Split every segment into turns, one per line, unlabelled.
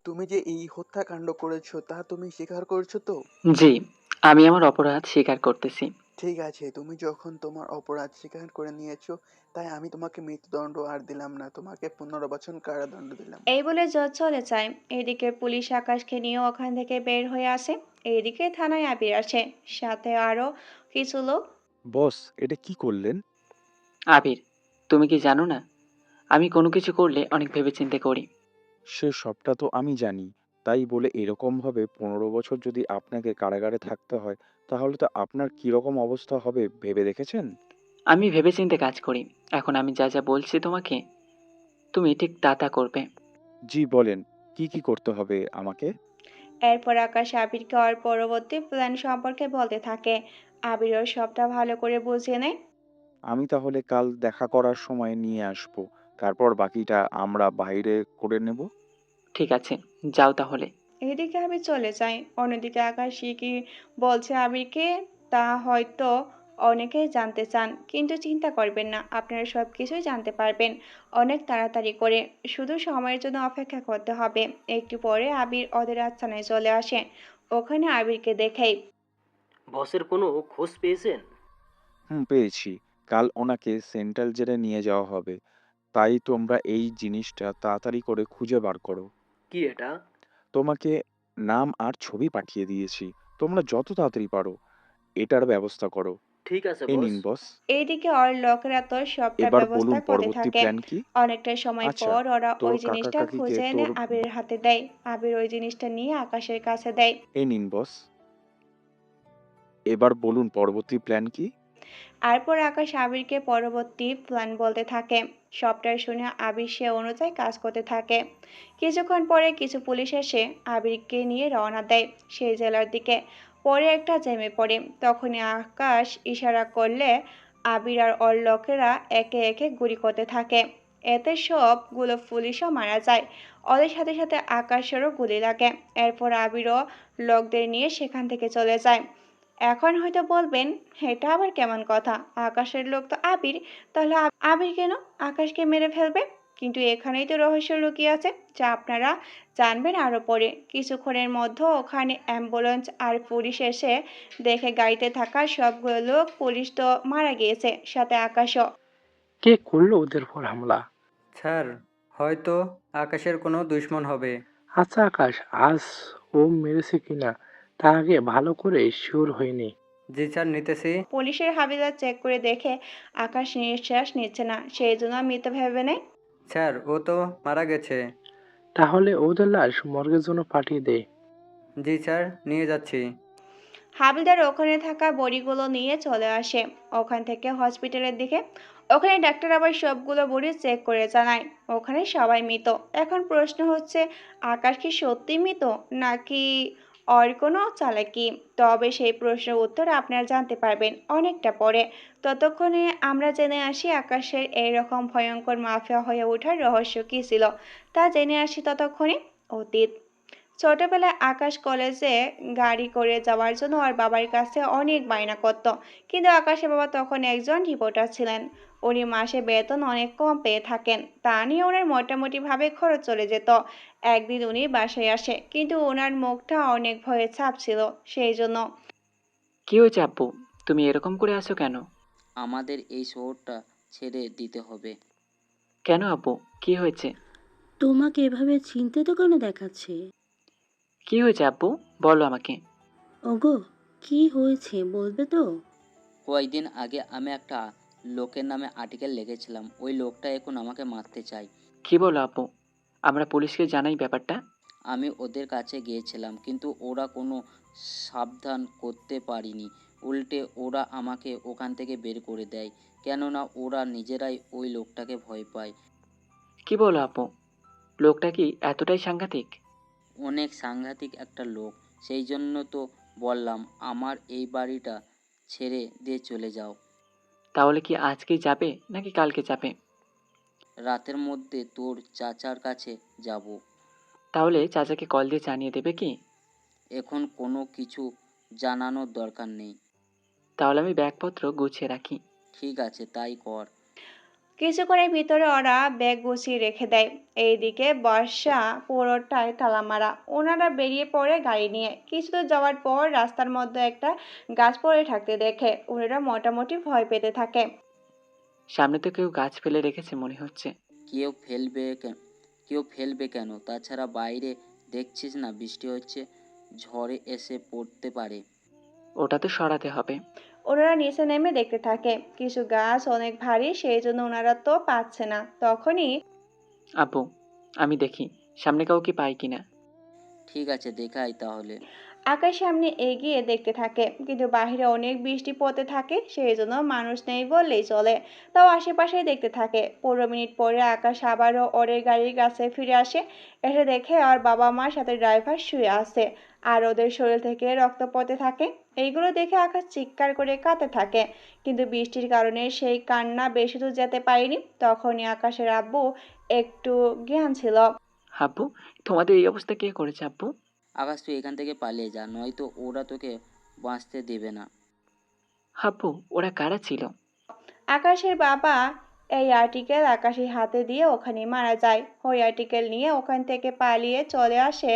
তুমি যে এই হত্যাকাণ্ড করেছো তা তুমি স্বীকার করছো তো?
জি, আমি আমার অপরাধ স্বীকার করতেছি।
ঠিক আছে, তুমি যখন তোমার অপরাধ স্বীকার করে নিয়েছো, তাই আমি তোমাকে মৃত্যুদণ্ড আর দিলাম না, তোমাকে 15 বছর কারাদণ্ড দিলাম।
এই বলে জজ চলে যায়। এদিকে পুলিশ আকাশকে নিয়ে ওখান থেকে বের হয়ে আসে। এইদিকে থানায় আবির আসে, সাথে আরো কিছু লোক।
বস, এটা কি করলেন?
আবির, তুমি কি জানো না, আমি কোনো কিছু করলে অনেক ভেবেচিন্তে করি।
সে সবটা তো আমি জানি। তাই বলে এরকমভাবে 15 বছর যদি আপনাকে কারাগারে থাকতে হয়, তাহলে তো আপনার কিরকম অবস্থা হবে ভেবে দেখেছেন?
আমি ভেবেচিন্তে কাজ করি। এখন আমি যা যা বলছি তোমাকে, তুমি ঠিক তা তা করবে।
জি বলেন, কি কি করতে হবে আমাকে?
এরপর আকাশ আবিরকে ওর পরবর্তী প্ল্যান সম্পর্কে বলতে থাকে। আবিরও সবটা ভালো করে বুঝিয়ে নেয়।
আমি তাহলে কাল দেখা করার সময় নিয়ে আসবো। তারপর বাকিটা আমরা বাইরে করে নেব।
ঠিক আছে, যাও তাহলে।
এদিকে আবির চলে যায়। অন্যদিকে আকাশ কি বলছে আবিরকে তা হয়তো অনেকেই জানতে চান, কিন্তু চিন্তা করবেন না, আপনারা সবকিছুই জানতে পারবেন অনেক তাড়াতাড়ি করে। শুধু সময়ের জন্য অপেক্ষা করতে হবে। একটু পরে আবির ওদের আস্তানায় চলে আসে। ওখানে আবিরকে দেখেই
বসের কোনো খোঁজ পেয়েছেন?
হুম, পেয়েছি। কাল ওনাকে সেন্ট্রাল জেলে নিয়ে যাওয়া হবে। তাই তোমরা এই জিনিসটা তাড়াতাড়ি করে খুঁজে বার করো।
কি এটা?
তোমাকে নাম আর ছবি পাঠিয়ে দিয়েছি। তোমরা যত তাড়াতাড়ি পারো এটার ব্যবস্থা করো।
ঠিক আছে
এই
বস।
নিন বস।
এইদিকে ওর লোকেরা তো সবটা
এবার
ব্যবস্থা
বলুন
করতে
পরবর্তী
থাকে।
প্ল্যান কি?
অনেকটা সময়
আচ্ছা,
পর ওরা
তোর
ওই
কাকা
জিনিসটা
কাকিকে
খুঁজে এনে
তোর
আবিরের হাতে দেয়। আবির ওই জিনিসটা নিয়ে আকাশের কাছে দেয়।
এই নিন বস। এবার বলুন পরবর্তী প্ল্যান কি?
এরপর আকাশ আবিরকে পরবর্তী প্ল্যান বলতে থাকে। সবটা শুনে আবির সে অনুযায়ী কাজ করতে থাকে। কিছুক্ষণ পরে কিছু পুলিশ এসে আবিরকে নিয়ে রওনা দেয় সেই জেলার দিকে। পরে একটা জ্যামে পড়ে। তখনই আকাশ ইশারা করলে আবির আর ওর লোকেরা একে একে গুলি করতে থাকে। এতে সবগুলো পুলিশও মারা যায়। ওদের সাথে সাথে আকাশেরও গুলি লাগে। এরপর আবিরও লোকদের নিয়ে সেখান থেকে চলে যায়। এখন হয়তো বলবেন, এটা আবার কেমন কথা, আকাশের লোক তো আবির, তাহলে আবির কেন আকাশকে মেরে ফেলবে? কিন্তু এখানেই তো রহস্য লুকিয়ে আছে, যা আপনারা জানবেন আরো পরে। কিছুক্ষণের মধ্যে ওখানে অ্যাম্বুলেন্স আর পুলিশ এসে দেখে গাড়িতে থাকা সবগুলো লোক, পুলিশ তো মারা গিয়েছে, সাথে আকাশও।
কে করলো ওদের উপর হামলা?
স্যার, হয়তো আকাশের কোনো দুশমন হবে।
আচ্ছা আকাশ, আজ ও মেরেছে কিনা তা আগে ভালো করে শিওর হয়নি।
জি স্যার, নিতেছি।
পুলিশের হাবিলদার চেক করে দেখে আকাশ নিঃশ্বাস নিচ্ছে না, সেই জন্য মৃত ভেবে নেয়।
স্যার, ও তো মারা গেছে।
তাহলে ওদের লাশ মর্গের জন্য পাঠিয়ে দে।
জি স্যার, নিয়ে যাচ্ছি।
হাবিলদার ওখানে থাকা বড়িগুলো নিয়ে চলে আসে ওখান থেকে হসপিটালের দিকে। ওখানে ডাক্তার আবার সবগুলো বড়ি চেক করে জানায় ওখানে সবাই মৃত। এখন প্রশ্ন হচ্ছে, আকাশ কি সত্যি মৃত, নাকি ওর কোনো চালাকি? তবে সেই প্রশ্নের উত্তর আপনারা জানতে পারবেন অনেকটা পরে। ততক্ষণে আমরা জেনে আসি আকাশের এইরকম ভয়ঙ্কর মাফিয়া হয়ে ওঠার রহস্য কী ছিল, তা জেনে আসি ততক্ষণে। অতীত। ছোটবেলায় আকাশ কলেজে গাড়ি করে যাওয়ার জন্য ওর বাবার কাছে অনেক বায়না করত। কিন্তু আকাশের বাবা তখন একজন রিপোর্টার ছিলেন। উনি মাসে বেতন অনেক কম পেয়ে থাকেন। তা নিয়ে ওনার মোটামুটিভাবে খরচ চলে যেত। একদিন উনি বাসায় আসে, কিন্তু ওনার মুখটা অনেক ভয়ে ছাপ ছিল। সেই জন্য
কি হয়েছে আব্বু, তুমি এরকম করে আছো কেন?
আমাদের এই শহরটা ছেড়ে দিতে হবে।
কেন আব্বু, কি হয়েছে?
তোমাকে এভাবে চিন্তিত কেন দেখাচ্ছে?
কি হয়েছে আব্বু, বলো আমাকে।
ওগো, কি হয়েছে বলবে তো?
কয়েকদিন আগে আমি একটা লোকের নামে আর্টিকেল লিখেছিলাম। ওই লোকটা এখন আমাকে মারতে চায়।
কি বলো আব্বু, আমরা পুলিশকে জানাই ব্যাপারটা।
আমি ওদের কাছে গিয়েছিলাম, কিন্তু ওরা কোনো সাবধান করতে পারিনি। উল্টে ওরা আমাকে ওখান থেকে বের করে দেয়, কেননা ওরা নিজেরাই ওই লোকটাকে ভয় পায়।
কি বলো আব্বু, লোকটা কি এতটাই সাংঘাতিক?
অনেক সাংঘাতিক একটা লোক। সেই জন্য তো বললাম আমার এই বাড়িটা ছেড়ে দিয়ে চলে যাও।
তাহলে কি আজকেই যাবে নাকি কালকে যাবে?
রাতের মধ্যে তোর চাচার কাছে যাব।
তাহলে চাচাকে কল দিয়ে জানিয়ে দেবে কি?
এখন কোনো কিছু জানানোর দরকার নেই।
তাহলে আমি ব্যাগপত্র গুছিয়ে রাখি।
ঠিক আছে, তাই কর।
কিছুক্ষণের ভিতরে ওরা ব্যাগ গুছিয়ে রেখে দেয়। এইদিকে বর্ষা পুরোটাই তালা মারা। ওনারা বেরিয়ে পড়ে গাড়ি নিয়ে। কিছু দূর যাওয়ার পর রাস্তার মধ্যে একটা গাছ পড়ে থাকতে দেখে ওনারা মোটামুটি ভয় পেতে থাকে।
সামনে তো কেউ গাছ ফেলে রেখেছে মনে হচ্ছে।
কেউ ফেলবে কেন? কেউ ফেলবে কেন? তাছাড়া বাইরে দেখছিস না বৃষ্টি হচ্ছে, ঝড়ে এসে পড়তে পারে।
ওটা তো সরাতে হবে।
ওনারা নিচে নেমে দেখতে থাকে। কিছু গাছ অনেক ভারী, সেই জন্য ওনারা তো পাচ্ছে না। তখনই
আব্বু, আমি দেখি সামনে কাউকে পাই কিনা।
ঠিক আছে, দেখাই তাহলে।
আকাশ সামনে এগিয়ে দেখতে থাকে, কিন্তু বাইরে অনেক বৃষ্টি পড়তে থাকে, সেই জন্য মানুষ নেই বললেই চলে। তাও আশেপাশে দেখতে থাকে। 15 মিনিট পরে আকাশ আবারও ওদের গাড়ির কাছে ফিরে আসে। এসে দেখে ওর বাবা মার সাথে ড্রাইভার শুয়ে আছে, আর ওদের শরীর থেকে রক্ত পড়তে থাকে। এইগুলো দেখে আকাশ চিৎকার করে কাঁদতে থাকে, কিন্তু বৃষ্টির কারণে সেই কান্না বেশি দূর যেতে পারেনি। তখনই আকাশের আব্বু একটু জ্ঞান ছিল।
আব্বু, তোমাদের এই অবস্থা কে করেছে আব্বু?
আকাশ, তুই এখান থেকে পালিয়ে যা, নয়তো ওরা তোকে বাঁচতে দেবে না।
আব্বু, ওরা কারা ছিল?
আকাশের বাবা এই আর্টিকেল আকাশের হাতে দিয়ে ওখানে মারা যায়। ওই আর্টিকেল নিয়ে ওখান থেকে পালিয়ে চলে আসে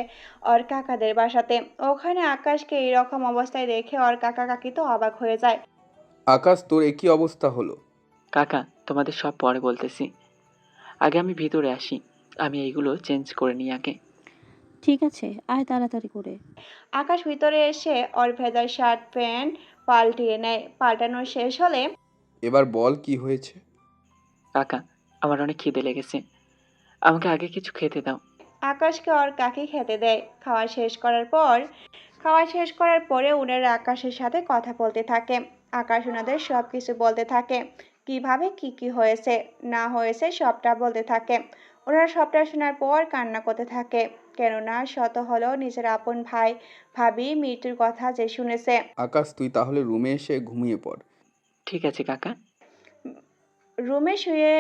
ওর কাকাদের বাসাতে। ওখানে আকাশকে এইরকম অবস্থায় দেখে ওর কাকা কাকি তো অবাক হয়ে যায়।
আকাশ, তোর একই অবস্থা হলো?
কাকা, তোমাদের সব পরে বলতেছি, আগে আমি ভিতরে আসি। আমি এইগুলো চেঞ্জ করে নিই আগে।
ঠিক আছে, আয় তাড়াতাড়ি করে।
আকাশ ভিতরে এসে ওর ভেজা শার্ট প্যান্ট পাল্টিয়ে নেয়। পাল্টানো শেষ হলে
এবার বল কি হয়েছে?
কাকা, আমার অনেক খিদে লেগেছে, আমাকে আগে কিছু খেতে দাও।
আকাশকে ওর কাকি খেতে দেয়। খাওয়া শেষ করার পরে ওনারা আকাশের সাথে কথা বলতে থাকে। আকাশ ওনাদের সব কিছু বলতে থাকে, কিভাবে কি কি হয়েছে না হয়েছে সবটা বলতে থাকে। ওনারা সবটা শোনার পর কান্না করতে থাকে, কেননা শত হলেও নিজের আপন ভাই ভাবি মৃত্যুর কথা যে শুনেছে।
আকাশ, তুই তাহলে রুমে এসে ঘুমিয়ে পড়।
ঠিক আছে কাকা।
রুমে শুয়ে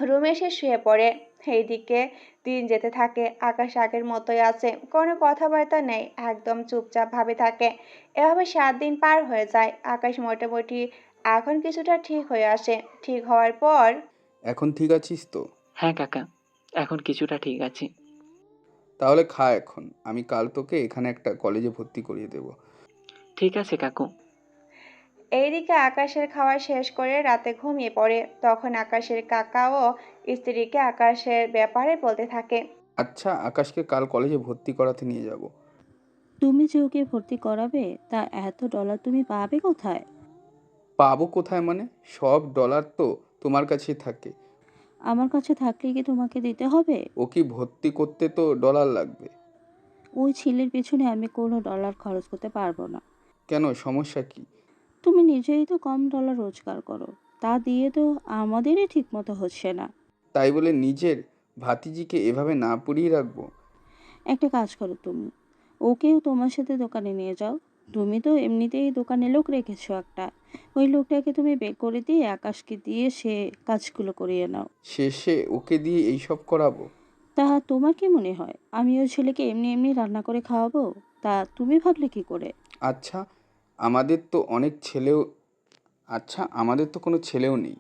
রুমে এসে শুয়ে পড়ে। এইদিকে দিন যেতে থাকে। আকাশ আগের মতোই আছে, কোনো কথাবার্তা নেই, একদম চুপচাপ ভাবে থাকে। এভাবে 7 দিন পার হয়ে যায়। আকাশ মোটামুটি এখন কিছুটা ঠিক হয়ে আসে। ঠিক হওয়ার পর
এখন ঠিক আছিস তো?
হ্যাঁ কাকা, এখন কিছুটা ঠিক আছে।
তাহলে খা এখন। আমি কাল তোকে এখানে একটা কলেজে ভর্তি করিয়ে দেব।
ঠিক আছে কাকু।
এইদিকে আকাশের খাওয়া শেষ করে রাতে ঘুমিয়ে পড়ে। তখন আকাশের কাকা ও স্ত্রীকে আকাশের ব্যাপারে বলতে থাকে।
আচ্ছা, আকাশকে কাল কলেজে ভর্তি করাতে নিয়ে যাব।
তুমি যে ওকে ভর্তি করাবে, তা এত ডলার তুমি পাবে কোথায়?
পাবো কোথায় মানে? সব ডলার তো তোমার কাছেই থাকে।
আমার কাছে থাকলে কি তোমাকে দিতে হবে?
ও কি ভর্তি করতে তো ডলার লাগবে।
ওই ছেলের পেছনে আমি কোনো ডলার খরচ করতে পারবো না।
কেন, সমস্যা কি?
তুমি নিজেই তো কম ডলার রোজগার করো, তা দিয়ে তো আমাদেরই ঠিক মতো হচ্ছে না।
তাই বলে নিজের ভাতিজিকে এভাবে না পুড়িয়ে রাখবো?
একটা কাজ করো তুমি, ওকেও তোমার সাথে দোকানে নিয়ে যাও। তুমি তো এমনিতেই দোকানে লোক রেখেছো একটা, ওই লোকটাকে তুমি বের করে দিয়ে আকাশকে দিয়ে সে কাজগুলো করিয়ে নাও।
শেষে ওকে দিয়ে এইসব করাবো?
তা তোমার কি মনে হয় আমি ওই ছেলেকে এমনি এমনি রান্না করে খাওয়াবো? তা তুমি ভাবলে কি করে?
আচ্ছা, আমাদের তো অনেক ছেলেও আমাদের তো কোনো ছেলেও নেই।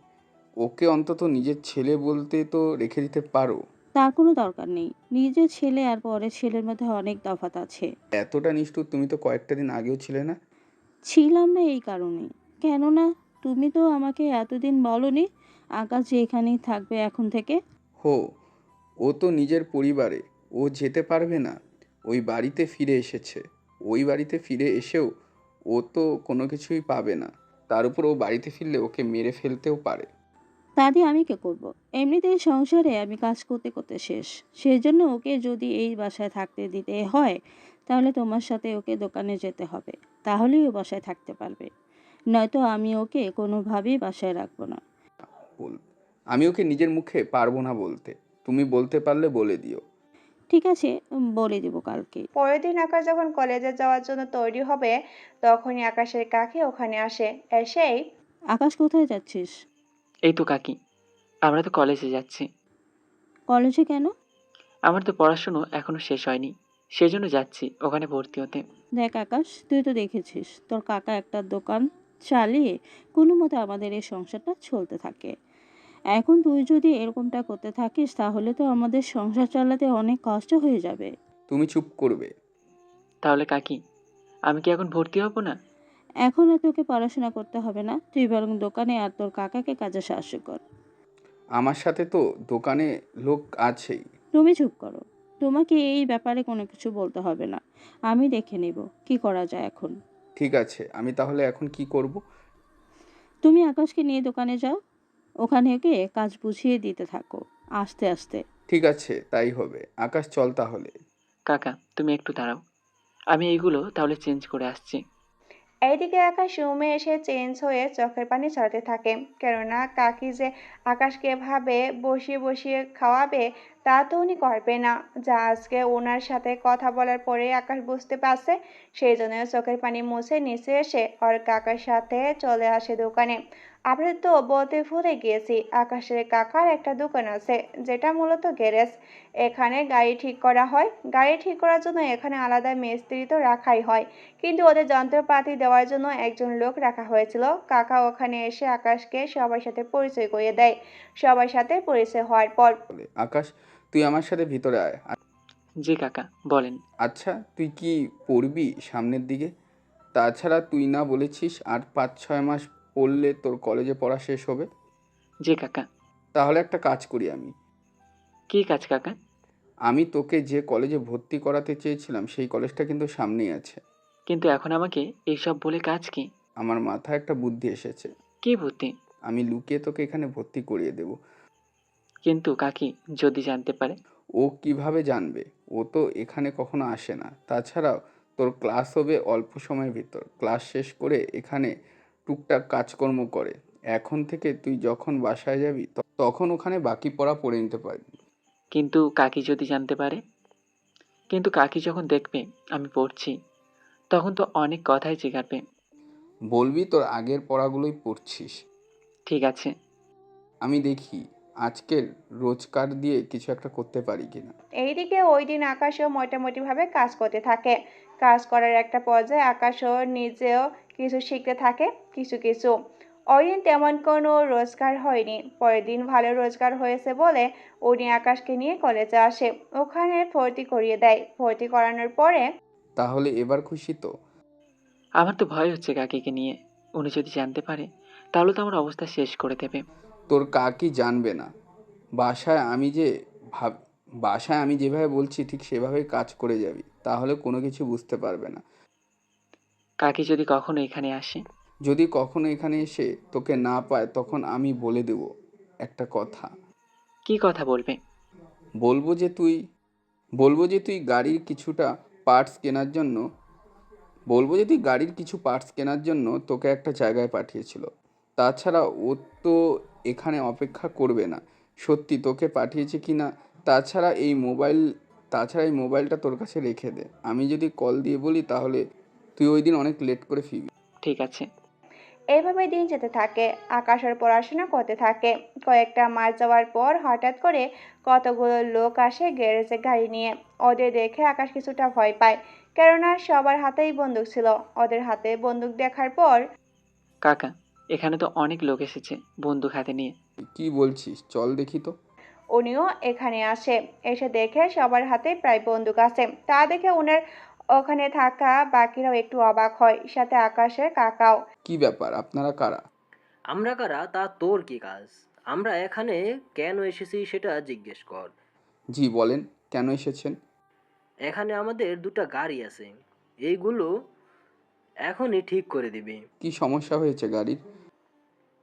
ওকে অন্তত নিজের ছেলে বলতে তো রেখে দিতে পারো।
তার কোনো দরকার নেই। নিজের ছেলে আর পরের ছেলের মধ্যে অনেক তফাৎ আছে।
এতটা নিষ্ঠুর তুমি তো কয়েকটা দিন আগেও ছিলে না।
ছিলাম না এই কারণেই, কেননা তুমি তো আমাকে এতদিন বলনি আকাশ যে এখানেই থাকবে এখন থেকে।
হো, ও তো নিজের পরিবারে, ও যেতে পারবে না। ওই বাড়িতে ফিরে এসেছে। ওই বাড়িতে ফিরে এসেও ও তো কোনো কিছুই পাবে না। তার উপর ও বাড়িতে ফিরলে ওকে মেরে ফেলতেও পারে।
তা দিয়ে আমি কি করব? এমনিতেই সংসারে আমি কাজ করতে করতে শেষ। সেই জন্য ওকে যদি এই বাসায় থাকতে দিতে হয়, তাহলে তোমার সাথে ওকে দোকানে যেতে হবে, তাহলেই ও বাসায় থাকতে পারবে। নয়তো আমি ওকে কোনোভাবেই বাসায় রাখবো না।
বল, আমি ওকে নিজের মুখে পারবো না বলতে। তুমি বলতে পারলে বলে দিও।
ঠিক আছে, বলে দিব কালকে।
পরের দিন আকাশ যখন কলেজে যাওয়ার জন্য তৈরি হবে, তখনই আকাশের কাকি ওখানে আসে। এসেই
আকাশ, কোথায় যাচ্ছিস?
এই তো কাকি, আমরা তো কলেজে যাচ্ছি।
কলেজে কেন?
আমার তো পড়াশুনো এখনো শেষ হয়নি, সেজন্য যাচ্ছি ওখানে ভর্তি হতে।
দেখ আকাশ, তুই তো দেখেছিস তোর কাকা একটা দোকান চালিয়ে কোনো মতে আমাদের এই সংসারটা চলতে থাকে। এখন তুই যদি এরকমটা করতে থাকিস তাহলে তো আমাদের সংসার চালাতে অনেক কষ্ট হয়ে যাবে।
তুমি চুপ করবে।
তাহলে কাকি, আমি কি এখন ভর্তি হব না?
এখন আর তোকে পড়াশোনা করতে হবে না, তুই বরং দোকানে আর তোর কাকাকে কাজে সাহায্য কর।
আমার সাথে তো দোকানে লোক আছেই।
তুমি চুপ করো, তোমাকে এই ব্যাপারে কোনো কিছু বলতে হবে না, আমি দেখে নেব কি করা যায় এখন।
ঠিক আছে, আমি তাহলে এখন কি করব?
তুমি আকাশকে নিয়ে দোকানে যাও, ওখানে ওকে কাজ বুঝিয়ে দিতে থাকো আস্তে আস্তে।
ঠিক আছে, তাই হবে। আকাশ, চল তাহলে।
কাকা, তুমি একটু দাঁড়াও, আমি এইগুলো তাহলে চেঞ্জ করে আসছি।
এইদিকে আকাশ রুমে এসে চেঞ্জ হয়ে চোখের পানি ছড়াতে থাকে, কেননা কাকি যে আকাশকে এভাবে বসিয়ে বসিয়ে খাওয়াবে তা তো উনি করবে না। যা আজকে ওনার সাথে কথা বলার পরে আকাশ বুঝতে পারছে, সেই জন্য চোখের পানি মুছে নিচে এসে ওর কাকার সাথে চলে আসে দোকানে। আমরা তো বলতে ভুলে গিয়েছি, আকাশের কাকার একটা দোকান আছে যেটা মূলত গ্যারেজ। এখানে গাড়ি ঠিক করা হয়, গাড়ি ঠিক করার জন্য এখানে আলাদা মিস্ত্রি তো রাখাই হয়, কিন্তু ওদের যন্ত্রপাতি দেওয়ার জন্য একজন লোক রাখা হয়েছিল। কাকা ওখানে এসে আকাশকে সবার সাথে পরিচয় করিয়ে দেয়। সবার সাথে পরিচয় হওয়ার পর
বলে, আকাশ, তুই আমার সাথে ভিতরে আয়।
জি কাকা, বলেন।
আচ্ছা, তুই কি পড়বি সামনের দিকে? তাছাড়া তুই না বলেছিস আর 5-6 মাস পড়লে তোর কলেজে পড়া শেষ হবে?
জি কাকা।
তাহলে একটা কাজ করি আমি।
কি কাজ কাকা?
আমি তোকে যে কলেজে ভর্তি করাতে চেয়েছিলাম সেই কলেজটা কিন্তু সামনেই আছে।
কিন্তু এখন আমাকে এইসব বলে কাজ কি?
আমার মাথায় একটা বুদ্ধি এসেছে।
কি বুদ্ধি?
আমি লুকিয়ে তোকে এখানে ভর্তি করিয়ে দেব।
কিন্তু কাকি যদি জানতে পারে?
ও কিভাবে জানবে? ও তো এখানে কখনো আসে না। তাছাড়াও তোর ক্লাস হবে অল্প সময়ের ভিতর। ক্লাস শেষ করে এখানে টুকটাক কাজকর্ম করে। এখন থেকে তুই যখন বাসায় যাবি তখন ওখানে বাকি পড়া পড়ে নিতে পারবি।
কিন্তু কাকি যদি জানতে পারে? কিন্তু কাকি যখন দেখবে আমি পড়ছি, তখন তো অনেক কথাই জিজ্ঞাসবে।
বলবি তোর আগের পড়াগুলোই পড়ছিস।
ঠিক আছে।
আমি দেখি আজকের রোজগার দিয়ে কিছু একটা করতে পারি কিনা।
এইদিকে ওই দিন আকাশও মোটামুটিভাবে কাজ করতে থাকে। কাজ করার একটা পর্যায়ে আকাশও নিজেও কিছু শিখতে থাকে, কিছু কিছু। ওই দিন তেমন কোনো রোজগার হয়নি, পরের দিন ভালো রোজগার হয়েছে বলে উনি আকাশকে নিয়ে কলেজে আসে, ওখানে ভর্তি করিয়ে দেয়। ভর্তি করানোর পরে
তাহলে এবার খুশি তো?
আমার তো ভয় হচ্ছে কাকিকে নিয়ে, উনি যদি জানতে পারে তাহলে তো আমার অবস্থা শেষ করে দেবে।
তোর কাকি জানবে না। বাসায় আমি যে ভাব বাসায় আমি যেভাবে বলছি ঠিক সেভাবেই কাজ করে যাবি, তাহলে কোনো কিছু বুঝতে পারবে না।
কাকি যদি কখনো এখানে আসে?
যদি কখনো এখানে এসে তোকে না পায় তখন আমি বলে দেব একটা কথা।
কি কথা বলবে?
বলবো যে তুই বলবো যে তুই গাড়ির কিছুটা পার্টস কেনার জন্য বলবো যে তুই গাড়ির কিছু পার্টস কেনার জন্য তোকে একটা জায়গায় পাঠিয়েছিল। তাছাড়া ও তো এখানে অপেক্ষা করবে না। সত্যি তোকে পাঠিয়েছে কি না। তাছাড়া এই মোবাইলটা তোর কাছে রেখে দে। আমি যদি কল দিয়ে বলি তাহলে তুই ওই দিন অনেক লেট করে ফিরবি।
ঠিক আছে।
এইভাবে দিন যেতে থাকে। আকাশ আর পড়াশোনা করতে থাকে। কয়েকটা মাস যাওয়ার পর হঠাৎ করে কতগুলো লোক আসে গ্যারেজে গাড়ি নিয়ে। ওদের দেখে আকাশ কিছুটা ভয় পায়, কেননা সবার হাতেই বন্দুক ছিল। ওদের হাতে বন্দুক দেখার পর
কাকা, এখানে তো অনেক লোক এসেছে বন্দুক হাতে নিয়ে।
কি বলছিস? চল দেখি তো।
উনিও এখানে আসে। এসে দেখে সবার হাতে প্রায় বন্দুক আছে। তা দেখে ওনার ওখানে থাকা বাকিরাও একটু অবাক হয়, সাথে আকাশের কাকাও।
কি ব্যাপার, আপনারা কারা?
আমরা কারা তা তোর কি কাজ? আমরা এখানে কেন এসেছি সেটা জিজ্ঞেস কর।
জি বলেন, কেন এসেছেন?
এখানে আমাদের দুটো গাড়ি আছে, এইগুলো এখনই ঠিক করে দিবি।
কি সমস্যা হয়েছে গাড়ির?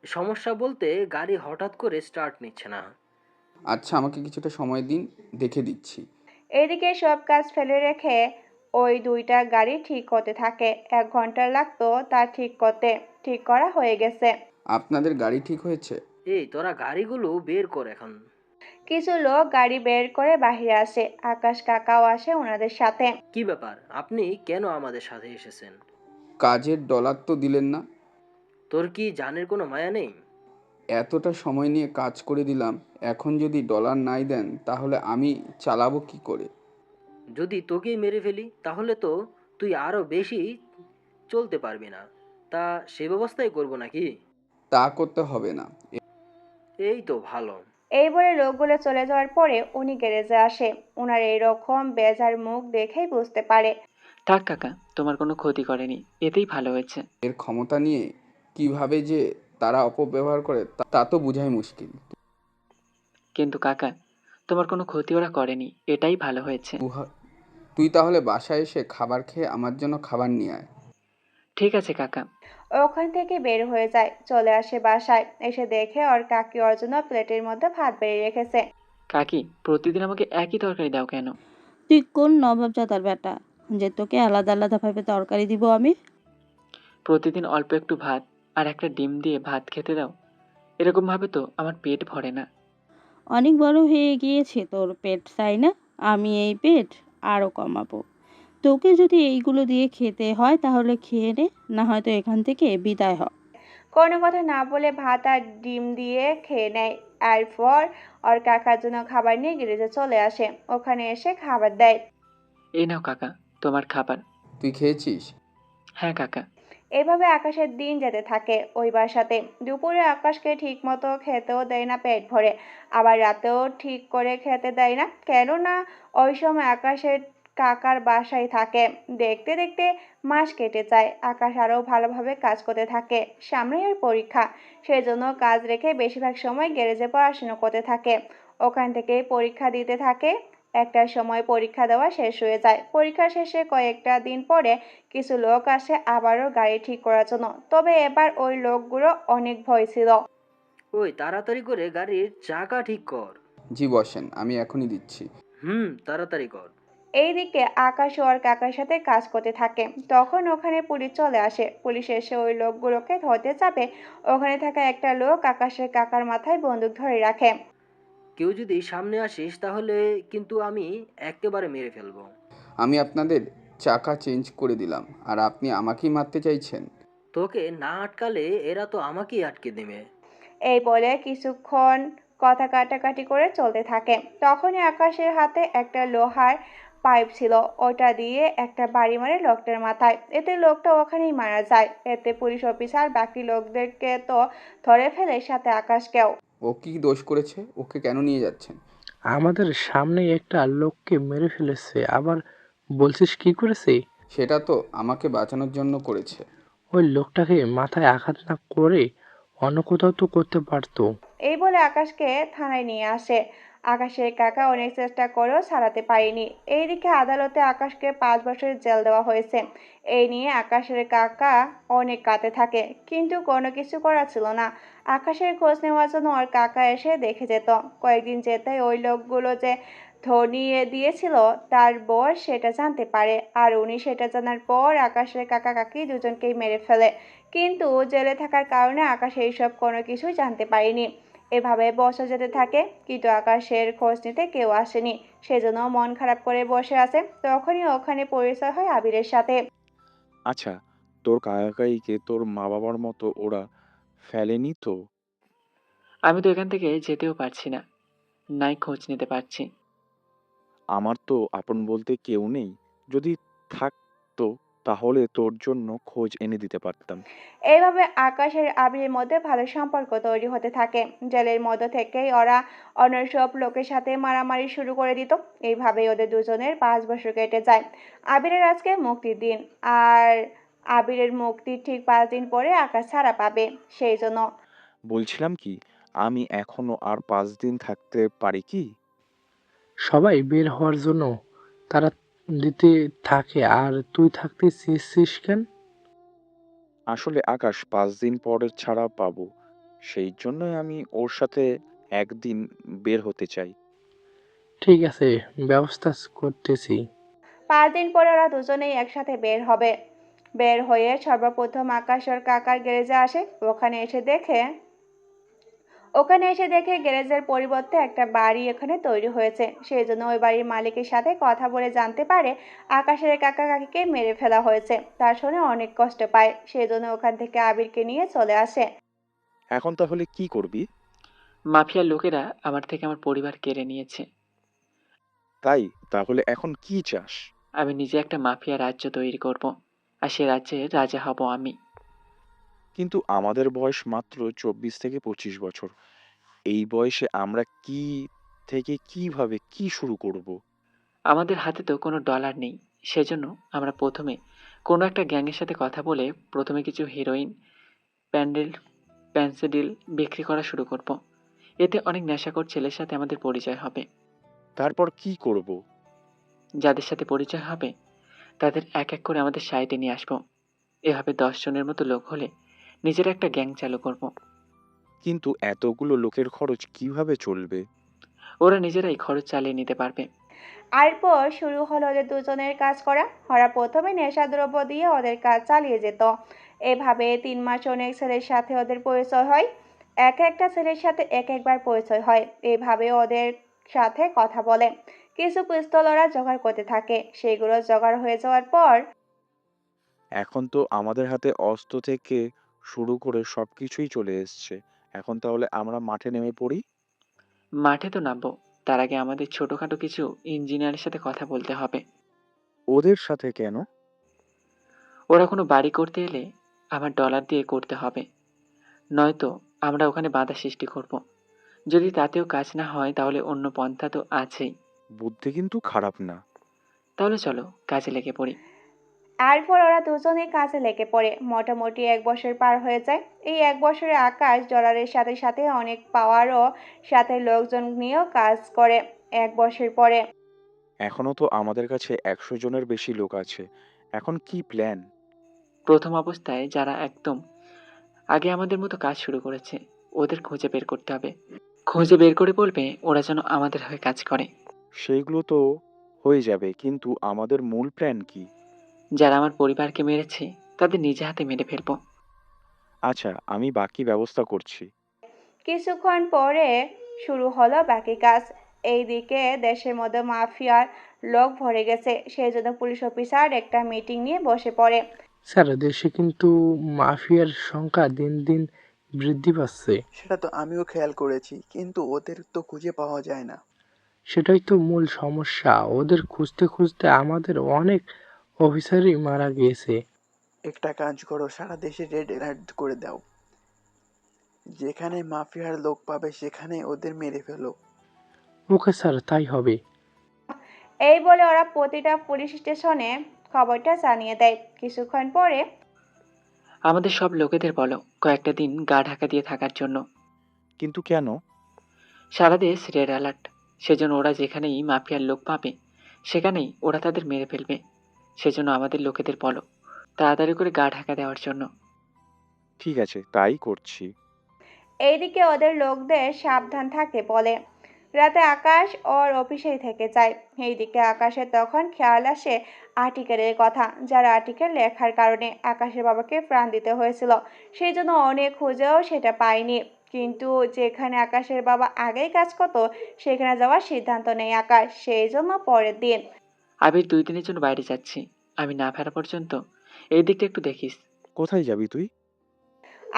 সমস্যা বলতে গাড়ি হঠাৎ করে স্টার্ট নিচ্ছে না।
আচ্ছা, আমাকে কিছুটা সময় দিন, দেখে দিচ্ছি।
এদিকে সব কাজ ফেলে রেখে ওই দুইটা গাড়ি ঠিক করতে থাকে। 1 ঘন্টা লাগতো তা ঠিক করতে। ঠিক করা হয়ে গেছে।
আপনাদের গাড়ি ঠিক হয়েছে?
এই তোরা গাড়িগুলো বের কর এখন।
কিছু লোক গাড়ি বের করে বাহিরে আসে। আকাশ কাকাও আসে ওনাদের সাথে।
কি ব্যাপার, আপনি কেন আমাদের সাথে এসেছেন?
কাজের ডলার তো দিলেন না।
তোর কি জানের কোনো মায়া নেই?
এতটা সময় নিয়ে কাজ করে দিলাম, এখন যদি ডলার নাই দেন তাহলে আমি চালাবো কি করে?
যদি তোকেই মেরে ফেলি তাহলে তো তুই আরো বেশি চলতে পারবি না। তা সে ব্যবস্থাই করব নাকি?
তা করতে হবে না।
এই তো ভালো।
এই বলে লোকগুলো চলে যাওয়ার পরে উনি গ্যারেজে আসে। ওনার এইরকম বেজার মুখ দেখেই বুঝতে পারে
থাক কাকা, তোমার কোনো ক্ষতি করেনি, এতেই ভালো হয়েছে।
এর ক্ষমতা নিয়ে কিভাবে যে তারা অপব্যবহার করে তা তো বোঝাই মুশকিল।
কিন্তু কাকা, তোমার কোনো ক্ষতি ওরা করেনি, এটাই ভালো হয়েছে।
তুই তাহলে বাসায় এসে খাবার খেয়ে আমার জন্য খাবার নিয়ে আয়।
ঠিক আছে কাকা।
ওখান থেকে বের হয়ে যায়, চলে আসে বাসায়। এসে দেখে ওর কাকি ওর জন্য প্লেটের মধ্যে ভাত বেড়ে রেখেছে।
কাকি, প্রতিদিন আমাকে একই তরকারি দাও কেন?
তুই কোন নবাবজাদার বেটা যে তোকে আলাদা আলাদাভাবে তরকারি দিব আমি?
প্রতিদিন অল্প একটু ভাত আর একটা ডিম দিয়ে ভাত খেতে দাও। এরকম ভাবে তো আমার পেট ভরে না।
অনেক বড় হয়ে গিয়েছে তোর পেট, তাই না? আমি এই পেট আরও কমাবো। তোকে যদি এইগুলো দিয়ে খেতে হয় তাহলে খেয়ে নে, না হয়তো এখান থেকে বিদায় হ।
কোনো কথা না বলে ভাত আর ডিম দিয়ে খেয়ে নেয়। এরপর ওর কাকার জন্য খাবার নিয়ে গ্যারেজে চলে আসে। ওখানে এসে খাবার দেয়।
এই নাও কাকা, তোমার খাবার।
তুই খেয়েছিস?
হ্যাঁ কাকা।
এভাবে আকাশের দিন যেতে থাকে ওই বাসাতে। দুপুরে আকাশকে ঠিক মতো খেতেও দেয় না পেট ভরে, আবার রাতেও ঠিক করে খেতে দেয় না। কেননা ওই সময় আকাশের কাকার বাসায় থাকে। দেখতে দেখতে মাস কেটে যায়। আকাশ আরও ভালোভাবে কাজ করতে থাকে। সামনেই ওর পরীক্ষা, সেজন্য কাজ রেখে বেশিরভাগ সময় গ্যারেজে পড়াশোনা করতে থাকে। ওখান থেকে পরীক্ষা দিতে থাকে। একটা সময় পরীক্ষা দেওয়া শেষ হয়ে যায়। পরীক্ষা শেষে কয়েকটা দিন পরে কিছু লোক আসে আবারও গাড়ি ঠিক করার জন্য। তবে এবার ওই লোকগুলো অনেক ভয় ছিল।
ওই তাড়াতাড়ি করে গাড়ির চাকা ঠিক কর।
জি বসেন, আমি এখনই দিচ্ছি।
তাড়াতাড়ি কর।
এইদিকে আকাশ ওর কাকার সাথে কাজ করতে থাকে। তখন ওখানে পুলিশ চলে আসে। পুলিশ এসে ওই লোকগুলোকে ধরতে যাবে, ওখানে থাকা একটা লোক আকাশের কাকার মাথায় বন্দুক ধরে রাখে।
কেউ যদি সামনে আসিস তাহলে কিন্তু আমি একেবারে মেরে ফেলবো।
আমি আপনাদের চাকা চেঞ্জ করে দিলাম আর আপনি আমাকেই মারতে চাইছেন?
তোকে না আটকালে এরা তো আমাকেই আটকে দেবে।
এই বলে কিছুক্ষণ কথা কাটাকাটি করে চলতে থাকে। তখনই আকাশের হাতে একটা লোহার পাইপ ছিল, ওটা দিয়ে একটা বাড়ি মারে লোকটার মাথায়। এতে লোকটা ওখানেই মারা যায়। এতে পুলিশ অফিসার বাকি লোকদেরকে তো ধরে ফেলে, সাথে আকাশকেও।
ও কি দোষ করেছে? ওকে কেন নিয়ে যাচ্ছেন?
আমাদের সামনে একটা লোককে মেরে ফেলেছে, আবার বলছিস কি করেছে?
সেটা তো আমাকে বাঁচানোর জন্য করেছে।
ওই লোকটাকে মাথায় আঘাত না করে অন্য কোথাও তো করতে পারতো।
এই বলে আকাশকে থানায় নিয়ে আসে। আকাশের কাকা অনেক চেষ্টা করেও ছাড়াতে পারেনি। এইদিকে আদালতে আকাশকে 5 বছরের জেল দেওয়া হয়েছে। এই নিয়ে আকাশের কাকা অনেক কাঁদতে থাকে, কিন্তু কোনো কিছু করার ছিল না। আকাশের খোঁজ নেওয়ার জন্য ওর কাকা এসে দেখে যেত। কয়েকদিন যেতে ওই লোকগুলো যে ধরিয়ে দিয়েছিল তার বর সেটা জানতে পারে। আর উনি সেটা জানার পর আকাশের কাকা কাকি দুজনকেই মেরে ফেলে। কিন্তু জেলে থাকার কারণে আকাশ এইসব কোনো কিছুই জানতে পারেনি। এভাবে বছর যেতে থাকে, কিন্তু আকাশের খোঁজ নিতে কেউ আসেনি। সেজন্য মন খারাপ করে বসে আছে। তখনই ওখানে পরিচয় হয় আবিরের সাথে।
আচ্ছা, তোর কাকাইকে তোর মা বাবার মতো ওরা ফেলেনি তো?
আমি তো এখান থেকে যেতেও পারছি না, নাই খোঁজ নিতে পারছি।
আমার তো আপন বলতে কেউ নেই। যদি থাকতো তাহলে তোর জন্য খোঁজ এনে দিতে পারতাম।
এইভাবে আকাশ আর আবিরের মধ্যে ভালো সম্পর্ক তৈরি হতে থাকে। জেলের মধ্য থেকেই ওরা অন্য সব লোকের সাথে মারামারি শুরু করে দিত। এইভাবেই ওদের দুজনের 5 বছর কেটে যায়। আবিরের আজকে মুক্তির দিন। আর আবিরের মুক্তির ঠিক 5 দিন পরে আকাশ ছাড়া পাবে। সেই জন্য
বলছিলাম কি, আমি এখনো আর 5 দিন থাকতে পারি কি?
সবাই বের হওয়ার জন্য তারা দিতে থাকে আর তুই থাকতে চেয়েছিস কেন?
আসলে আকাশ 5 দিন পরে ছাড়া পাবো, সেই জন্যই আমি ওর সাথে একদিন বের হতে চাই।
ঠিক আছে, ব্যবস্থা করতেছি।
5 দিন পরে ওরা দুজনেই একসাথে বের হবে। বের হয়ে সর্বপ্রথম আকাশ ওর কাকার গ্যারেজে আসে। ওখানে এসে দেখে গ্যারেজের পরিবর্তে একটা বাড়ি এখানে তৈরি হয়েছে। সেই জন্য ওই বাড়ির মালিকের সাথে কথা বলে জানতে পারে আকাশের কাকা কাকিকে মেরে ফেলা হয়েছে। তার শুনে অনেক কষ্ট পায়। সেই জন্য ওখান থেকে আবিরকে নিয়ে চলে আসে।
এখন তাহলে কি করবি?
মাফিয়ার লোকেরা আমার থেকে আমার পরিবার কেড়ে নিয়েছে।
তাই তাহলে এখন কি চাস?
আমি নিজে একটা মাফিয়া রাজ্য তৈরি করব, আর সে রাজ্যের রাজা হব আমি।
কিন্তু আমাদের বয়স মাত্র 24 থেকে 25 বছর। এই বয়সে আমরা কি থেকে কিভাবে কি শুরু করব?
আমাদের হাতে তো কোনো ডলার নেই। সেজন্য আমরা প্রথমে কোনো একটা গ্যাংয়ের সাথে কথা বলে প্রথমে কিছু হেরোইন, প্যান্ডেল পেন্সিডিল বিক্রি করা শুরু করব। এতে অনেক নেশাখোর ছেলের সাথে আমাদের পরিচয় হবে।
তারপর কি করব?
যাদের সাথে পরিচয় হবে তাদের এক এক করে আমাদের সাইডে নিয়ে আসবো। এভাবে 10 জনের মতো লোক হলে নিজের একটা গ্যাং চালু করব।
কিন্তু এতগুলো লোকের খরচ কিভাবে চলবে?
ওরা নিজেরাই খরচ চালিয়ে নিতে পারবে।
এরপর শুরু হলো ওদের দুজনের কাজ করা। ওরা প্রথমে নেশাদ্রব্য দিয়ে ওদের কাজ চালিয়ে যেত। এভাবে 3 মাস অনেক ছেলের সাথে ওদের পরিচয় হয়। এক একটা ছেলের সাথে এক একবার পরিচয় হয়। এভাবে ওদের সাথে কথা বলে। কিছু পিস্তল ওরা জোগাড় করতে থাকে। সেগুলো জোগাড় হয়ে যাওয়ার পর
এখন তো আমাদের হাতে অস্ত্র থেকে শুরু করে সবকিছুই চলে এসছে। এখন তাহলে আমরা মাঠে নেমে পড়ি?
মাঠে তো নামবো, তার আগে আমাদের ছোটখাটো কিছু ইঞ্জিনিয়ারের সাথে কথা বলতে হবে।
ওদের সাথে কেন?
ওরা কোনো বাড়ি করতে এলে আমার ডলার দিয়ে করতে হবে, নয়তো আমরা ওখানে বাধা সৃষ্টি করব। যদি তাতেও কাজ না হয় তাহলে অন্য পন্থা তো আছেই।
বুদ্ধি কিন্তু খারাপ না।
তাহলে চলো কাজে লেগে পড়ি।
এরপর ওরা দুজনেই কাজে লেগে পড়ে। মোটামুটি 1 বছর পার হয়ে যায়। এই 1 বছরে আকাশ ডলারের সাথে সাথে অনেক পাওয়ারও সাথে লোকজন নিয়েও কাজ করে। 1 বছর পরে
এখনো তো আমাদের কাছে 100 জনের বেশি লোক আছে। এখন কি প্ল্যান?
প্রথম অবস্থায় যারা একদম আগে আমাদের মতো কাজ শুরু করেছে ওদের খুঁজে বের করতে হবে। খুঁজে বের করে বলবে ওরা যেন আমাদের হয়ে কাজ করে।
সেইগুলো তো হয়ে যাবে, কিন্তু আমাদের মূল প্ল্যান কি?
যারা আমার পরিবারকে মেরেছে তাদের নিজে হাতে মেরে ফেলবো।
আচ্ছা, আমি বাকি ব্যবস্থা করছি।
কিছুক্ষণ পরে শুরু হলো বাকি কাজ। এইদিকে দেশের মধ্যে মাফিয়ার লোক ভরে গেছে। সেই জন্য পুলিশ অফিসার একটা মিটিং নিয়ে বসে পড়ে।
স্যার, দেশে কিন্তু মাফিয়ার সংখ্যা দিন দিন বৃদ্ধি পাচ্ছে।
সেটা তো আমিও খেয়াল করেছি, কিন্তু ওদের তো খুঁজে পাওয়া যায় না।
সেটাই তো মূল সমস্যা। ওদের খুঁজতে খুঁজতে আমাদের অনেক অফিসারই মারা গিয়েছে।
একটা কাজ করো, সারা দেশে রেড অ্যালার্ট করে দাও। যেখানে মাফিয়ার লোক পাবে সেখানে ওদের মেরে ফেলো।
ওকে স্যার, তাই হবে।
এই বলে ওরা প্রতিটা পুলিশ স্টেশনে খবরটা জানিয়ে দেয়। কিছুক্ষণ পরে
আমাদের সব লোকেদের বলো কয়েকটা দিন গা ঢাকা দিয়ে থাকার জন্য।
কিন্তু কেন?
সারা দেশ রেড অ্যালার্ট, সেজন্য ওরা যেখানেই মাফিয়ার লোক পাবে সেখানেই ওরা তাদের মেরে ফেলবে। সেজন্য আমাদের লোকেদের বলো তাড়াতাড়ি করে গা ঢাকা দেওয়ার জন্য।
ঠিক আছে, তাই করছি।
এইদিকে ওদের লোকদের সাবধান থাকে বলে। রাতে আকাশ ওর অফিসেই থেকে যায়। এইদিকে আকাশের তখন খেয়াল আসে আর্টিকেলের কথা, যার আর্টিকেল লেখার কারণে আকাশের বাবাকে প্রাণ দিতে হয়েছিল। সেই জন্য অনেক খুঁজেও সেটা পায়নি। কিন্তু যেখানে আকাশের বাবা আগেই কাজ করতো সেখানে যাওয়ার সিদ্ধান্ত নেয় আকাশ। সেই জন্য পরের দিন
আবির 2 দিনের জন্য বাইরে যাচ্ছি, আমি না ফেরা পর্যন্ত এই দিকটা একটু দেখিস।
কোথায় যাবি তুই?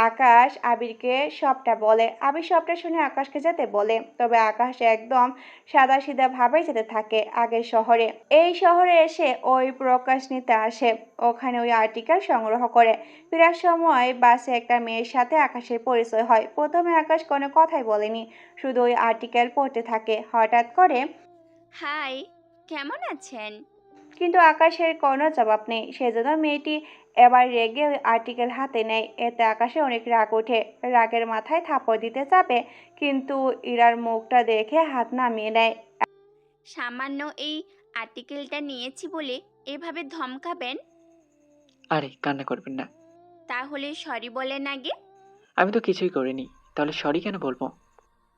আকাশ আবিরকে সবটা বলে। আবির সবটা শুনে আকাশকে যেতে বলে। তবে আকাশ একদম সাদাসিধা ভাবেই যেতে থাকে আগের শহরে। এই শহরে এসে ওই প্রকাশ নিতে আসে। ওখানে ওই আর্টিকেল সংগ্রহ করে। ফেরার সময় বাসে একটা মেয়ের সাথে আকাশের পরিচয় হয়। প্রথমে আকাশ কোনো কথাই বলেনি, শুধু ওই আর্টিকেল পড়তে থাকে। হঠাৎ করে
হাই, কেমন আছেন?
কিন্তু আকাশের কোনো জবাব নেই। সেজন্য মেয়েটি এবার রেগে ওই আর্টিকেল হাতে নেয়। এতে আকাশে অনেক রাগ ওঠে। রাগের মাথায় থাপড় দিতে যাবে, কিন্তু ইরার মুখটা দেখে হাত নামিয়ে নেয়।
সামান্য এই আর্টিকেলটা নিয়েছি বলে এভাবে ধমকাবেন?
আরে কান্না করবেন না।
তাহলে সরি বলেন আগে।
আমি তো কিছুই করিনি, তাহলে সরি কেন বলবো?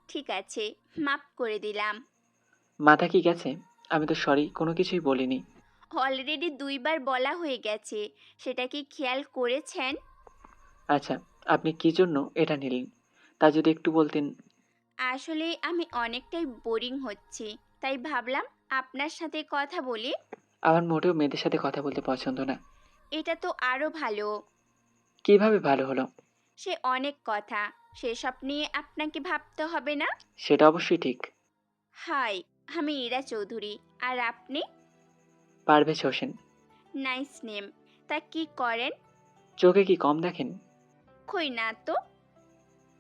ঠিক আছে, মাফ করে দিলাম।
মাথা কি গেছে? আমি তো সরি কোনো কিছুই বলিনি।
অলরেডি 2বার বলা হয়ে গেছে, সেটা কি খেয়াল করেছেন?
আচ্ছা, আপনি কি জন্য এটা নিলেন তা যদি একটু বলতেন।
আসলে আমি অনেকটাই বোরিং হচ্ছি, তাই ভাবলাম আপনার সাথে কথা বলি।
আমার মোটেও মেয়েদের সাথে কথা বলতে পছন্দ না।
এটা তো আরও ভালো।
কিভাবে ভালো হলো?
সে অনেক কথা, সেসব নিয়ে আপনাকে ভাবতে হবে না।
সেটা অবশ্যই ঠিক।
হাই, আমি ইরা চৌধুরী। আর আপনি?
পারভেজ হোসেন।
Nice name. তা কি করেন?
চোখে কি কম দেখেন?
কই না তো।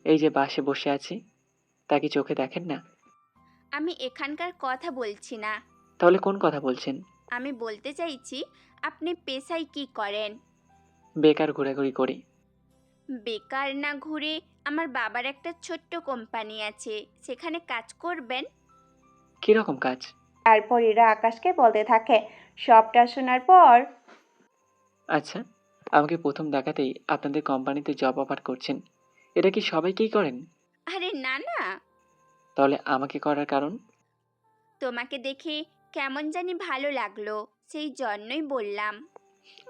এই যে বাসে বসে আছি। তা কি চোখে দেখেন না?
আমি এখানকার কথা বলছি না।
তাহলে কোন কথা বলছেন?
আমি বলতে চাইছি আপনি পেশায় কি করেন?
বেকার ঘোরাঘুরি করি।
বেকার না ঘুরে আমার বাবার একটা ছোট্ট কোম্পানি আছে, সেখানে কাজ করবেন।
কিরকম কাজ?
তারপর এরা আকাশকে বলতে থাকে। সবটা শোনার পর
আচ্ছা, আমাকে প্রথম দেখাতেই আপনাদের কোম্পানিতে জব অফার করছেন, এটা কি সবাইকেই করেন?
আরে না না,
তাহলে আমাকে করার কারণ?
তোমাকে দেখে কেমন জানি ভালো লাগলো, সেই জন্যই বললাম।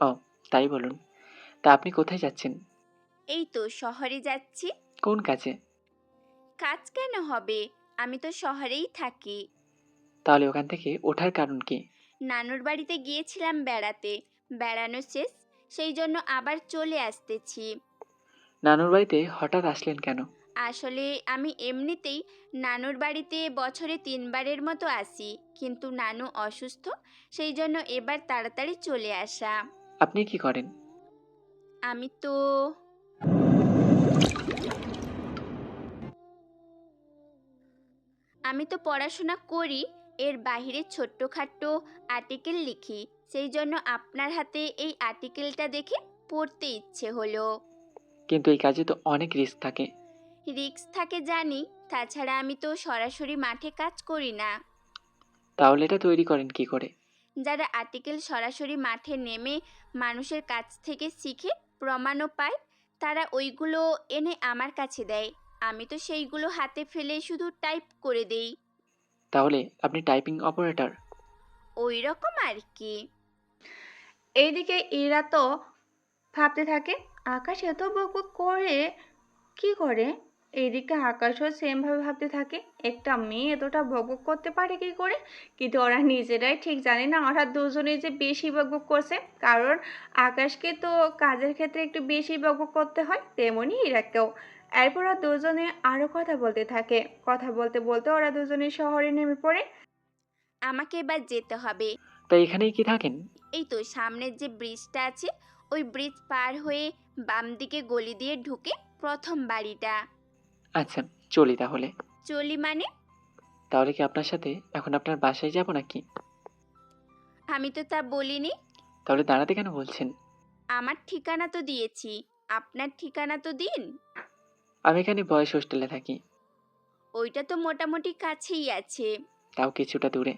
ও, তাই বলুন। তা আপনি কোথায় যাচ্ছেন?
এই তো শহরে যাচ্ছি।
কোন কাজে?
কাজ কেন হবে, আমি তো শহরেই থাকি।
তাহলে ওখান থেকে ওঠার কারণ কি?
নানুর বাড়িতে গিয়েছিলাম বেড়াতে, বেড়ানো শেষ, সেই জন্য আবার চলে আসতেছি।
নানুর বাড়িতে হঠাৎ আসলেন কেন?
আসলে আমি এমনিতেই নানুর বাড়িতে বছরে 3বারের মতো আসি, কিন্তু নানু অসুস্থ, সেই জন্য এবার তাড়াতাড়ি চলে আসা।
আপনি কি করেন?
আমি তো আমি তো পড়াশোনা করি, এর বাইরে ছোট্টখাট্টো আর্টিকেল লিখি, সেই জন্য আপনার হাতে এই আর্টিকেলটা দেখে পড়তে ইচ্ছে হলো।
কিন্তু এই কাজে তো অনেক রিস্ক থাকে।
রিস্ক থাকে জানি, তাছাড়া আমি তো সরাসরি মাঠে কাজ করি না।
তাহলে এটা তৈরি করেন কি করে?
যারা আর্টিকেল সরাসরি মাঠে নেমে মানুষের কাছ থেকে শিখে প্রমাণও পায়, তারা ওইগুলো এনে আমার কাছে দেয়, আমি তো সেইগুলো হাতে ফেলে শুধু টাইপ করে দেই।
তাহলে আপনি টাইপিং অপারেটর?
ওই রকম আর কি।
এইদিকে এরা তো ভাবতে থাকে আকাশ এত বকবক করে কি করে। এইদিকে আকাশও সেম ভাবে ভাবতে থাকে একটা মেয়ে এতটা বকবক করতে পারে কি করে। কিন্তু ওরা নিজেরাই ঠিক জানে না ওরা দুজনেই যে বেশি বকবক করছে, কারণ আকাশকে তো কাজের ক্ষেত্রে একটু বেশি বকবক করতে হয়, তেমনি এরাকেও। এরপর ওরা দুজনে আরো কথা বলতে থাকে, কথা বলতে বলতে ওরা দুজনে শহরে নেমে পড়ে।
আমাকে এবার যেতে হবে।
তাই এখানেই কি থাকেন?
এই তো সামনের যে ব্রিজটা আছে, ওই ব্রিজ পার হয়ে বাম দিকে গলি দিয়ে ঢুকে প্রথম বাড়িটা।
আচ্ছা, চলি তাহলে।
চলি মানে?
তাহলে কি আপনার সাথে এখন আপনার বাসায় যাব নাকি?
আমি তো তা বলিনি।
তাহলে দাঁড়াতে কেন বলছেন?
আমার ঠিকানা তো দিয়েছি, আপনার ঠিকানা তো দিন।
আমি এখানে বয়েজ হোস্টেলে থাকি।
ওইটা তো মোটামুটি কাছেই আছে।
তাও কিছুটা দূরে।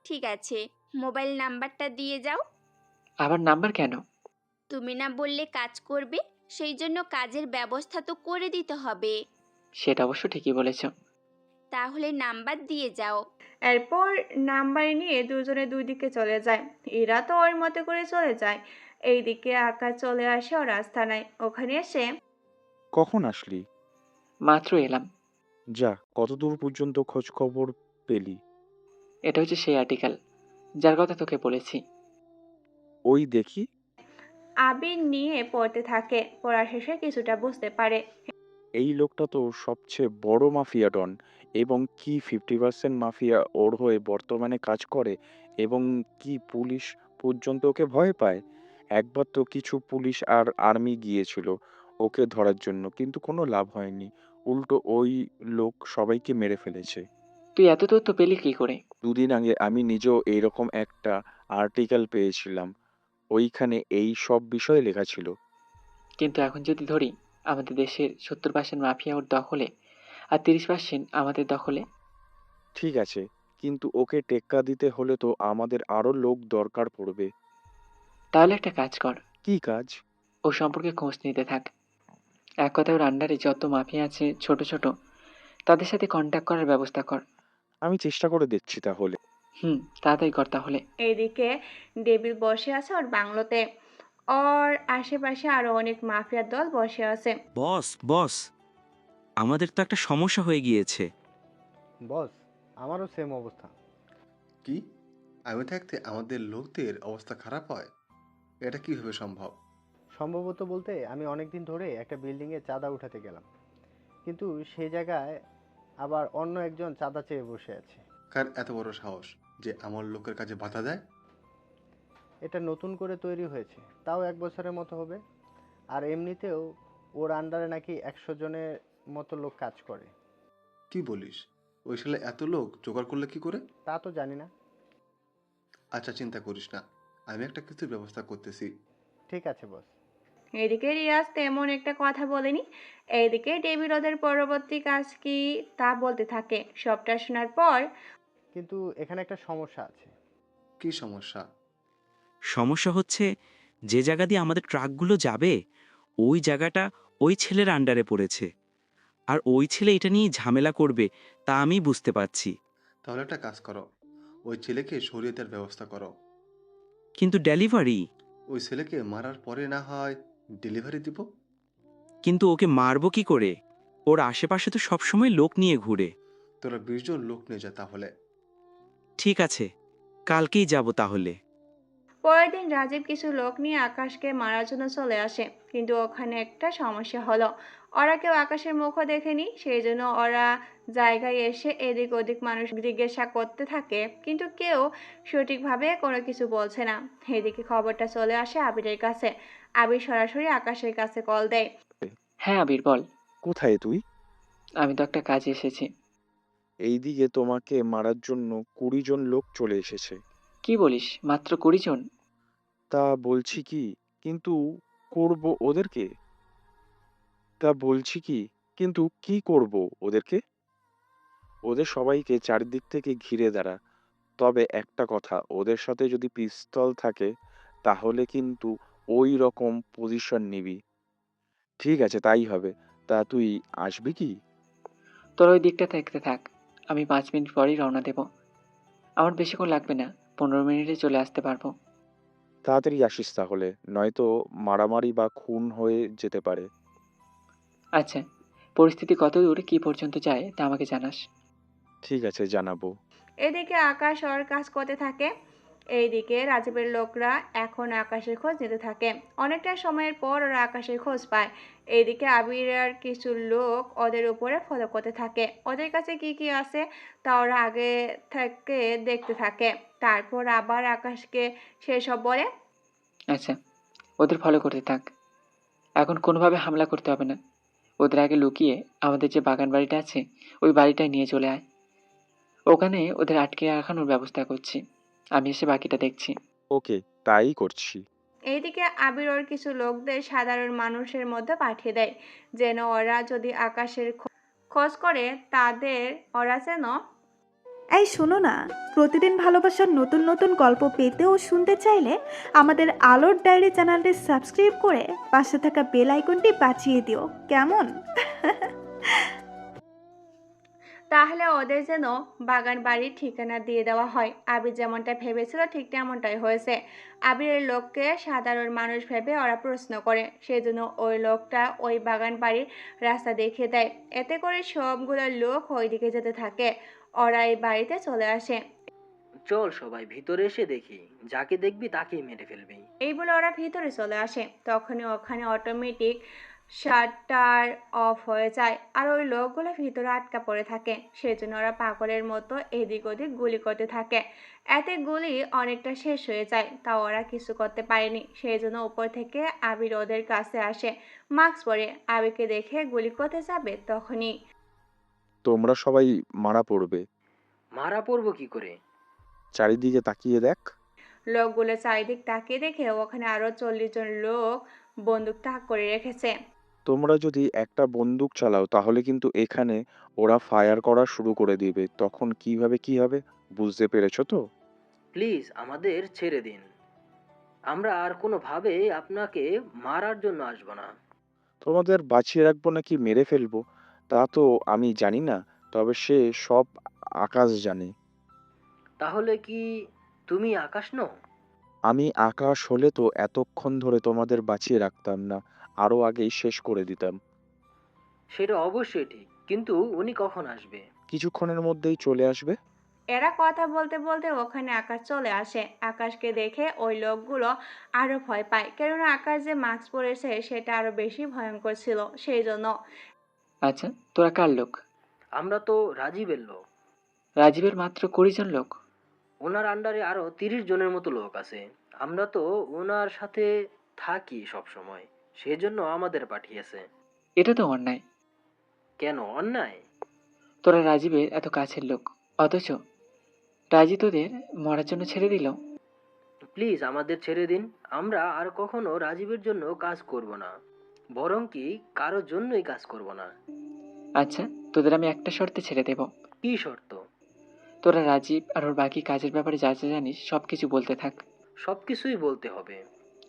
ঠিক আছে, মোবাইল নাম্বারটা দিয়ে যাও।
আবার নাম্বার কেন?
তুমি না বললে কাজ করবে, সেই জন্য কাজের ব্যবস্থা তো করে দিতে হবে।
সেটা অবশ্য ঠিকই বলেছ।
তাহলে নাম্বার দিয়ে যাও।
এরপর নাম্বার নিয়ে দুজনে দুই দিকে চলে যায়। এরা তো ওর মতো করে চলে যায়। এইদিকে আকাশ চলে আসে ওর আস্তানায়, ওখানে এসে
কখন আসলি?
মাত্র এলাম।
যা, কত দূর পর্যন্ত খোঁজ খবর পেলি?
এটা হচ্ছে সেই আর্টিকেল যার কথা তোকে বলেছি।
ওই দেখি।
আবির নিয়ে পড়তে থাকে, পড়া শেষে কিছুটা বুঝতে পারে।
এই লোকটা তো সবচেয়ে বড় মাফিয়া ডন, এবং কি 50% মাফিয়া ওর হয়ে বর্তমানে কাজ করে, এবং কি পুলিশ পর্যন্ত ওকে ভয় পায়। একবার তো কিছু পুলিশ আর আর্মি গিয়েছিল ওকে ধরার জন্য, কিন্তু কোনো লাভ হয়নি। উল্টো ওই লোক সবাইকে মেরে ফেলেছে।
তুই এত তথ্য পেলি কি করে?
দুদিন আগে আমি নিজেও এইরকম একটা আর্টিকেল পেয়েছিলাম, ওইখানে এই সব বিষয়ে লেখা ছিল।
কিন্তু এখন যদি ধরি আমাদের দেশের 70% মাফিয়া ওর দখলে আর 30% আমাদের দখলে।
ঠিক আছে, কিন্তু ওকে টেক্কা দিতে হলে তো আমাদের আরো লোক দরকার পড়বে।
তাহলে একটা কাজ কর,
কি কাজ?
ও সম্পর্কে খোঁজ নিতে থাক। এক কথায় ওর আন্ডারে যত মাফিয়া আছে ছোট ছোট, তাদের সাথে কন্ট্যাক্ট করার ব্যবস্থা কর।
আমি চেষ্টা করে দেখছি তাহলে।
তাড়াতাড়ি কর তাহলে।
এইদিকে ডেভিল বসে আছে ওর বাংলোতে, ওর আশেপাশে আরো অনেক মাফিয়ার দল বসে আছে।
বস বস, আমাদের তো একটা সমস্যা হয়ে গিয়েছে।
বস, আমারও সেম অবস্থা।
কি? আমি থাকতে আমাদের লোকদের অবস্থা খারাপ হয়? এটা কিভাবে সম্ভব?
সম্ভবত বলতে আমি অনেক দিন ধরে একটা বিল্ডিংয়ে চাঁদা উঠাতে গেলাম, কিন্তু সেই জায়গায় আবার অন্য একজন চাঁদা চেয়ে বসে আছে।
কার এত বড় সাহস যে আমার লোকের কাজে বাধা দেয়?
এটা নতুন করে তৈরি হয়েছে, তাও 1 বছরের মতো হবে। আর এমনিতেও ওর আন্ডারে নাকি 100 জনের মতো লোক কাজ করে।
কি বলিস? ওই শালা এত লোক জোগাড় করলে কি করে?
তা তো জানি না।
আচ্ছা, চিন্তা করিস না, আমি একটা কিছুর ব্যবস্থা করতেছি।
ঠিক আছে বস।
এদিকে রিয়াজ তেমন একটা কথা বলেনি। এইদিকে ডেভিড ওদের পরবর্তী কাজ কি তা বলতে থাকে। সবটা শোনার পর
কিন্তু এখানে একটা সমস্যা আছে।
কি সমস্যা?
সমস্যা হচ্ছে, যে জায়গা দিয়ে আমাদের ট্রাকগুলো যাবে, ওই জায়গাটা ওই ছেলের আন্ডারে পড়েছে। আর ওই ছেলে এটা নিয়ে ঝামেলা করবে, তা আমি বুঝতে পারছি।
তাহলে একটা কাজ করো, ওই ছেলেকে সরিয়ে দেওয়ার ব্যবস্থা করো।
কিন্তু ডেলিভারি?
ওই ছেলেকে মারার পরে না হয় ডেলিভারি দিব।
কিন্তু ওকে মারবো কি করে? ওর আশেপাশে তো সবসময় লোক নিয়ে ঘুরে।
তোরা 20 জন লোক নিয়ে যা তাহলে।
ঠিক আছে, কালকেই যাব তাহলে।
পরের দিন রাজীব কিছু লোক নিয়ে আকাশকে মারার জন্য চলে আসে, কিন্তু ওখানে একটা সমস্যা হলো। ওরা কেউ আকাশের মুখও দেখেনি, সেই জন্য ওরা জায়গায় এসে এদিক ওদিক মানুষ জিজ্ঞাসা করতে থাকে, কিন্তু কেউ সঠিকভাবে কোনো কিছু বলছে না। এদিকে খবরটা চলে আসে আবিরের কাছে। আবির সরাসরি আকাশের কাছে কল দেয়।
হ্যাঁ আবির বল।
কোথায় তুই?
আমি তো একটা কাজে এসেছি।
এইদিকে তোমাকে মারার জন্য 20 জন লোক চলে এসেছে।
কি বলিস, মাত্র 20 জন?
তা বলছি কি, কিন্তু করব ওদেরকে? তা বলছি কি, কিন্তু কি করব ওদেরকে? ওদের সবাইকে চারিদিক থেকে ঘিরে দাঁড়া। তবে একটা কথা, ওদের সাথে যদি পিস্তল থাকে তাহলে কিন্তু ওই রকম পজিশন নিবি। ঠিক আছে, তাই হবে। তা তুই আসবি কি?
তোর ওই দিকটা থাকতে থাক, আমি 5 মিনিট পরেই রওনা দেব। আমার বেশিক্ষণ লাগবে না, 15 মিনিটে চলে আসতে পারবো।
তাড়াতাড়ি আসিস তাহলে, নয়তো মারামারি বা খুন হয়ে যেতে পারে।
আচ্ছা, পরিস্থিতি কত দূর কি পর্যন্ত যায় তা আমাকে জানাস।
ঠিক আছে, জানাবো।
এদিকে আকাশ ওর কাজ করতে থাকে। এইদিকে রাজীবের লোকরা এখন আকাশের খোঁজ নিতে থাকে। অনেকটা সময়ের পর ওরা আকাশের খোঁজ পায়। এইদিকে আবির আর কিছু লোক ওদের উপরে ফলো করতে থাকে। ওদের কাছে কি কি আছে তা ওরা আগে থেকে দেখতে থাকে। তারপর আবার আকাশকে সেসব বলে।
আচ্ছা, ওদের ফলো করতে থাক। এখন কোনোভাবে হামলা করতে হবে না। ওদের আগে লুকিয়ে আমাদের যে বাগান বাড়িটা আছে ওই বাড়িটায় নিয়ে চলে আয়। ওখানে ওদের আটকে রাখানোর ব্যবস্থা করছি, আমি এসে বাকিটা দেখছি।
ওকে, তাই করছি।
এইদিকে আবির ওর কিছু লোকদের সাধারণ মানুষের মধ্যে পাঠিয়ে দেয়, যেন ওরা যদি আকাশের খোঁজ করে তাদের ওরা যেন।
এই শোনো না, প্রতিদিন ভালোবাসার নতুন নতুন গল্প পেতে ও শুনতে চাইলে আমাদের আলোর ডায়েরি চ্যানেলটি সাবস্ক্রাইব করে পাশে থাকা বেল আইকনটি বাজিয়ে দিও, কেমন?
তাহলে ওদের যেন বাগান বাড়ির ঠিকানা দিয়ে দেওয়া হয়। আবির যেমনটা ভেবেছিল ঠিক তেমনটাই হয়েছে। আবিরের লোককে সাধারণ মানুষ ভেবে ওরা প্রশ্ন করে, সেজন্য ওই লোকটা ওই বাগান বাড়ির রাস্তা দেখিয়ে দেয়। এতে করে সবগুলো লোক ওইদিকে যেতে থাকে। ওরা এই বাড়িতে চলে আসে।
চল সবাই ভিতরে এসে দেখি, যাকে দেখবি তাকেই মেরে ফেলবি।
এই বলে ওরা ভিতরে চলে আসে। তখনই ওখানে অটোমেটিক শাটার অফ হয়ে যায়, আর ওই লোকগুলো ভিতরে আটকা পড়ে থাকে। সেজন্য ওরা পাগলের মতো এদিক ওদিক গুলি করতে থাকে। এতে গুলি অনেকটা শেষ হয়ে যায়, তাও ওরা কিছু করতে পারেনি। সেই জন্য উপর থেকে আবির ওদের কাছে আসে, মাস্ক পরে। আবিরকে দেখে গুলি করতে যাবে, তখনই
তোমরা সবাই মারা পড়বে।
মারা পড়বো কি করে?
চারিদিকে তাকিয়ে দেখ।
লোকগুলো চারিদিক তাকিয়ে দেখে ওখানে আরো 40 জন লোক বন্দুক তাক করে রেখেছে।
তোমরা যদি একটা বন্দুক চালাও তাহলে কিন্তু এখানে ওরা ফায়ার করা শুরু করে দিবে, তখন কিভাবে কি হবে বুঝতে পেরেছো তো?
প্লিজ আমাদের ছেড়ে দিন, আমরা আর কোনোভাবে আপনাকে মারার জন্য আসবো না।
তোমাদের বাঁচিয়ে রাখবো নাকি মেরে ফেলবো তা তো আমি জানি না, তবে সে সব আকাশ জানে।
তাহলে কি তুমি আকাশ নও?
আমি আকাশ হলে তো এতক্ষণ ধরে তোমাদের বাঁচিয়ে রাখতাম না, আরো আগেই শেষ করে দিতাম।
সেটা অবশ্যই ঠিক, কিন্তু উনি কখন আসবে?
কিছুক্ষণের মধ্যেই চলে আসবে।
এরা কথা বলতে বলতে ওখানে আকাশ চলে আসে। আকাশকে দেখে ওই লোকগুলো আরো ভয় পায়, কেননা আকাশ যে মাস্ক পরেছে সেটা আরো বেশি ভয়ঙ্কর ছিল, সেই জন্য।
আচ্ছা, তোরা কার লোক?
আমরা তো রাজীবের লোক।
রাজীবের মাত্র 20 জন লোক?
ওনার আন্ডারে আরো 30 জনের মতো লোক আছে। আমরা তো ওনার সাথে থাকি সব সময়, সেজন্য আমাদের পাঠিয়েছে।
এটা তো অন্যায়।
কেন অন্যায়?
তোরা রাজীবের এত কাছের লোক, অথচ রাজী তোদের মরার জন্য ছেড়ে দিল।
প্লিজ আমাদের ছেড়ে দিন। আমরা আর কখনো রাজীবের জন্য কাজ করব না, বরং কি কারোর জন্যই কাজ করব না।
আচ্ছা, তোদের আমি একটা শর্তে ছেড়ে দেব।
কি শর্ত?
তোরা রাজীব আর ওর বাকি কাজের ব্যাপারে যা যা জানিস সব কিছু বলতে থাক।
সব কিছুই বলতে হবে?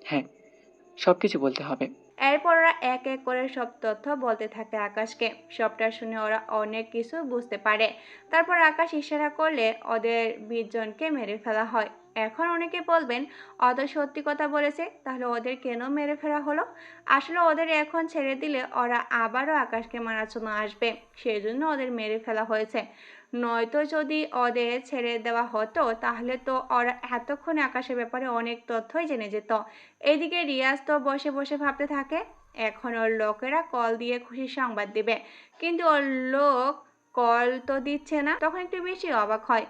হ্যাঁ, সব কিছু বলতে হবে।
এরপর ওরা এক এক করে সব তথ্য বলতে থাকে আকাশকে। সবটা শুনে ওরা অনেক কিছু বুঝতে পারে। তারপর আকাশ ইশারা করলে ওদের 20 জনকে মেরে ফেলা হয়। এখন অনেকে বলবেন, অত সত্যি কথা বলেছে, তাহলে ওদের কেন মেরে ফেলা হলো? আসলে ওদের এখন ছেড়ে দিলে ওরা আবারও আকাশকে মারার জন্য আসবে, সেজন্য ওদের মেরে ফেলা হয়েছে। নয়তো যদি ওদের ছেড়ে দেওয়া হতো তাহলে তো ওরা এতক্ষণে আকাশের ব্যাপারে অনেক তথ্যই জেনে যেত। এদিকে রিয়াজ তো বসে বসে ভাবতে থাকে, এখন ওর লোকেরা কল দিয়ে খুশির সংবাদ দিবে, কিন্তু ওর লোক কল তো দিচ্ছে না। তখন একটু বেশি অবাক হয়,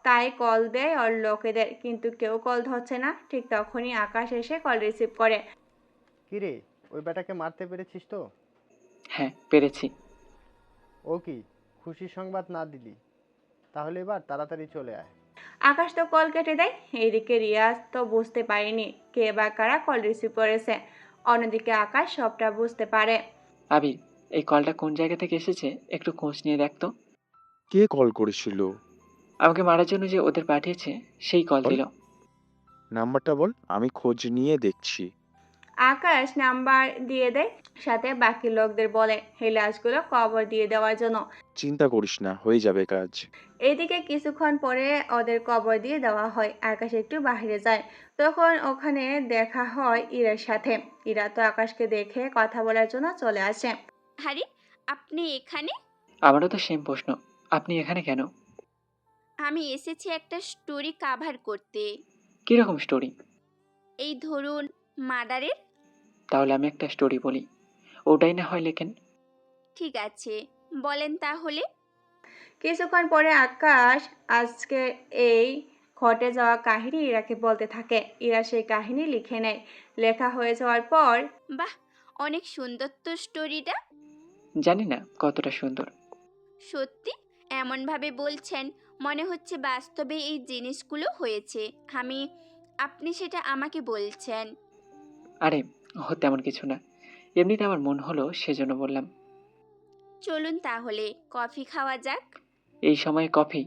তাই কল দেয় ওর লোকেদের, কিন্তু কেউ কল ধরছে না। ঠিক তখনই আকাশ এসে কল রিসিভ করে।
কিরে, ওই বেটাকে মারতে পেরেছিস তো?
হ্যাঁ, পেরেছি।
ও কি খুশির সংবাদ না দিলি? তাহলে এবার তাড়াতাড়ি চলে আয়।
আকাশ তো কল কেটে দেয়। এইদিকে রিয়াজ তো বুঝতে পারেনি কে বা কারা কল রিসিভ করেছে। অন্যদিকে আকাশ সবটা বুঝতে পারে।
আবির, এই কলটা কোন জায়গা থেকে এসেছে একটু খোঁজ নিয়ে দেখতো।
কে কল করেছিল?
আমাকে মারার জন্য যে ওদের পাঠিয়েছে সেই কল
বল,
দিল।
নাম্বারটা বল, আমি খোঁজ নিয়ে দেখছি।
আকাশ নাম্বার দিয়ে দেয়, সাথে বাকি লোকদের বলে এই লাশগুলো কবর দিয়ে দেওয়ার জন্য।
চিন্তা করিস না, হয়ে যাবে কাজ।
এদিকে কিছুক্ষণ পরে ওদের কবর দিয়ে দেওয়া হয়। আকাশ একটু বাইরে যায়, তখন ওখানে দেখা হয় ইরার সাথে। ইরা তো আকাশকে দেখে কথা বলার জন্য চলে আসে।
আরে, আপনি এখানে?
আমারও তো সেম প্রশ্ন, আপনি এখানে কেন?
আমি এসেছি একটা স্টোরি কাভার করতে।
কিরকম স্টোরি?
এই ধরুন, মার্ডারের।
তাহলে আমি একটা স্টোরি বলি, ওটাই না হয় লেখেন।
ঠিক আছে, বলেন তাহলে।
কিছুক্ষণ পরে আকাশ আজকে এই ঘটে যাওয়া কাহিনী ইরাকে বলতে থাকে। ইরা সেই কাহিনী লিখে নেয়। লেখা হয়ে যাওয়ার পর,
বাহ, অনেক সুন্দর তো স্টোরিটা।
জানি না কতটা সুন্দর।
সত্যি? এমনভাবে বলছেন মনে হচ্ছে বাস্তবে এই জিনিসগুলো হয়েছে। আপনি সেটা আমাকে বলছেন।
আরে তেমন কিছু না, এমনিতে আমার মন হলো সেজন্য বললাম।
চলুন তাহলে কফি খাওয়া যাক।
এই সময় কফি?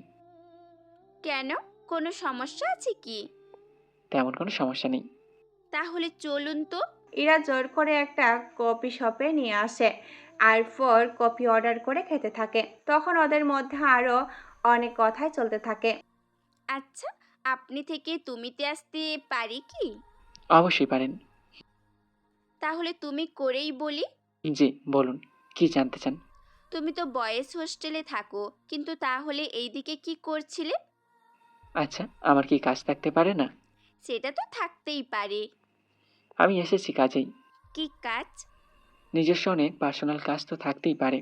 কেন, কোনো সমস্যা আছে কি?
তেমন কোনো সমস্যা নেই।
তাহলে চলুন তো।
ইরা জোর করে একটা কফি শপে নিয়ে আসে, আর পর কফি অর্ডার করে খেতে থাকে। তখন ওদের মধ্যে আরও অনেক কথাই চলতে থাকে।
আচ্ছা, আপনি থেকে তুমিতে আসতে পারি কি?
অবশ্যই পারেন।
তাহলে তুমি করেই বলি।
জি বলুন, কি জানতে চান?
তুমি তো বয়েজ হোস্টেলে থাকো, কিন্তু তাহলে এইদিকে কি করছিলে?
আচ্ছা, আমার কি কাজ থাকতে পারে না?
সেটা তো থাকতেই পারে।
আমি এসেছি কাজেই।
কি কাজ?
নিজস্ব অনেক পার্সোনাল কাজ তো থাকতেই পারে।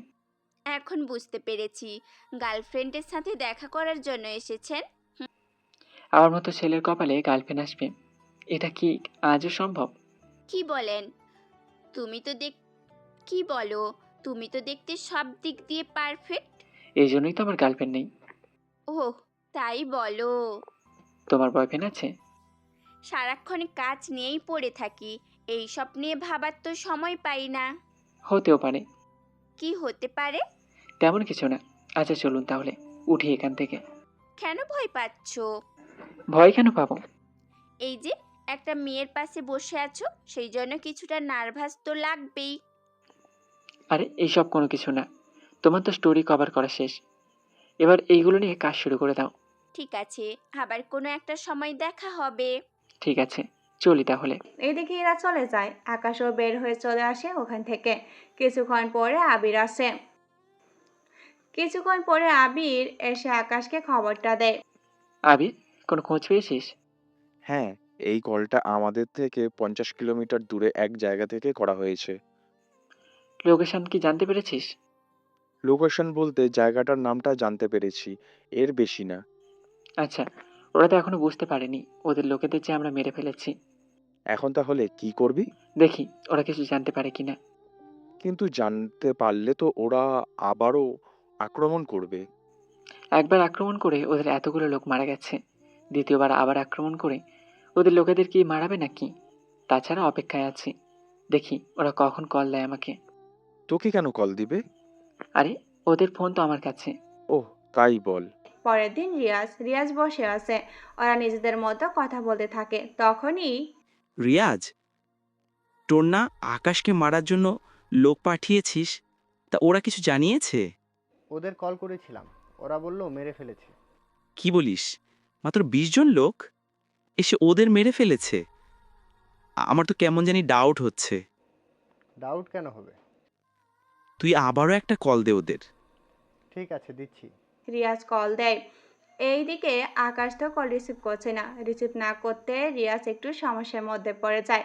এখন বুঝতে পেরেছি, গার্লফ্রেন্ডের সাথে দেখা করার জন্য এসেছেন।
আমার মতো ছেলের কপালে গার্লফ্রেন্ড আসবে, এটা কি আজও সম্ভব?
কি বলেন? তুমি তো দেখ কি বলো, তুমি তো দেখতে সব দিক দিয়ে পারফেক্ট।
এই জন্যই তো আমার গার্লফ্রেন্ড নেই।
ওহ, তাই বলো?
তোমার বয়ফ্রেন্ড আছে?
সারাক্ষণ কাজ নিয়েই পড়ে থাকি, এই সব নিয়ে ভাবার তো সময় পাই না।
হতেও পারে।
কি হতে পারে?
তেমন কিছু না। আচ্ছা চলুন তাহলে, উঠি এখান থেকে।
কেন ভয় পাচ্ছ?
ভয় কেন পাবো?
এই যে একটা মেয়ের পাশে বসে আছো, সেই জন্য কিছুটা নার্ভাস তো লাগবেই।
আরে এইসব কোনো কিছু না, তোমার তো স্টোরি কভার করা শেষ, এবার এইগুলো নিয়ে কাজ শুরু করে দাও।
ঠিক আছে, আবার কোনো একটা সময় দেখা হবে।
ঠিক আছে, চলি তাহলে।
এদিকে এরা চলে যায়। আকাশও বের হয়ে চলে আসে ওখান থেকে। কিছুক্ষণ পরে আবির আসে। কিছুক্ষণ পরে আবির এসে আকাশকে খবরটা দেয়।
আবির, কোনো খোঁজ পেয়েছিস?
হ্যাঁ, এই কলটা আমাদের থেকে 50 কিলোমিটার দূরে এক জায়গা থেকে করা হয়েছে।
লোকেশন কি জানতে পেরেছিস?
লোকেশন বলতে জায়গাটার নামটা জানতে পেরেছি, এর বেশি না।
আচ্ছা, ওরা তো এখনো বুঝতে পারেনি ওদের লোকেদের যে আমরা মেরে ফেলেছি।
এখন তাহলে কি করবি?
দেখি ওরা কিছু জানতে পারে কিনা।
কিন্তু জানতে পারলে তো ওরা আবারও আক্রমণ করবে।
একবার আক্রমণ করে ওদের এতগুলো লোক মারা গেছে, দ্বিতীয়বার আবার আক্রমণ করে ওদের লোকেদের কি মারাবে নাকি? তাছাড়া অপেক্ষায় আছি, দেখি ওরা কখন কল দেয় আমাকে।
তোকে কেন কল দিবে?
আরে ওদের ফোন তো আমার কাছে।
ওহ, তাই বল।
পরের দিন রিয়াজ বসে আছে। ওরা নিজেদের মতো কথা বলতে থাকে। তখনই
রিয়াজ, তোর না আকাশকে মারার জন্য লোক পাঠিয়েছিস, তা ওরা কিছু জানিয়েছে?
ওদের কল করেছিলাম, ওরা বলল মেরে ফেলেছে।
কি বলিস? মাত্র 20 জন লোক এসে ওদের মেরে ফেলেছে? আমার তো কেমন জানি ডাউট হচ্ছে।
ডাউট কেন হবে?
তুই আবারও একটা কল দে ওদের।
ঠিক আছে, দিচ্ছি।
রিয়াজ কল দেয়। এইদিকে আকাশ তো কল রিসিভ করছে না। রিসিভ না করতে রিয়াজ একটু সমস্যার মধ্যে পড়ে যায়।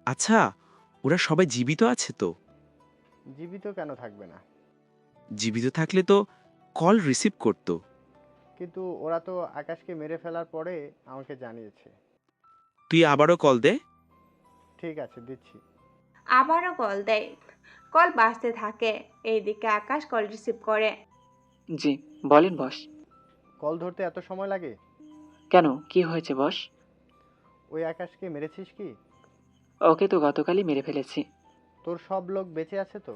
আচ্ছা, ওরা সবাই জীবিত আছে তো?
জীবিত কেন থাকবে না?
জীবিত থাকলে তো কল রিসিভ করতো।
কিন্তু ওরা তো আকাশকে মেরে ফেলার পরে আমাকে জানিয়েছে।
তুই আবারও কল দে।
ঠিক আছে, দিচ্ছি।
আবারও কল দেয়। কল বাজতে থাকে। এইদিকে আকাশ কল রিসিভ করে।
জি, বলেন বস।
কল ধরতে এত সময় লাগে?
কেন, কি হয়েছে বস?
ওই আকাশকে মেরেছিস কি?
ওকে তো গতকালই মেরে ফেলেছি।
তোর সব লোক বেঁচে আছে তো?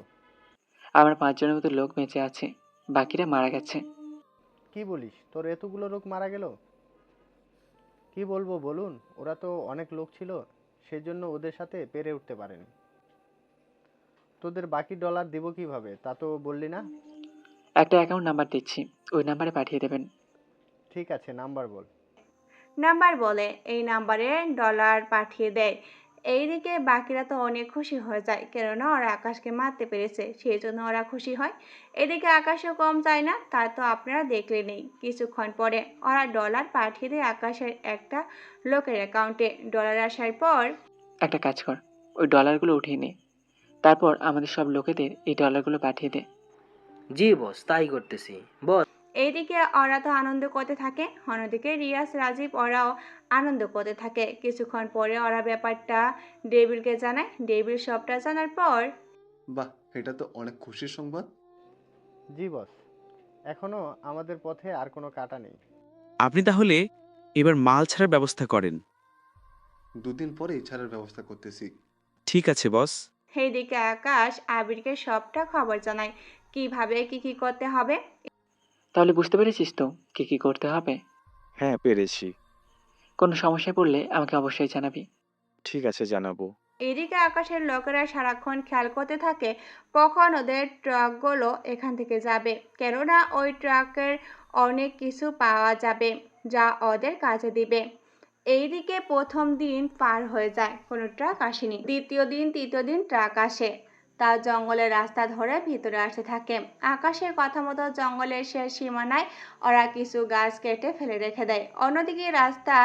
আমার 5 জনের মতো লোক বেঁচে আছে, বাকিরা মারা গেছে।
কি বলিস, তোর এতগুলো লোক মারা গেল? কি বলবো বলুন, ওরা তো অনেক লোক ছিল, সেজন্য ওদের সাথে পেরে উঠতে পারেনি। তোদের বাকি ডলার দিব কিভাবে তা তো বললি না?
একটা অ্যাকাউন্ট নাম্বার দিচ্ছি, ওই নাম্বারে পাঠিয়ে দেবেন।
ঠিক আছে, নাম্বার বল।
নাম্বার বলে এই নাম্বারে ডলার পাঠিয়ে দেয়। এইদিকে বাকিরা তো অনেক খুশি হয়ে যায়, কেননা ওরা আকাশকে মারতে পেরেছে, সেই জন্য ওরা খুশি হয়। এদিকে আকাশও কম চায় না, তা তো আপনারা দেখলেনই। কিছুক্ষণ পরে ওরা ডলার পাঠিয়ে দেয় আকাশের একটা লোকের অ্যাকাউন্টে। ডলার আসার পর
একটা কাজ কর, ওই ডলারগুলো উঠিয়ে নে, তারপর আমাদের সব লোকেদের এই ডলারগুলো পাঠিয়ে দে।
জি বস, তাই করতেছি। বস,
এইদিকে ওরা তো আনন্দ করতে থাকে, অন্যদিকে রিয়াজ, রাজীব ওরাও আনন্দ করতে থাকে। কিছুক্ষণ পরে ওরা ব্যাপারটা ডেভিলকে জানায়। ডেভিল সবটা জানার পর
বাহ, এটা তো অনেক খুশির সংবাদ।
জি বস, এখনো আমাদের পথে আর কোনো কাটা নেই।
আপনি তাহলে এবার মাল ছাড়ার ব্যবস্থা করেন।
2 দিন পরেই ছাড়ার ব্যবস্থা করতেছি।
ঠিক আছে বস।
এইদিকে আকাশ আবিরকে সবটা খবর জানায়, কিভাবে কি করতে হবে।
তাহলে বুঝতে পেরেছিস তো কি কি করতে হবে?
হ্যাঁ, পেরেছি।
কোনো সমস্যায় পড়লে আমাকে অবশ্যই জানাবি।
ঠিক আছে, জানাবো।
এদিকে আকাশের লোকেরা সারাক্ষণ খেয়াল করতে থাকে কখন ওদের ট্রাকগুলো এখান থেকে যাবে, কেননা ওই ট্রাকের অনেক কিছু পাওয়া যাবে যা ওদের কাজে দিবে। এইদিকে প্রথম দিন পার হয়ে যায়, কোনো ট্রাক আসেনি। দ্বিতীয় দিন তৃতীয় দিন ট্রাক আসে। তার জঙ্গলের রাস্তা ধরে ভিতরে আসতে থাকে। আকাশের কথা মতো জঙ্গলের শেষ সীমানায় ওরা কিছু গাছ কেটে ফেলে রেখে দেয়। অন্যদিকে রাস্তা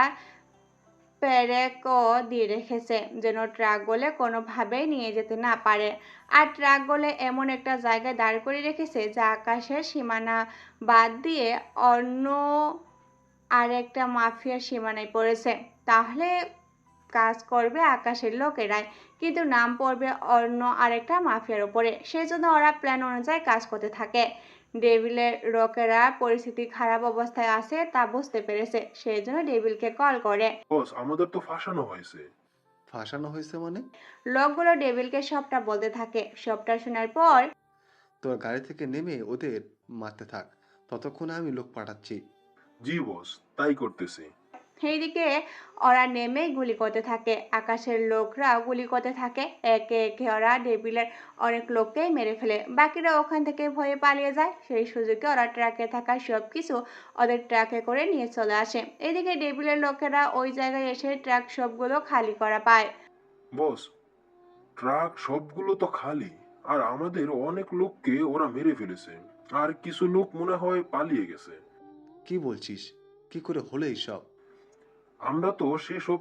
পেরেকও দিয়ে রেখেছে, যেন ট্রাকগুলো কোনোভাবেই নিয়ে যেতে না পারে। আর ট্রাকগুলো এমন একটা জায়গায় দাঁড় করে রেখেছে যা আকাশের সীমানা বাদ দিয়ে অন্য আরেকটা মাফিয়ার সীমানায় পড়েছে। তাহলে কাজ করবে আকাশের লোকেরাই, কিন্তু নাম পড়বে অন্য আরেকটা মাফিয়ার উপরে। সেজন্য ওরা প্ল্যান অনুযায়ী কাজ করতে থাকে। ডেভিলের লোকেরা পরিস্থিতি খারাপ অবস্থায় আছে তা বুঝতে পেরেছে, সেই জন্য ডেভিলকে কল করে।
বস, আমাদের তো ফাঁসানো হয়েছে।
ফাঁসানো হয়েছে মানে?
লোকগুলো ডেভিলকে সবটা বলতে থাকে। সবটা শোনার পর
তোর গাড়ি থেকে নেমে ওদের মারতে থাক, ততক্ষণে আমি লোক পাঠাচ্ছি।
জি বস, তাই করতেছি।
এইদিকে ওরা নেমে গুলি করতে থাকে। আকাশের লোকরা গুলি করতে থাকে। একে একে ওরা ডেভিলের অনেক লোককেই মেরে ফেলে। বাকিরা ওখান থেকে ভয়ে পালিয়ে যায়। সেই সুযোগে ওরা ট্রাকে থাকা সবকিছু ওদের ট্রাকে করে নিয়ে চলে আসে। এদিকে ডেভিলের লোকেরা ওই জায়গায় এসে ট্রাক সবগুলো খালি করা পায়।
বস, ট্রাক সবগুলো তো খালি, আর আমাদের অনেক লোককে ওরা মেরে ফেলেছে, আর কিছু লোক মনে হয় পালিয়ে গেছে।
কি বলছিস? কি করে হলো এইসব?
আমরা তো সেসব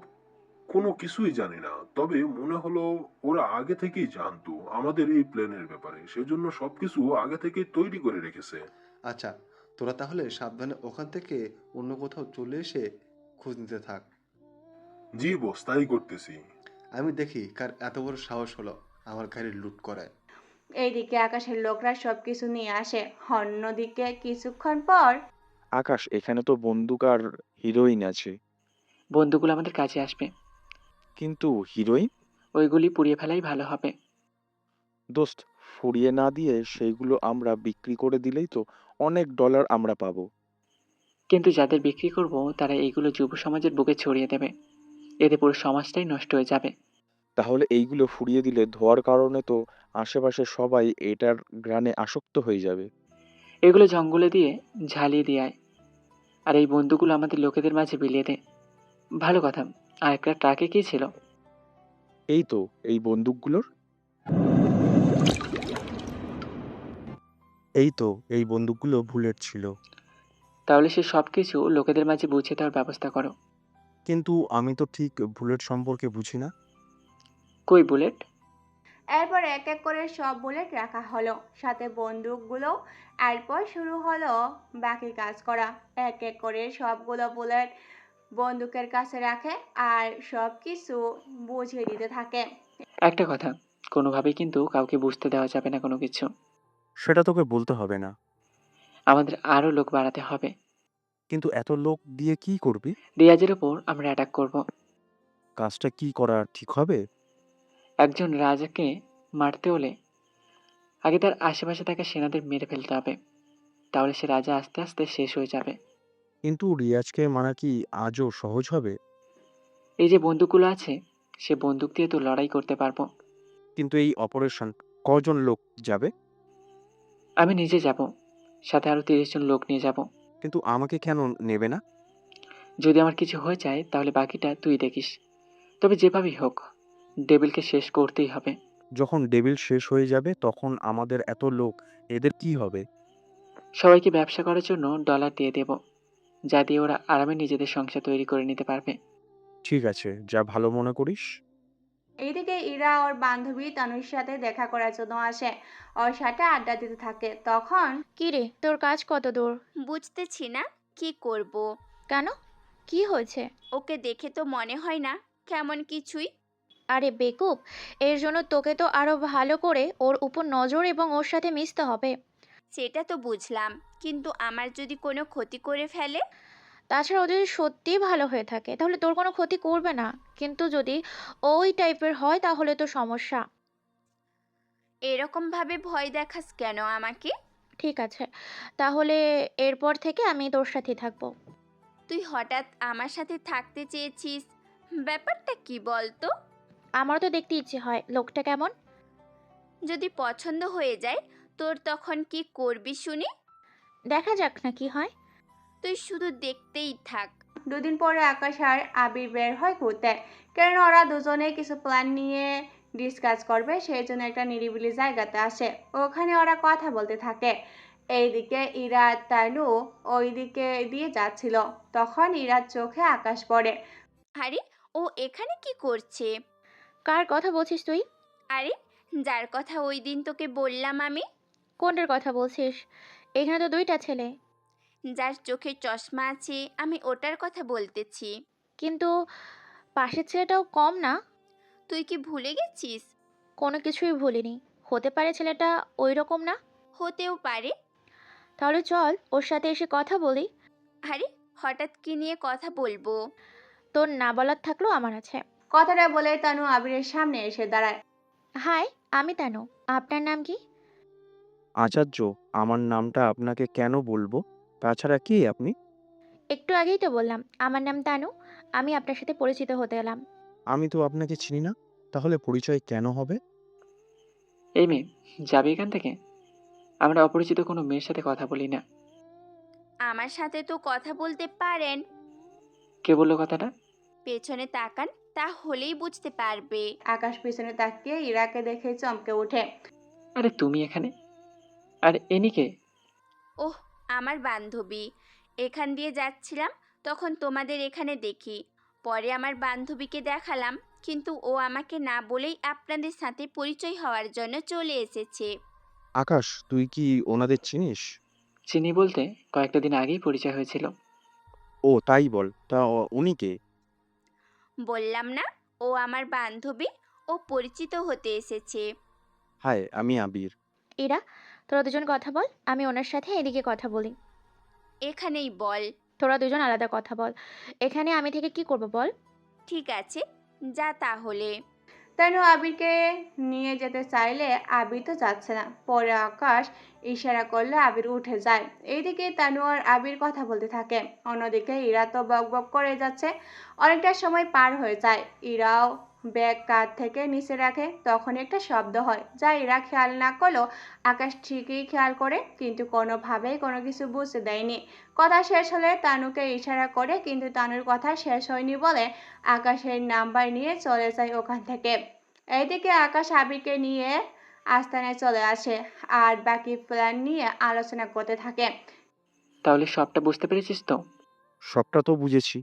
কোনো কিছুই জানি না, তবে মনে হলো ওরা আগে থেকেই জানতো আমাদের এই প্ল্যানের ব্যাপারে, সেজন্য সবকিছু আগে থেকেই তৈরি করে রেখেছে।
আচ্ছা, তোরা তাহলে সাবধানে ওখান থেকে অন্য কোথাও চলে এসে খোঁজ নিতে থাক।
জি বস, তাই করতেছি।
আমি দেখি কার এত বড় সাহস হলো আমার গাড়ি লুট করায়।
এইদিকে আকাশের লোকরা সবকিছু নিয়ে আসে। অন্যদিকে কিছুক্ষণ পর
আকাশ, এখানে তো বন্দুক আর হিরোইন আছে,
বন্ধুগুলো আমাদের কাজে আসবে।
কিন্তু হিরোইন?
ওইগুলি পুড়িয়ে ফেলাই ভালো হবে।
দোস্ত, ফুরিয়ে না দিয়ে সেইগুলো আমরা বিক্রি করে দিলেই তো অনেক ডলার আমরা পাবো।
কিন্তু যাদের বিক্রি করব তারা এইগুলো যুব সমাজের বুকে ছড়িয়ে দেবে। এতে পুরো সমাজটাই নষ্ট হয়ে যাবে।
তাহলে এইগুলো ফুরিয়ে দিলে ধোঁয়ার কারণে তো আশেপাশে সবাই এটার ঘ্রাণে আসক্ত হয়ে যাবে।
এগুলো জঙ্গলে দিয়ে ঝালিয়ে দিয়ে আয়, আর এই বন্ধুগুলো আমাদের লোকেদের মাঝে বিলিয়ে দে। ভালো কথা। আর একটা ট্রাকে কি ছিল?
এই তো এই বন্দুকগুলোর এই বন্দুকগুলো বুলেট ছিল।
তাহলে সে সব কিছু লোকেদের মাঝে বুঝে দেওয়ার ব্যবস্থা করো।
কিন্তু আমি তো ঠিক বুলেট সম্পর্কে বুঝি না।
কই বুলেট?
এরপর এক এক করে সব বুলেট রাখা হলো, সাথে বন্দুকগুলো। এরপর শুরু হলো বাকি কাজ করা। এক এক করে সবগুলো বুলেট বন্দুকের কাছে রাখে আর সব কিছু বুঝিয়ে দিতে থাকে।
একটা কথা, কোনোভাবেই কিন্তু কাউকে বুঝতে দেওয়া যাবে না কোনো কিছু।
সেটা তোকে বলতে হবে না।
আমাদের আরও লোক বাড়াতে হবে।
কিন্তু এত লোক দিয়ে কি করবি?
রিয়াজের ওপর আমরা অ্যাটাক করব।
কাজটা কি করা ঠিক হবে?
একজন রাজাকে মারতে হলে আগে তার আশেপাশে থাকা সেনাদের মেরে ফেলতে হবে। তাহলে সে রাজা আস্তে আস্তে শেষ হয়ে যাবে।
কিন্তু রিয়াজকে মারা কি আজও সহজ হবে?
এই যে বন্দুকগুলো আছে, সে বন্দুক দিয়ে তো লড়াই করতে পারবো।
কিন্তু এই অপারেশন কজন লোক যাবে?
আমি নিজে যাব, সাথে আরও 30 জন লোক নিয়ে যাব।
কিন্তু আমাকে কেন নেবে না?
যদি আমার কিছু হয়ে যায় তাহলে বাকিটা তুই দেখিস। তবে যেভাবেই হোক ডেভিলকে শেষ করতেই হবে।
যখন ডেভিল শেষ হয়ে যাবে তখন আমাদের এত লোক, এদের কি হবে?
সবাইকে ব্যবসা করার জন্য ডলার দিয়ে দেব, যা দিয়ে ওরা আরামে নিজেদের সংসার তৈরি করে নিতে পারবে।
ঠিক আছে, যা ভালো মনে করিস।
এইদিকে ইরা ওর বান্ধবী তানুর সাথে দেখা করার জন্য আসে। ওর সাথে আড্ডা দিতে থাকে। তখন
কি রে, তোর কাজ কত দূর?
বুঝতেছি না কি করব।
কেন, কি হয়েছে?
ওকে দেখে তো মনে হয় না কেমন কিছুই।
আরে বেকুব, এর জন্য তোকে তো আরো ভালো করে ওর উপর নজর এবং ওর সাথে মিশতে হবে।
সেটা তো বুঝলাম, কিন্তু আমার যদি কোনো ক্ষতি করে ফেলে?
তাছাড়া ও যদি সত্যিই ভালো হয়ে থাকে তাহলে তোর কোনো ক্ষতি করবে না, কিন্তু যদি ওই টাইপের হয় তাহলে তো সমস্যা।
এরকম ভাবে ভয় দেখাস কেন আমাকে?
ঠিক আছে, তাহলে এরপর থেকে আমি তোর সাথে থাকবো।
তুই হঠাৎ আমার সাথে থাকতে চেয়েছিস, ব্যাপারটা কি বলতো?
আমারও তো দেখতে ইচ্ছে হয় লোকটা কেমন।
যদি পছন্দ হয়ে যায় তোর তখন কি করবি শুনি?
দেখা যাক না কি হয়।
তুই শুধু দেখতেই থাক।
দুদিন পরে আকাশ আর আবির বের হয় ঘুরতে, কারণ ওরা দুজনে কিছু প্ল্যান নিয়ে ডিসকাস করবে, সেই জন্য একটা নিরিবিলি জায়গাতে আসে। ওখানে ওরা কথা বলতে থাকে। এইদিকে ইরা তানু ওইদিকে দিয়ে যাচ্ছিল। তখন ইরার চোখে আকাশ পড়ে।
আরে, ও এখানে কি করছে?
কার কথা বলছিস তুই?
আরে, যার কথা ওই দিন তোকে বললাম আমি।
কোনটার কথা বলছিস? এখানে তো দুইটা ছেলে।
যার চোখে চশমা আছে, আমি ওটার কথা বলতেছি।
কিন্তু পাশের ছেলেটাও কম না?
তুই কি ভুলে গেছিস?
কোনো কিছুই ভুলিনি। হতে পারে ছেলেটা ওই রকম না।
হতেও পারে।
তাহলে চল ওর সাথে এসে কথা বলি।
আরে, হঠাৎ কি নিয়ে কথা বলবো?
তোর না বলার থাকলেও আমার আছে।
কথাটা বলে তানু আবিরের সামনে এসে দাঁড়ায়।
হাই, আমি তানু। আপনার নাম কি?
আচার্য, আমার নামটা আপনাকে কেন বলবো? তাছাড়া কে আপনি?
একটু আগেই তো বললাম আমার নাম তানু। আমি আপনার সাথে পরিচিত হতে এলাম।
আমি তো আপনাকে চিনি না, তাহলে পরিচয় কেন হবে?
এই মেয়ে, যাবে এখান থেকে। আমরা অপরিচিত কোনো মেয়ের সাথে কথা বলি না।
আমার সাথে তো কথা বলতে পারেন।
কে বললো কথাটা?
পেছনে তাকান, তাহলেই বুঝতে পারবে।
আকাশ পিছনে তাকিয়ে ইরাকে দেখে চমকে ওঠে।
আরে তুমি এখানে? আর এনি কে?
ওহ, আমার বান্ধবী। এখান দিয়ে যাচ্ছিলাম, তখন তোমাদের এখানে দেখি। পরে আমার বান্ধবীকে দেখালাম, কিন্তু ও আমাকে না বলেই আপনাদের সাথে পরিচয় হওয়ার জন্য চলে এসেছে।
আকাশ, তুই কি ওনাদের চিনিস?
চিনি বলতে কয়েকটা দিন আগেই পরিচয় হয়েছিল।
ও তাই বল, তা উনি কে?
বললাম না, ও আমার বান্ধবী। ও পরিচিত হতে এসেছে।
হাই, আমি আবির।
ইরা, তোরা দুজন কথা বল, আমি ওনার সাথে এদিকে কথা বলি।
এখানেই বল।
তোরা দুজন আলাদা কথা বল। এখানে আমি থেকে কি করব বল?
ঠিক আছে, যা তাহলে।
তানু আবিরকে নিয়ে যেতে চাইলে আবির তো যাচ্ছে না। পরে আকাশ ইশারা করলে আবির উঠে যায়। এইদিকে তানু আর আবির কথা বলতে থাকে, অন্যদিকে ইরা তো বক বক করে যাচ্ছে। অনেকটা সময় পার হয়ে যায়। ইরাও ব্যাগ কাঁধ থেকে নিচে রাখে, তখন একটা শব্দ হয় যা ইরা খেয়াল না করলেও আকাশ ঠিকই খেয়াল করে, কিন্তু কোনোভাবেই কোনো কিছু বুঝতে দেয়নি। কথা শেষ হলে তানুকে ইশারা করে, কিন্তু তানুর কথা শেষ হয়নি বলে আকাশের নাম্বার নিয়ে চলে যায় ওখান থেকে। এইদিকে আকাশ আবিরকে নিয়ে আস্তানায় চলে আসে আর বাকি প্ল্যান নিয়ে আলোচনা করতে থাকে।
তাহলে সবটা বুঝতে পেরেছিস তো?
সবটা তো বুঝেছি।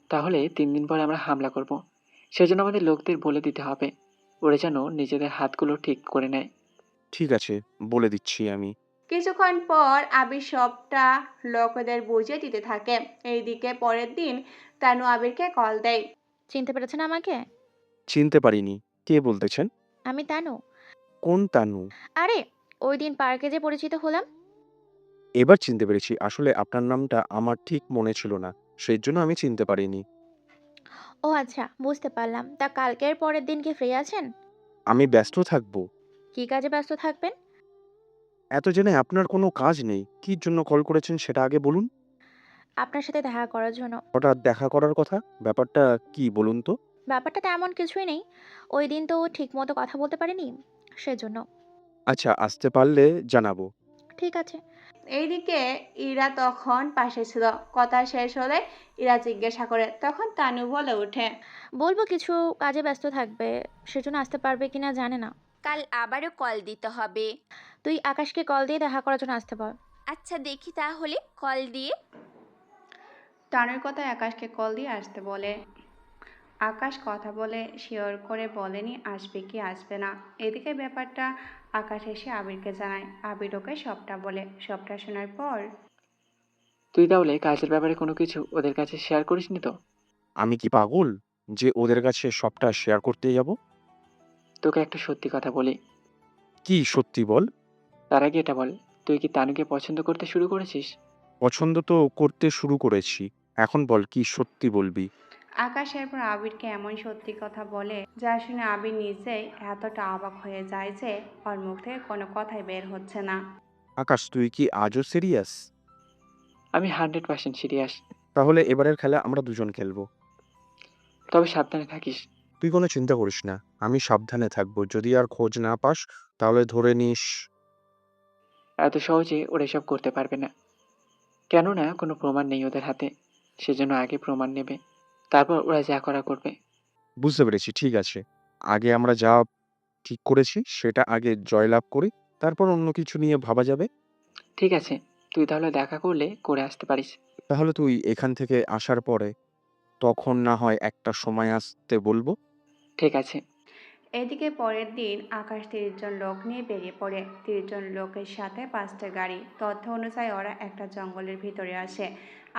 তাহলে 3 দিন পরে আমরা হামলা করব। সেজন্য আমাদের লোকদের বলে দিতে হবে, ওরা যেন নিজেদের হাতগুলো ঠিক করে নেয়।
ঠিক আছে, বলে দিচ্ছি আমি।
কিছুক্ষণ পর আবির সবটা লোকদের বুঝিয়ে দিতে থাকে। এইদিকে পরের দিন তানু আবিরকে কল দেয়।
চিনতে পেরেছেন আমাকে?
চিনতে পারিনি। কে বলতেছেন?
আমি তানু।
কোন তানু?
আরে, ওই দিন পার্কে যে পরিচিত হলাম।
এবার চিনতে পেরেছি। আসলে আপনার নামটা আমার ঠিক মনে ছিল না, সেই জন্য আমি চিনতে পারিনি।
ও আচ্ছা, বুঝতে পারলাম। তা কালকের পরের দিন কি ফ্রি আছেন?
আমি ব্যস্ত থাকবো।
কি কাজে ব্যস্ত থাকবেন?
এত জেনে আপনার কোনো কাজ নেই, কি জন্য কল করেছেন সেটা আগে বলুন।
আপনার সাথে দেখা করার জন্য।
হঠাৎ দেখা করার কথা, ব্যাপারটা কি বলুন তো?
ব্যাপারটা তেমন কিছুই নেই। ওই দিন তো ঠিক মতো কথা বলতে পারিনি, সেজন্য।
আচ্ছা, আসতে পারলে জানাবো।
ঠিক আছে।
এইদিকে ইরা তখন পাশে ছিল। কথা শেষ হলে ইরা জিজ্ঞাসা করে, তখন তানু বলে ওঠে,
বলবো কিছু কাজে ব্যস্ত থাকবে, সেজন্য আসতে পারবে কিনা জানে না।
কাল আবারও কল দিতে হবে।
তুই আকাশকে কল দিয়ে দেখা করার জন্য আসতে বল।
আচ্ছা, দেখি তাহলে কল দিয়ে।
তানুর কথায় আকাশকে কল দিয়ে আসতে বলে। আকাশ কথা বলে শিওর করে বলেনি আসবে কি আসবে না। এদিকে ব্যাপারটা আকাশ এসে আবিরকে জানায়। আবির ওকে সবটা বলে। সবটা শোনার পর,
তুই তাহলে কাজের ব্যাপারে কোনো কিছু ওদের কাছে শেয়ার করিসনি তো?
আমি কি পাগল যে ওদের কাছে সবটা শেয়ার করতে যাব?
তোকে একটা সত্যি কথা বলি।
কি সত্যি বল?
তার আগে এটা বল, তুই কি তানুকে পছন্দ করতে শুরু করেছিস?
পছন্দ তো করতে শুরু করেছি, এখন বল কি সত্যি বলবি?
আকাশ এরপর আবিরকে এমন সত্যি কথা বলে যা শুনে আবির নিজেই এতটা অবাক হয়ে যায় যে ওর মুখ থেকে কোনো কথাই বের হচ্ছে না।
আকাশ, তুই কি আজও সিরিয়াস?
আমি 100% সিরিয়াস।
তাহলে এবারের খেলা আমরা দুজন খেলবো।
তবে সাবধানে থাকিস।
তুই কোনো চিন্তা করিস না, আমি সাবধানে থাকবো। যদি আর খোঁজ না পাস তাহলে ধরে নিস।
এত সহজে ওরা এসব করতে পারবে না, কেননা কোনো প্রমাণ নেই ওদের হাতে। সেজন্য আগে প্রমাণ নেবে, তারপর ওরা যা করা করবে।
বুঝতে পেরেছি, ঠিক আছে। আগে আমরা যা ঠিক করেছি সেটা আগে জয়লাভ করি, তারপর অন্য কিছু নিয়ে ভাবা যাবে।
ঠিক আছে, তুই তাহলে দেখা করলে করে আসতে পারিস।
তাহলে তুই এখান থেকে আসার পরে তখন না হয় একটা সময় আসতে বলবো।
ঠিক আছে।
এদিকে পরের দিন আকাশ 30 জন লোক নিয়ে বেরিয়ে পড়ে। 30 জন লোকের সাথে 5টা গাড়ি। তথ্য অনুযায়ী ওরা একটা জঙ্গলের ভিতরে আসে।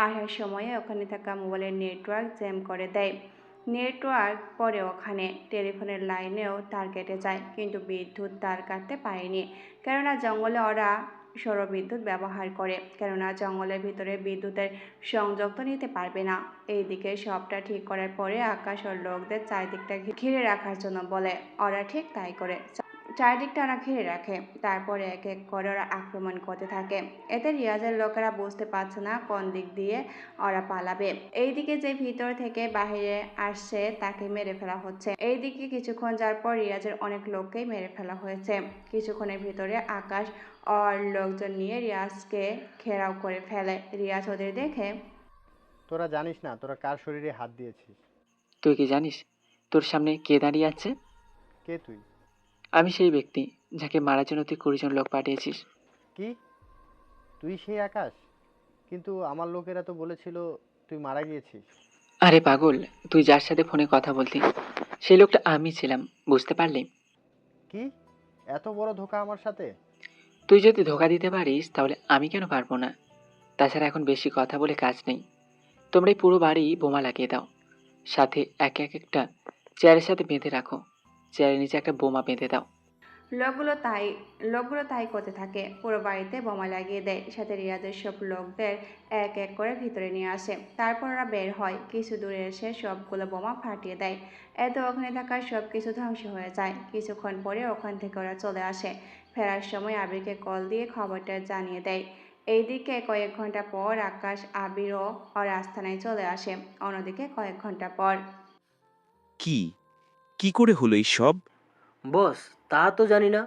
আসার সময়ে ওখানে থাকা মোবাইলের নেটওয়ার্ক জ্যাম করে দেয়। নেটওয়ার্ক পরে ওখানে টেলিফোনের লাইনেও তার কেটে যায়, কিন্তু বিদ্যুৎ তার কাটতে পারেনি, কেননা জঙ্গলে ওরা সৌরবিদ্যুৎ ব্যবহার করে, কেননা জঙ্গলের ভিতরে বিদ্যুতের সংযোগ তো নিতে পারবে না। এইদিকে সবটা ঠিক করার পরে আকাশ ওর লোকদের চারিদিকটা ঘিরে রাখার জন্য বলে। ওরা ঠিক তাই করে। চারিদিকটা ওরা ঘিরে রাখে। তারপরে এক এক করে ওরা আক্রমণ করতে থাকে। এতে রিয়াজের লোকেরা বুঝতে পারছে না কোন দিক দিয়ে ওরা পালাবে। এইদিকে যে ভিতর থেকে বাহিরে আসছে তাকে মেরে ফেলা হচ্ছে। এইদিকে কিছুক্ষণ যাওয়ার পর রিয়াজের অনেক লোককেই মেরে ফেলা হয়েছে। কিছুক্ষণের ভিতরে আকাশ আর লোকজন নিয়ে রিয়াজকে ঘেরাও করে ফেলে। রিয়াজ ওদের দেখে,
তোরা জানিস না তোরা কার শরীরে হাত দিয়েছিস?
তুই কি জানিস তোর সামনে কে দাঁড়িয়ে আছে?
কে তুই?
আমি সেই ব্যক্তি যাকে মারার জন্য তুই 20 জন লোক পাঠিয়েছিস।
কি? তুই সেই আকাশ? কিন্তু আমার লোকেরা তো বলেছিল তুই মারা গিয়েছিস।
আরে পাগল, তুই যার সাথে ফোনে কথা বলতি সেই লোকটা আমি ছিলাম, বুঝতে পারলি?
কি? এত বড় ধোঁকা আমার সাথে?
তুই যদি ধোকা দিতে পারিস তাহলে আমি কেন পারবো না? তাছাড়া এখন বেশি কথা বলে কাজ নেই। তোমরা এই পুরো বাড়ি বোমা লাগিয়ে দাও, সাথে এক একটা চেয়ারের সাথে বেঁধে রাখো। চেয়ারের নিচে একটা বোমা বেঁধে দাও।
লোকগুলো তাই লোকগুলো তাই করতে থাকে, পুরো বাড়িতে বোমা লাগিয়ে দেয়, সাথে রিয়াজের সব লোকদের এক এক করে ভিতরে নিয়ে আসে। তারপর ওরা বের হয়, কিছু দূরে এসে সবগুলো বোমা ফাটিয়ে দেয়। এতে ওখানে থাকা সব কিছু ধ্বংস হয়ে যায়। কিছুক্ষণ পরে ওখান থেকে ওরা চলে আসে। ফেরার সময় আবিরকে কল দিয়ে খবরটা জানিয়ে দেয়। এইদিকে কয়েক ঘন্টা পর আকাশ, আবির ও ওর আস্তানায় চলে আসে। অন্যদিকে কয়েক ঘন্টা পর
কি কি করে হলো এই সব?
বস, তা তো জানি না,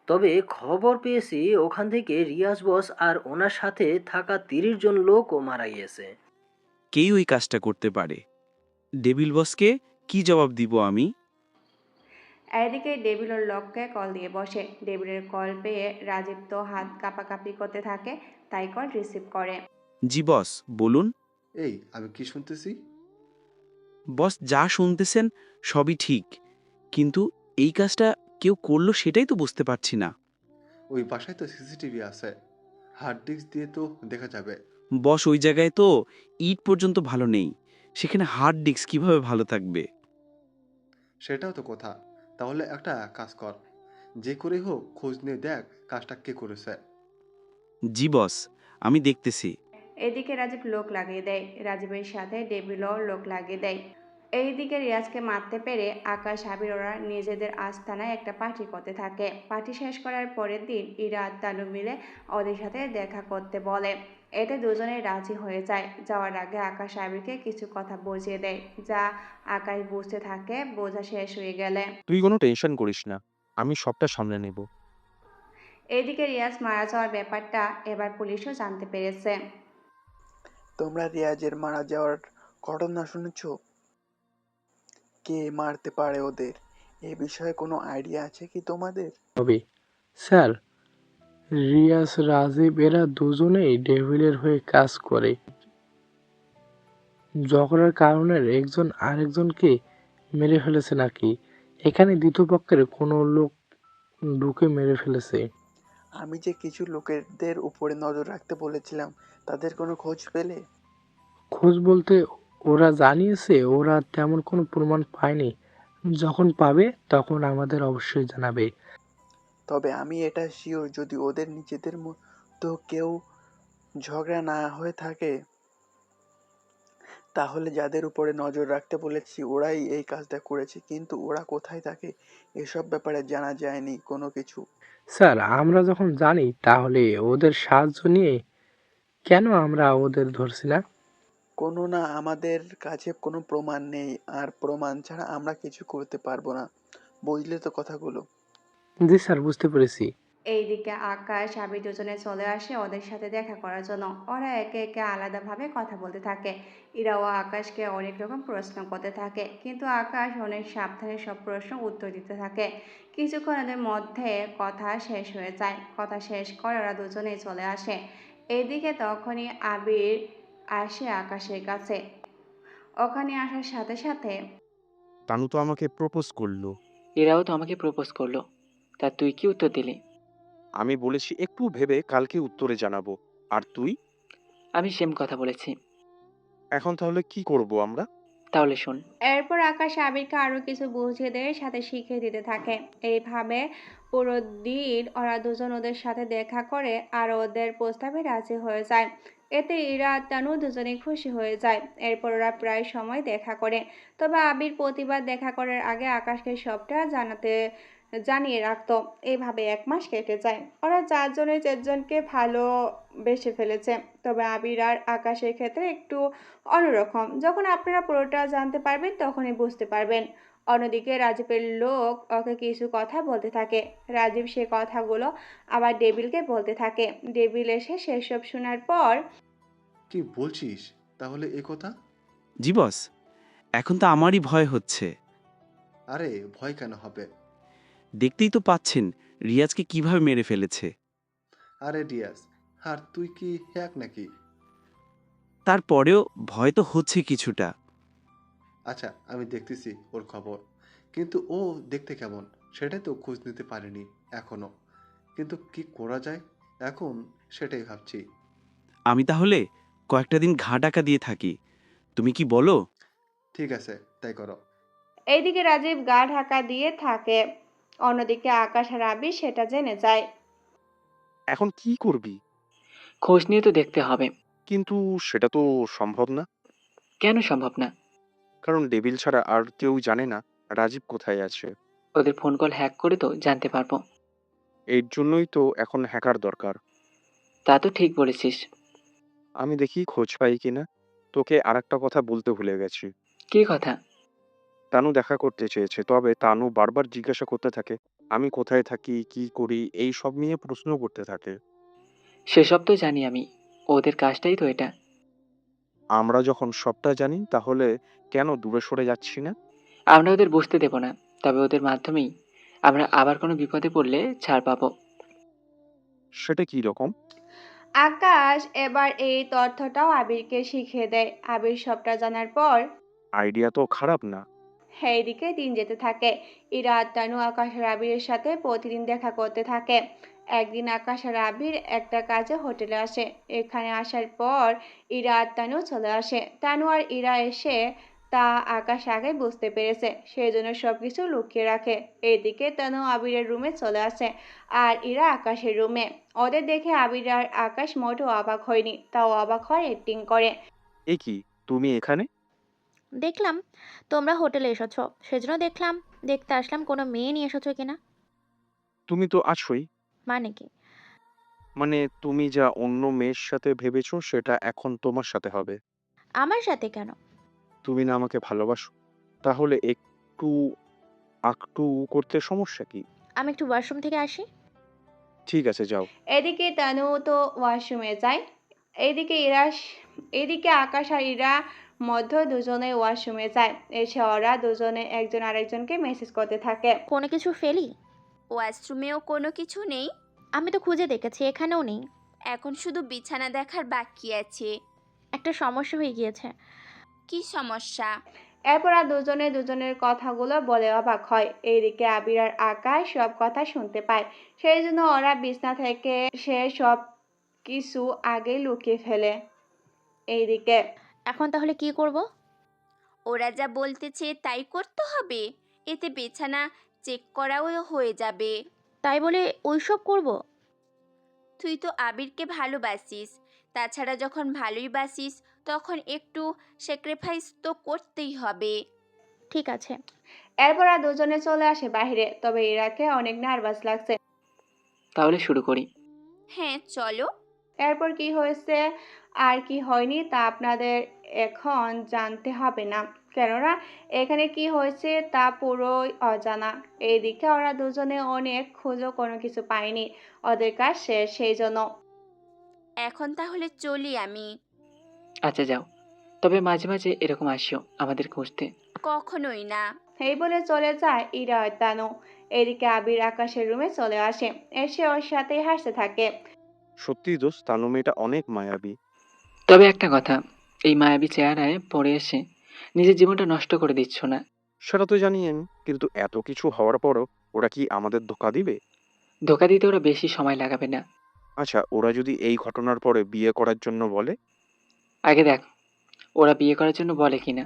তবে খবর পেয়েছি ওখান থেকে রিয়াজ বস আর ওনার সাথে থাকা 30 জন লোকও মারা গিয়েছে।
কেই ওই কাজটা করতে পারে? ডেভিল বসকে কি জবাব দিব আমি?
এদিকে ডেভিল ওর লোককে কল দিয়ে বসে। ডেভিলের কল পেয়ে রাজীব তো হাত কাঁপাকাঁপি করতে থাকে, তাই কল রিসিভ করে।
জি বস, বলুন।
এই আমি কি শুনতেছি?
বস, যা শুনতেছেন সবই ঠিক, কিন্তু এই কাজটা কেউ করলো সেটাই তো বুঝতে পারছি না।
ওই বাসায় তো সিসিটিভি আছে, হার্ড ডিস্ক দিয়ে তো দেখা যাবে।
বস, ওই জায়গায় তো ইট পর্যন্ত ভালো নেই, সেখানে হার্ড ডিস্ক কিভাবে ভালো থাকবে?
সেটাও তো কথা। তাহলে একটা কাজ কর, যে করে হোক খোঁজ নিয়ে দেখ কাজটা কে করেছে।
জি বস, আমি দেখতেছি।
এদিকে রাজীব লোক লাগিয়ে দেয়, রাজীবের সাথে ডেভিলও লোক লাগিয়ে দেয়। এইদিকে রিয়াজকে মারতে পেরে আকাশ, আবির ওরা নিজেদের আস্তানায় একটা পার্টি করতে থাকে। পার্টি শেষ করার পরের দিন ইরা আর তানু মিলে ওদের সাথে দেখা করতে বলে। এতে দুজনেই রাজি হয়ে যায়। যাওয়ার আগে আকাশ আবিরকে কিছু কথা বুঝিয়ে দেয়, যা আকাশ বুঝতে থাকে। বোঝা শেষ হয়ে গেলে
তুই কোনো টেনশন করিস না, আমি সবটা সামলে নেব।
এইদিকে রিয়াজ মারা যাওয়ার ব্যাপারটা এবার পুলিশও জানতে পেরেছে।
তোমরা রিয়াজের মারা যাওয়ার ঘটনা শুনেছ? কে মারতে পারে ওদের? এ বিষয়ে কোনো আইডিয়া আছে কি তোমাদের?
হবে স্যার, রিয়াজ, রাজীব এরা দুজনেই ডেভিলের হয়ে কাজ করে। ঝগড়ার কারণে একজন আরেকজনকে মেরে ফেলেছে নাকি? এখানে দ্বিতীয় পক্ষের কোনো লোক ঢুকে মেরে ফেলেছে।
আমি যে কিছু লোকেদের উপরে নজর রাখতে বলেছিলাম, তাদের কোনো খোঁজ পেলে?
খোঁজ বলতে ওরা জানিয়েছে ওরা তেমন কোনো প্রমাণ পায়নি। যখন পাবে তখন আমাদের অবশ্যই জানাবে।
তবে আমি এটা শিওর, যদি ওদের নিজেদের মধ্যে কেউ ঝগড়া না হয়ে থাকে, তাহলে যাদের উপরে নজর রাখতে বলেছি ওরাই এই কাজটা করেছে। কিন্তু ওরা কোথায় থাকে এসব ব্যাপারে জানা যায়নি কোনো কিছু।
স্যার, আমরা যখন জানি তাহলে ওদের সাহায্য নিয়ে কেন আমরা ওদের ধরছি না?
কোনো না, আমাদের কাছে কোনো প্রমাণ নেই, আর প্রমাণ ছাড়া আমরা কিছু করতে পারবো না। বুঝলে তো কথাগুলো?
জি স্যার, বুঝতে পেরেছি।
এইদিকে আকাশ, আবির দুজনে চলে আসে ওদের সাথে দেখা করার জন্য। ওরা একে একে আলাদাভাবে কথা বলতে থাকে। ইরাও আকাশকে অনেক রকম প্রশ্ন করতে থাকে, কিন্তু আকাশ অনেক সাবধানে সব প্রশ্ন উত্তর দিতে থাকে। কিছুক্ষণ ওদের মধ্যে কথা শেষ হয়ে যায়। কথা শেষ করে ওরা দুজনেই চলে আসে। এইদিকে তখনই আবির আসে আকাশের কাছে। ওখানে আসার সাথে সাথে
তানু তো আমাকে প্রপোজ করলো।
এরাও তো আমাকে প্রপোজ করলো, তা তুই কি উত্তর দিলি?
আমি বলেছি একটু ভেবে কালকে উত্তরে জানাবো। আর তুই?
আমি সেম কথা বলেছি।
এখন তাহলে কি করব আমরা?
তাহলে শোন।
এরপর আকাশ আবিরকে আরো কিছু বুঝিয়ে দেয়, সাথে শিখিয়ে দিতে থাকে। এইভাবে পুরো দিন ওরা দুজন ওদের সাথে দেখা করে আর ওদের প্রস্তাবে রাজি হয়ে যায়। এতে ইরা আর তানু দুজনেই খুশি হয়ে যায়। এরপর ওরা প্রায় সময় দেখা করে। তবে আবির প্রতিবার দেখা করার আগে আকাশকে সবটা জানিয়ে রাখতো। এইভাবে 1 মাস কেটে যায়। ওরা চারজনকে ভালোবেসে ফেলেছে। তবে আবির আর আকাশের ক্ষেত্রে একটু অন্যরকম। যখন আপনারা পুরোটা জানতে পারবেন তখনই বুঝতে পারবেন। অন্যদিকে রাজীবের লোক ওকে কিছু কথা বলতে থাকে। রাজীব সে কথাগুলো আবার ডেভিলকে বলতে থাকে। ডেভিল এসে সেসব শোনার পর
কি বলছিস তাহলে এ কথা?
জি বস, এখন তো আমারই ভয় হচ্ছে।
আরে ভয় কেন হবে?
দেখতেই তো পাচ্ছেন রিয়াজকে কিভাবে মেরে ফেলেছে।
আরে রিয়াজ, আর তুই কি হ্যাক নাকি?
তারপরেও ভয় তো হচ্ছে কিছুটা।
আচ্ছা, আমি দেখতেছি ওর খবর। কিন্তু ও দেখতে কেমন সেটাই তো খোঁজ নিতে পারিনি এখনো। কিন্তু কি করা যায় এখন সেটাই ভাবছি।
আমি তাহলে কয়েকটা দিন ঘা ডাকা দিয়ে থাকি, তুমি কি বলো?
ঠিক আছে, তাই করো।
এইদিকে রাজীব গা ঢাকা দিয়ে থাকে। অন্যদিকে আকাশ আর আবির সেটা জেনে যায়।
এখন কি করবি?
খোঁজ নিয়ে তো দেখতে হবে।
কিন্তু সেটা তো সম্ভব না।
কেন সম্ভব না?
কারণ ডেভিল ছাড়া আর কেউ জানে না রাজীব কোথায় আছে।
ওদের ফোন কল হ্যাক করে তো জানতে পারবো।
এর জন্যই তো এখন হ্যাকার দরকার।
তা তো ঠিক বলেছিস।
আমি দেখি খোঁজ পাই কিনা। তোকে আরেকটা কথা বলতে ভুলে গেছি।
কি কথা?
তানু দেখা করতে চেয়েছে, তবে তানু বারবার জিজ্ঞাসা করতে থাকে আমি কোথায় থাকি, কি করি, এই সব নিয়ে প্রশ্ন করতে থাকে।
সেসব তো জানি আমি। ওদের কাজটাই তো এটা।
আমরা যখন সবটা জানি তাহলে কেন দূরে সরে যাচ্ছি না?
আমরা ওদের বুঝতে দেব না। তবে ওদের মাধ্যমেই আমরা আবার কোনো বিপদে পড়লে ছাড় পাবো।
সেটা কি রকম?
আকাশ এবার এই তথ্যটাও আবিরকে শিখিয়ে দেয়। আবির সবটা জানার পর
আইডিয়া তো খারাপ না।
এইদিকে দিন যেতে থাকে। ইরা আর তানু আকাশ আর আবিরের সাথে প্রতিদিন দেখা করতে থাকে। একদিন আকাশ আর আবির একটা কাজে হোটেলে আসে। এখানে আসার পর ইরা আর তানু চলে আসে। তানু আর ইরা এসে তা আকাশ আগে বুঝতে পেরেছে, সেই জন্য সবকিছু লুকিয়ে রাখে। এদিকে তানু আবিরের রুমে চলে আসে আর ইরা আকাশের রুমে। ওদের দেখে আবির আর আকাশ মোটেও অবাক হয়নি, তাও অবাক হয় অ্যাক্টিং করে।
এ কি, তুমি এখানে?
দেখলাম তোমরা হোটেলে এসেছো, সেজন্য দেখতে আসলাম কোনো মেয়ে নিয়ে এসেছো কিনা।
তুমি তো আছোই।
মানে কি?
মানে তুমি যা অন্য মেয়ের সাথে ভেবেছো সেটা এখন তোমার সাথে হবে।
আমার সাথে কেন?
তুমি না আমাকে ভালোবাসো? তাহলে একটু আকটু করতে সমস্যা কি?
আমি একটু ওয়াশরুম থেকে আসি।
ঠিক আছে, যাও।
এদিকে তানু তো ওয়াশরুমে যায়। এদিকে এদিকে আকাশ আর ইরা মধ্য দুজনে ওয়াশরুমে যায়। এসে ওরা দুজনে একজন আরেকজনকে মেসেজ করতে থাকে।
কোনো কিছু ফেলি?
ওয়াশরুমেও কোনো কিছু নেই।
আমি তো খুঁজে দেখেছি, এখানেও নেই।
এখন শুধু বিছানা দেখার বাকি আছে।
একটা সমস্যা হয়ে গিয়েছে।
কি সমস্যা?
এরপর আর দুজনে দুজনের কথাগুলো বলে অবাক হয়। এইদিকে আবির আর আকাশ সব কথা শুনতে পায়, সেই জন্য ওরা বিছনা থেকে সে সব কিছু আগে লুকিয়ে ফেলে। এইদিকে
এখন তাহলে কি করব?
ওরা যা বলতেছে তাই করতে হবে। এতে বিছানা চেক করাও হয়ে যাবে।
তাই বলে ওইসব করব?
তুই তো আবিরকে ভালোবাসিস। তাছাড়া যখন ভালোই বাসিস তখন একটু স্যাক্রিফাইস তো করতেই হবে।
ঠিক আছে।
এরপর আর দুজনে চলে আসে বাইরে, তবে ইরাকে অনেক নার্ভাস লাগছে।
তাহলে শুরু করি।
হ্যাঁ চলো।
এরপর কি হয়েছে আর কি হয়নি তা আপনাদের এখন জানতে হবে না, কেননা এখানে কি হয়েছে তা পুরোই অজানা। এইদিকে ওরা দুজনে অনেক খুঁজো কোনো কিছু পায়নি, ওদের কাজ শেষ, সেই জন্য।
এখন তাহলে চলি আমি।
আচ্ছা যাও। তবে মাঝে মাঝে এরকম আসিও আমাদের খুঁজতে।
কখনোই না।
এই বলে চলে যায় ইরা আর তানু। এদিকে আবির আকাশের রুমে চলে আসে, এসে ওর সাথে হাসতে থাকে।
সত্যি দোস্ত, তানু মেয়েটা অনেক মায়াবী।
তবে একটা কথা, এই মায়াবী চেহারায় পড়ে এসে নিজের জীবনটা নষ্ট করে দিচ্ছ না?
সেটা তো জানি আমি, কিন্তু এত কিছু হওয়ার পরও ওরা কি আমাদের ধোঁকা দিবে?
ধোকা দিতে ওরা বেশি সময় লাগাবে না।
আচ্ছা, ওরা যদি এই ঘটনার পরে বিয়ে করার জন্য বলে?
আগে দেখ ওরা বিয়ে করার জন্য বলে কিনা।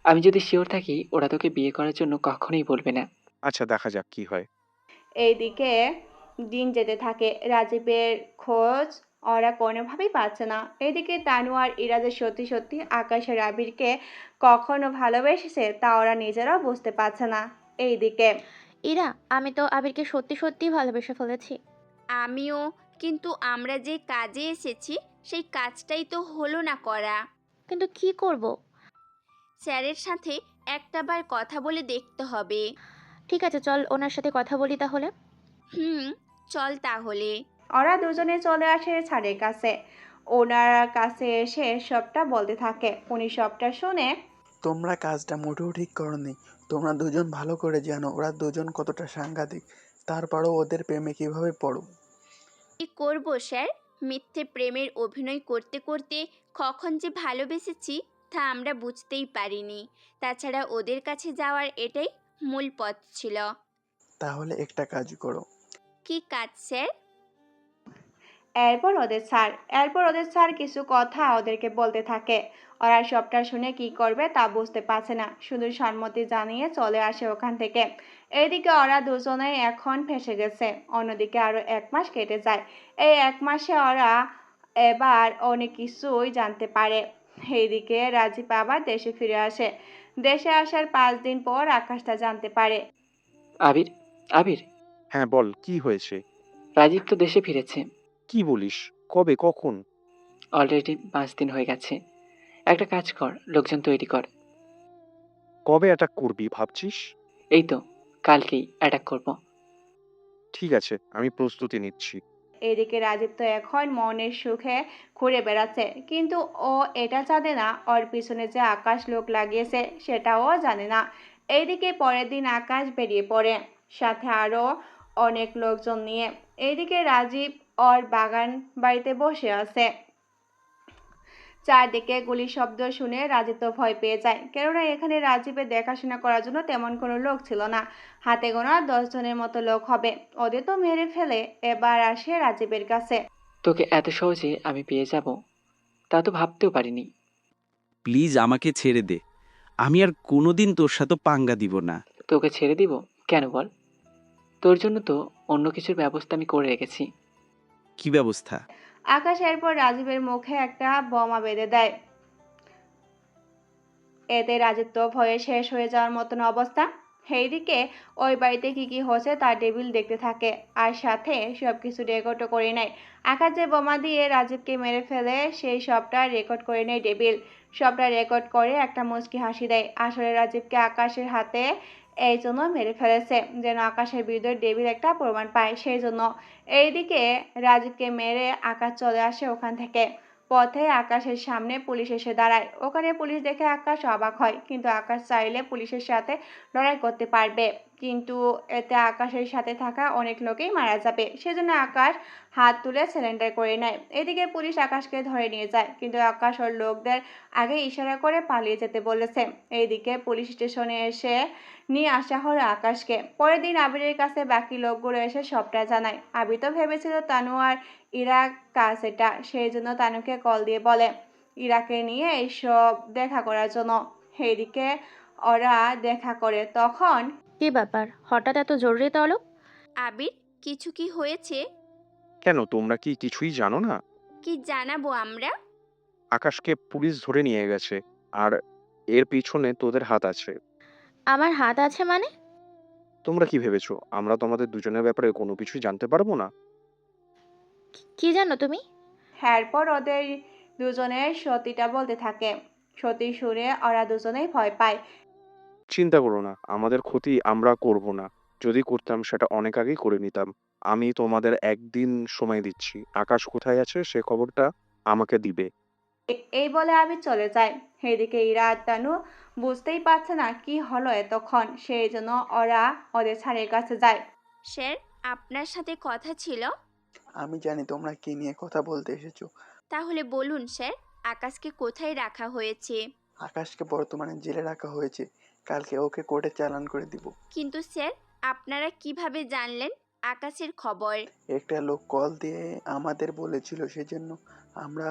আমি যদি শিওর থাকি ওরা তোকে বিয়ে করার জন্য কখনোই বলবে না।
আচ্ছা, দেখা যাক কি হয়।
এইদিকে দিন যেতে থাকে। রাজীবের খোঁজ ওরা কোনোভাবেই পাচ্ছে না। এদিকে তানু আর ইরা যে সত্যি সত্যি আকাশ আর আবিরকে কখনো ভালোবেসেছে তা ওরা নিজেরাও বুঝতে পারছে না। এইদিকে
ইরা, আমি তো আবিরকে সত্যি সত্যি ভালোবেসে ফেলেছি।
আমিও। কিন্তু আমরা যে কাজে এসেছি সেই কাজটাই তো হলো না করা।
কিন্তু কি করব?
স্যারের সাথে একটাবার কথা বলে দেখতে হবে।
ঠিক আছে, চল ওনার সাথে কথা বলি তাহলে।
হুম, চল তাহলে।
ওরা দুজনে চলে আসে স্যারের কাছে। ওনার কাছে এসে সবটা বলতে থাকে। উনি সবটা শুনে
তোমরা কাজটা মোটেও ঠিক করনি। তোমরা দুজন ভালো করে জানো ওরা দুজন কতটা সাংঘাতিক। তারপরও ওদের প্রেমে কিভাবে পড়ো?
কি করব স্যার? মিথ্যে প্রেমের অভিনয় করতে করতে কখন যে ভালোবেসেছি তা আমরা বুঝতেই পারিনি। তাছাড়া ওদের কাছে যাওয়ার এটাই মূল পথ ছিল।
তাহলে একটা কাজ করো।
কি কাজ স্যার?
এরপর ওদের স্যার কিছু কথা ওদেরকে বলতে থাকে। ওরা সবটা শুনে কি করবে তা বুঝতে পারছে না, শুধু সম্মতি জানিয়ে চলে আসে ওখান থেকে। এইদিকে ওরা দুজনেই এখন ফেঁসে গেছে। অন্যদিকে আরো 1 মাস কেটে যায়। এই 1 মাসে ওরা এবার অনেক কিছুই জানতে পারে। এইদিকে রাজীব আবার দেশে ফিরে আসে। দেশে আসার 5 দিন পর আকাশ তা জানতে পারে।
আবির, আবির,
হ্যাঁ বল, কি হয়েছে?
রাজীব তো দেশে ফিরেছে।
কি বলিস? কবে, কখন?
অলরেডি 5 দিন হয়ে গেছে। একটা কাজ কর, লোকজন তৈরি কর।
কবে অ্যাটাক করবি ভাবছিস?
এই তো কালকেই অ্যাটাক করব।
ঠিক আছে, আমি প্রস্তুতি নিচ্ছি।
এদিকে রাজীব তো এখন মনের সুখে ঘুরে বেড়াচ্ছে, কিন্তু ও এটা জানে না ওর পিছনে যে আকাশ লোক লাগিয়েছে সেটাও জানে না। এইদিকে পরের দিন আকাশ বেরিয়ে পড়ে, সাথে আরো অনেক লোকজন নিয়ে। এইদিকে রাজীব ওর বাগান বাড়িতে বসে আছে। চারদিকে গুলির শব্দ শুনে রাজীব তো ভয় পেয়ে যায়, কেননা এখানে রাজীবের দেখাশোনা করার জন্য তেমন কোনো লোক ছিল না। হাতে গোনা 10 জনের মতো লোক হবে। ওদের তো মেরে ফেলে এবার আসে রাজীবের কাছে।
তোকে এত সহজে আমি পেয়ে যাব তা তো ভাবতেও পারিনি।
প্লিজ আমাকে ছেড়ে দে। আমি আর কোনোদিন তোর সাথে পাঙ্গা দিব না।
তোকে ছেড়ে দিব কেন বল? তোর জন্য তো অন্য কিছুর ব্যবস্থা আমি করে রেখেছি।
কি ব্যবস্থা?
আকাশ এরপর রাজীবের মুখে একটা বোমা বেঁধে দেয়। এতে রাজীব তো ভয়ে শেষ হয়ে যাওয়ার মতন অবস্থা। এইদিকে ওই বাড়িতে কি কি হচ্ছে তার টেবিল দেখতে থাকে, আর সাথে সবকিছু রেকর্ডও করে নেয়। আকাশ যে বোমা দিয়ে রাজীবকে মেরে ফেলে সেই সবটা রেকর্ড করে নেয় টেবিল। সবটা রেকর্ড করে একটা মুচকি হাসি দেয়। আসলে রাজীবকে আকাশের হাতে এই জন্য মেরে ফেলেছে যেন আকাশের বিরুদ্ধে ডেভিল একটা প্রমাণ পায়, সেই জন্য। এইদিকে রাজীবকে মেরে আকাশ চলে আসে ওখান থেকে। পথে আকাশের সামনে পুলিশ এসে দাঁড়ায়। ওখানে পুলিশ দেখে আকাশ অবাক হয়, কিন্তু আকাশ চাইলে পুলিশের সাথে লড়াই করতে পারবে, কিন্তু এতে আকাশের সাথে থাকা অনেক লোকেই মারা যাবে, সেজন্য আকাশ হাত তুলে সারেন্ডার করে নেয়। এদিকে পুলিশ আকাশকে ধরে নিয়ে যায়, কিন্তু আকাশ ওর লোকদের আগে ইশারা করে পালিয়ে যেতে বলেছে। এইদিকে পুলিশ স্টেশনে এসে নিয়ে আসা হলো আকাশকে। পরের দিন আবিরের কাছে বাকি লোকগুলো এসে সবটা জানায়। আবির তো ভেবেছিল তানু আর ইরা কাজ এটা, সেই জন্য তানুকে কল দিয়ে বলে ইরাকে নিয়ে এইসব দেখা করার জন্য। এইদিকে ওরা দেখা করে। তখন
কি ব্যাপার, হঠাৎ এত জরুরি তলব?
আবির, কিছু কি হয়েছে?
কেন, তোমরা কি কিছুই জানো না?
কি জানাবো আমরা?
আকাশকে পুলিশ ধরে নিয়ে গেছে, আর এর পিছনে তোদের হাত আছে।
আমার হাত আছে মানে?
তোমরা কি ভেবেছো আমরা তোমাদের দুজনের ব্যাপারে কোনো কিছুই জানতে পারবো না?
কি জানো তুমি?
এরপর ওদের দুজনের সত্যিটা বলতে থাকে। সত্যি শুনে ওরা দুজনেই ভয় পায়।
চিন্তা করো না, আমাদের ক্ষতি আমরা করব না। যদি করতাম সেটা অনেক আগেই করে নিতাম। আমি তোমাদের 1 দিন সময় দিচ্ছি। আকাশ কোথায় আছে সে খবরটা আমাকে দিবে।
এই বলে আমি চলে যাই। এদিকে ইরা আর তানু বুঝতেই পারছে না কি হলো এতক্ষণ, সেই জন্য ওরা ওদের স্যারের কাছে যায়।
স্যার, আপনার সাথে কথা ছিল।
আমি জানি তোমরা কি নিয়ে কথা বলতে এসেছো।
তাহলে বলুন স্যার, আকাশকে কোথায় রাখা হয়েছে?
আকাশকে বর্তমানে জেলে রাখা হয়েছে, কালকে ওকে কোর্টে চালান করে দিব।
কিন্তু স্যার, আপনারা কিভাবে জানলেন আকাশের খবর?
একটা লোক কল দিয়ে আমাদের বলেছিল, সেজন্য আমরা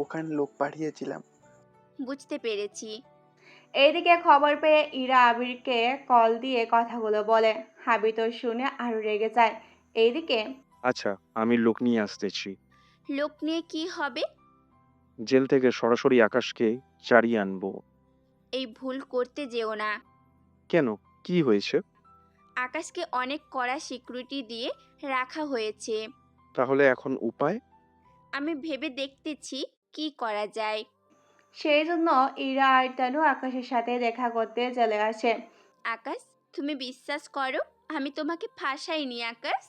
ওখানে লোক পাঠিয়েছিলাম।
বুঝতে পেরেছি।
এইদিকে খবর পেয়ে ইরা আবিরকে কল দিয়ে কথাগুলো বলে। আবির তো শুনে আরো রেগে যায়। এইদিকে
আচ্ছা, আমি লোক নিয়ে আসতেছি।
লোক নিয়ে কি হবে?
জেল থেকে সরাসরি আকাশকে চারিয়ে আনবো।
এই ভুল করতে যেও না।
কেন, কি হয়েছে?
আকাশকে অনেক কড়া সিকিউরিটি দিয়ে রাখা হয়েছে।
তাহলে এখন উপায়?
আমি ভেবে দেখতেছি কি করা যায়।
সেই জন্য ইরা আর তানু আকাশের সাথে দেখা করতে চলে আসে।
আকাশ, তুমি বিশ্বাস করো আমি তোমাকে ফাঁসাইনি আকাশ।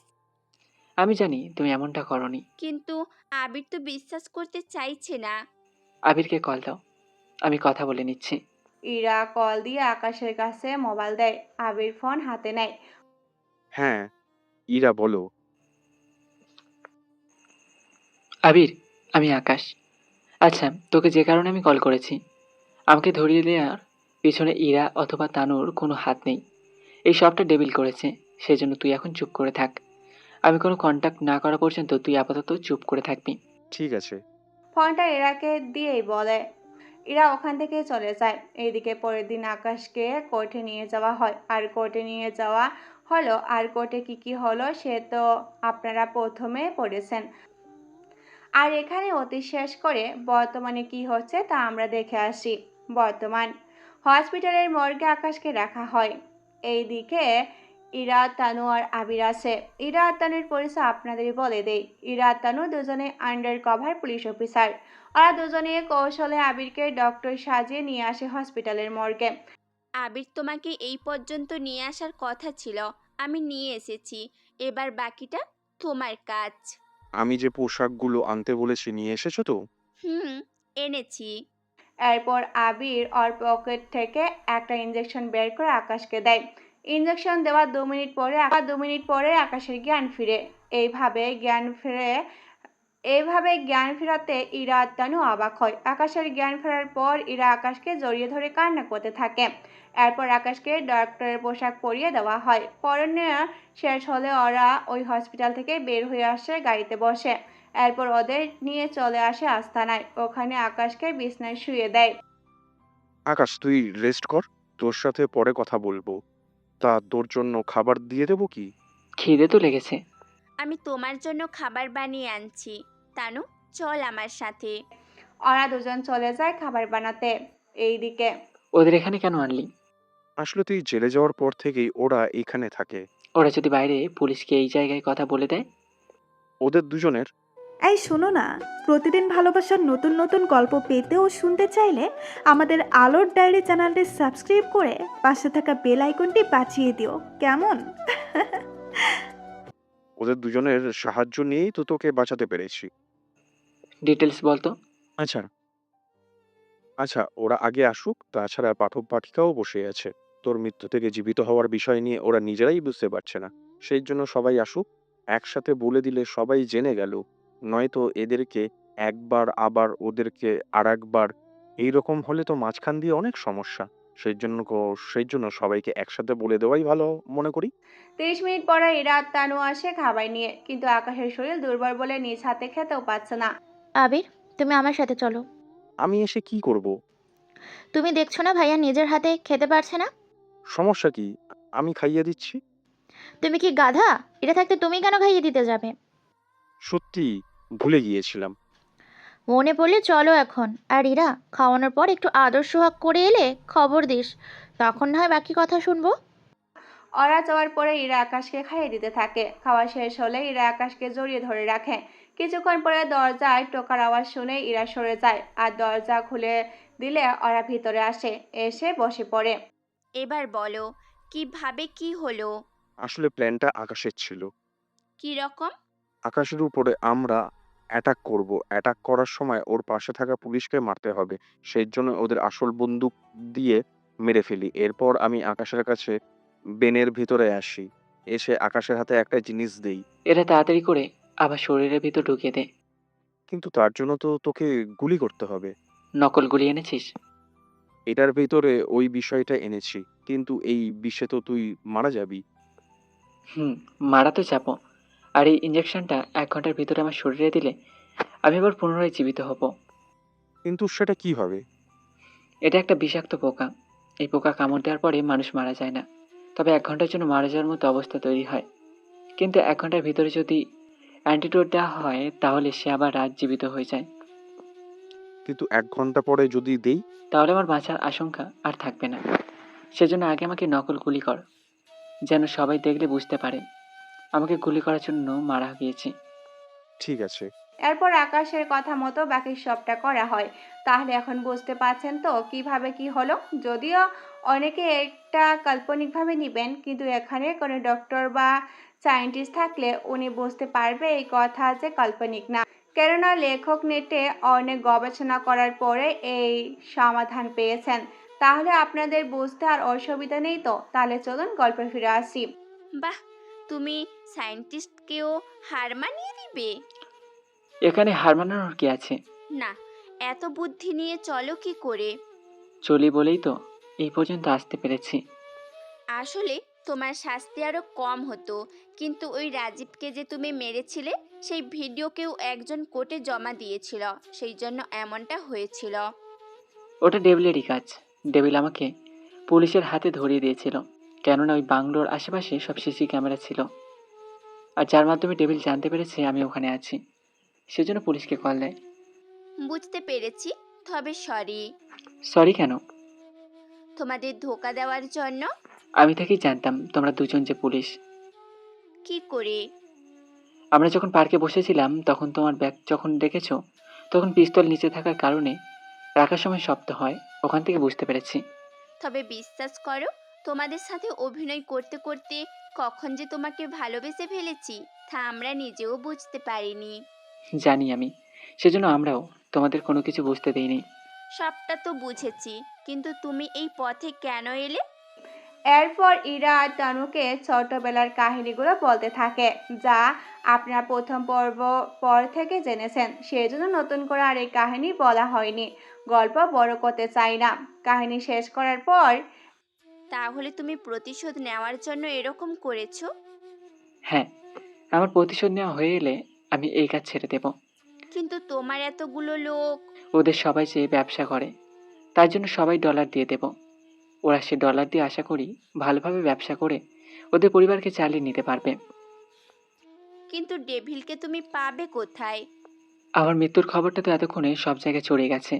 আমি জানি তুমি এমনটা করনি।
কিন্তু আবির তো বিশ্বাস করতে চাইছে না।
আবিরকে কল দাও, আমি কথা বলে নিচ্ছি।
ইরা কল দিয়ে আকাশের কাছে মোবাইল দেয়। আবির ফোন হাতে নেয়।
হ্যাঁ, ইরা বলো।
আবির, আমি আকাশ। আচ্ছা, তোকে যে কারণে আমি কল করেছি, আমাকে ধরিয়ে দেওয়ার পিছনে ইরা অথবা তানুর কোনো হাত নেই। এই সবটা ডেভিল করেছে, সেজন্য তুই এখন চুপ করে থাক। আমি কোনো কন্ট্যাক্ট না করা পর্যন্ত তুই আপাতত চুপ করে থাকবি।
ঠিক আছে।
ফোনটা ইরাকে দিয়েই বলে। ইরা ওখান থেকে চলে যায়। এইদিকে পরের দিন আকাশকে কোর্টে নিয়ে যাওয়া হয়, আর কোর্টে নিয়ে যাওয়া হলো। আর কোর্টে কি হলো সে তো আপনারা প্রথমে পড়েছেন। আর এখানে অতি শেষ করে বর্তমানে কি হচ্ছে তা আমরা দেখে আসি। বর্তমান হসপিটালের মর্গে আকাশকে রাখা হয়। এইদিকে ইরা, তানু আর আবির আছে। ইরা আর তানুর পরিচয় আপনাদের বলে দেই। ইরা আর তানু দুজনে আন্ডার কভার পুলিশ অফিসার। ওরা দুজনে কৌশলে আবিরকে ডক্টর সাজিয়ে নিয়ে আসে হসপিটালের মর্গে।
আবির তোমাকে এই পর্যন্ত নিয়ে আসার কথা ছিল, আমি নিয়ে এসেছি। এবার বাকিটা তোমার কাজ।
আমি যে পোশাকগুলো আনতে বলেছি নিয়ে এসেছো তো?
হুম, এনেছি।
এরপর আবির ওর পকেট থেকে একটা ইঞ্জেকশন বের করে আকাশকে দেয়। ইঞ্জেকশন দেওয়ার 2 মিনিট পরে আকাশের জ্ঞান ফিরে। এইভাবে জ্ঞান ফেরাতে ইরা আর তানু অবাক হয়। আকাশের জ্ঞান ফেরার পর ইরা আকাশকে জড়িয়ে ধরে কান্না করতে থাকে। এরপর আকাশকে ডক্টরের পোশাক পরিয়ে দেওয়া হয়। পরনে শেষ হলে ওরা ওই হসপিটাল থেকে বের হয়ে আসে, গাড়িতে বসে। এরপর ওদের নিয়ে চলে আসে আস্তানায়। ওখানে আকাশকে বিছানায় শুয়ে দেয়।
আকাশ, তুই রেস্ট কর, তোর সাথে পরে কথা বলবো। তা তোর জন্য খাবার দিয়ে দেবো কি?
খিদে তো লেগেছে।
আমি তোমার জন্য খাবার বানিয়ে আনছি। তানু, চল আমার সাথে।
ওরা দুজন চলে যায় খাবার বানাতে। এইদিকে
ওদের এখানে কেন আনলি?
আসলে তুই জেলে যাওয়ার পর থেকেই ওরা এখানে থাকে।
ওরা যদি বাইরে পুলিশকে এই জায়গায় কথা বলে দেয়?
ওদের দুজনের
এই শোনো না, প্রতিদিন ভালোবাসার নতুন নতুন গল্প পেতে ও শুনতে চাইলে আমাদের আলোর ডায়েরি চ্যানেলটি সাবস্ক্রাইব করে পাশে থাকা বেল আইকনটি বাজিয়ে দিও, কেমন?
ওদের দুজনের সাহায্য নিয়েই তো তোকে বাঁচাতে পেরেছি।
ডিটেলস বলতো।
আচ্ছা আচ্ছা, ওরা আগে আসুক। তাছাড়া পাঠক পাঠিকাও বসে আছে। তোর মৃত্যু থেকে জীবিত হওয়ার বিষয় নিয়ে ওরা নিজেরাই বুঝতে পারছে না। সেই জন্য সবাই আসুক, একসাথে বলে দিলে সবাই জেনে গেল। নয়তো এদেরকে একবার আবার ওদেরকে আর একবার এইরকম হলে তো মাঝখান দিয়ে অনেক সমস্যা। সেই জন্য সবাইকে একসাথে বলে দেওয়াই ভালো মনে করি।
30 মিনিট পরে ইরা আর তানু আসে খাবার নিয়ে, কিন্তু আকাশের শরীর দুর্বল বলে নিজ হাতে খেতেও পাচ্ছে না।
আবির, তুমি আমার সাথে চলো।
আমি এসে কি করব?
তুমি দেখছো না ভাইয়া নিজের হাতে খেতে পারছে না?
সমস্যা কি? আমি খাইয়ে দিচ্ছি।
তুমি কি গাধা? এটা থাকতে তুমি কেন খাইয়ে দিতে যাবে?
সত্যি ভুলে গিয়েছিলাম।
মনে পড়লে চলো এখন। আর ইরা, খাওয়ানোর পর একটু আদর সোহাগ করে এলে খবর দিস, তখন না হয় বাকি কথা শুনবো।
ওরা যাওয়ার পরে ইরা আকাশকে খাইয়ে দিতে থাকে। খাওয়া শেষ হলে ইরা আকাশকে জড়িয়ে ধরে রাখে। কিছুক্ষণ পরে দরজায় টোকার আওয়াজ শুনে ইরা সরে যায়, আর দরজা খুলে দিলে ওরা ভিতরে আসে, এসে বসে পড়ে।
এবার বলো, কিভাবে কি হলো?
আসলে প্ল্যানটা আকাশের ছিল।
কি রকম?
আকাশের উপরে আমরা অ্যাটাক করব। অ্যাটাক করার সময় ওর পাশে থাকা পুলিশকে মারতে হবে। সেই জন্য ওদের আসল বন্দুক দিয়ে মেরে ফেলি। এরপর আমি আকাশের কাছে বেনের ভিতরে আসি। এসে আকাশের হাতে একটা জিনিস দেই।
এটা তাড়াতাড়ি করে আবার শরীরের ভিতর ঢুকিয়ে দে।
কিন্তু তার জন্য তো তোকে গুলি করতে হবে।
নকল গুলি এনেছিস?
এটার ভিতরে ওই বিষয়টা এনেছি, কিন্তু এই বিষে তো তুই মারা যাবি।
মারা তো যাবো। আর এই ইঞ্জেকশনটা 1 ঘন্টার ভিতরে আমার শরীরে দিলে আমি আবার পুনরায় জীবিত হব।
কিন্তু সেটা কি হবে?
এটা একটা বিষাক্ত পোকা। এই পোকা কামড় দেওয়ার পরে মানুষ মারা যায় না, তবে 1 ঘন্টার জন্য মারা যাওয়ার মতো অবস্থা তৈরি হয়। কিন্তু 1 ঘন্টার ভিতরে যদি অ্যান্টিডোট দেওয়া হয় তাহলে সে আবার রাত জীবিত হয়ে যায়।
কিন্তু 1 ঘন্টা পরে যদি দেই?
তাহলে আমার বাঁচার আশঙ্কা আর থাকবে না। সেজন্য আগে আমাকে নকল গুলি কর, যেন সবাই দেখলে বুঝতে পারে আমাকে গুলি করার জন্য মারা গিয়েছে।
ঠিক আছে।
এরপর আকাশের কথা মতো বাকি সবটা করা হয়। তাহলে এখন বুঝতে পারছেন তো কিভাবে কি হলো। যদিও অনেকে এটা কাল্পনিকভাবে নেবেন, কিন্তু এখানে কোনো ডক্টর বা সায়েন্টিস্ট থাকলে উনি বুঝতে পারবে এই কথা যে কাল্পনিক না। কেননা লেখক নেটে অনেক গবেষণা করার পরে এই সমাধান পেয়েছেন। তাহলে আপনাদের বুঝতে আর অসুবিধা নেই তো। তাহলে চলুন গল্পে ফিরে আসি।
বাহ, তুমি সায়েন্টিস্টকেও হার মানিয়ে দিবে?
এখানে হার মানানোর কি আছে?
না, এত বুদ্ধি নিয়ে চলো কি করে?
চলি বলেই তো এই পর্যন্ত আসতে পেরেছি।
আসলে তোমার শাস্তি আরো কম হতো, কিন্তু ওই রাজীবকে যে তুমি মেরেছিলে সেই ভিডিও কেউ একজন কোর্টে জমা দিয়েছিল, সেই জন্য এমনটা হয়েছিল।
ওটা ডেভিলেরই কাজ। ডেভিল আমাকে পুলিশের হাতে ধরিয়ে দিয়েছিল, কেননা ওই বাংলোর আশেপাশে সব সিসি ক্যামেরা ছিল, আর যার মাধ্যমে ডেভিল জানতে পেরেছে আমি ওখানে আছি, সেজন্য পুলিশকে কল দেয়।
বুঝতে পেরেছি, তবে সরি
সরি কেন?
তোমাদের ধোকা দেওয়ার জন্য।
আমি থেকেই জানতাম তোমরা দুজন যে পুলিশ।
কি করে?
আমরা যখন পার্কে বসেছিলাম তখন তোমার ব্যাগ যখন দেখেছো, তখন পিস্তল নিচে থাকার কারণে রাখার সময় শব্দ হয়, ওখান থেকে বুঝতে পেরেছি।
তবে বিশ্বাস করো, তোমাদের সাথে অভিনয় করতে করতে কখন যে তোমাকে ভালোবেসে ফেলেছি তা আমরা নিজেও বুঝতে পারিনি।
জানি আমি, সেজন্য আমরাও তোমাদের কোনো কিছু বুঝতে দিইনি।
সবটা তো বুঝেছি, কিন্তু তুমি এই পথে কেন এলে?
এরপর ইরা আর তানুকে ছোটবেলার কাহিনীগুলো বলতে থাকে, যা আপনারা প্রথম পর্ব পর থেকে জেনেছেন। সেই জন্য নতুন করে আর এই কাহিনী বলা হয়নি। গল্প বড় করতে চাই না। কাহিনী শেষ করার পর
তাহলে তুমি প্রতিশোধ নেওয়ার জন্য এরকম করেছো?
হ্যাঁ, আমার প্রতিশোধ নেওয়া হয়ে এলে আমি এই কাজ ছেড়ে দেব।
কিন্তু তোমার এতগুলো লোক।
ওদের সবাই যে ব্যবসা করে, তার জন্য সবাই ডলার দিয়ে দেব। ওরা সে ডলার দিয়ে আশা করি ভালোভাবে ব্যবসা করে ওদের পরিবারকে চালিয়ে নিতে পারবে।
কিন্তু ডেভিলকে তুমি পাবে কোথায়?
আমার মৃত্যুর খবরটা তো এতক্ষণে সব জায়গায় ছড়িয়ে গেছে।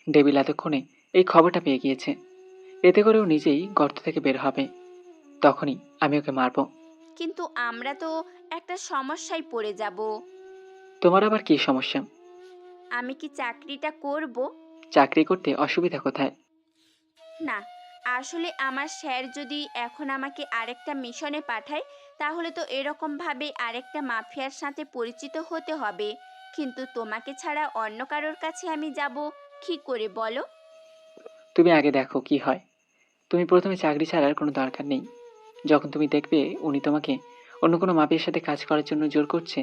ডেভিল এতক্ষণে এই খবরটা পেয়ে গিয়েছে। এতে করে ও নিজেই গর্ত থেকে বের হবে, তখনই আমি ওকে মারবো।
কিন্তু আমরা তো একটা সমস্যায় পড়ে যাব।
তোমার আবার কি সমস্যা?
আমি কি চাকরিটা করব?
চাকরি করতে অসুবিধা কোথায়?
না, আসলে আমার স্যার যদি এখন আমাকে আরেকটা মিশনে পাঠায়, তাহলে তো এরকমভাবে আরেকটা মাফিয়ার সাথে পরিচিত হতে হবে। কিন্তু তোমাকে ছাড়া অন্য কারোর কাছে আমি যাব কি করে বলো?
তুমি আগে দেখো কি হয়। তুমি প্রথমে চাকরি ছাড়ার কোনো দরকার নেই। যখন তুমি দেখবে উনি তোমাকে অন্য কোনো মাফিয়ার সাথে কাজ করার জন্য জোর করছে,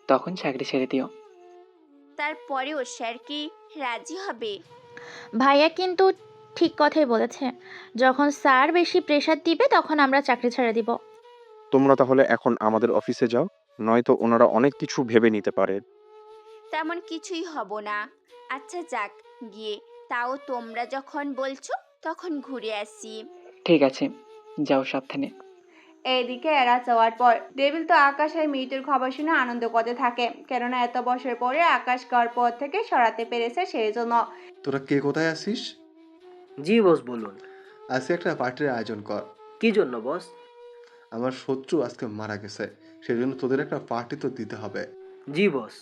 তখন চাকরি ছেড়ে দিও।
তারপরেও স্যার কি রাজি হবে?
ভাইয়া কিন্তু ঠিক কথাই বলেছে। যখন স্যার বেশি প্রেশার দিবে তখন আমরা চাকরি ছেড়ে দিব।
তোমরা তাহলে এখন আমাদের অফিসে যাও, নয়তো ওনারা অনেক কিছু ভেবে নিতে পারে।
তেমন কিছুই হব না। আচ্ছা যাক গিয়ে, তাও তোমরা যখন বলছো তখন ঘুরে আসি।
ঠিক আছে, যাও সাবধানে।
এইদিকে এরা যাওয়ার পর ডেভিল তো আকাশের মৃত্যুর খবর শুনে আনন্দ করতে থাকে, কেননা এত বছর পরে আকাশ ঘর পথ থেকে সরাতে পেরেছে সেই জন্য।
তোরা কে কোথায় আসিস?
জি বস, বলুন।
আজকে একটা পার্টির আয়োজন কর।
কি জন্য বস?
আমার শত্রু আজকে মারা গেছে, সেজন্য তোদের একটা পার্টি তো দিতে হবে।
জি বস,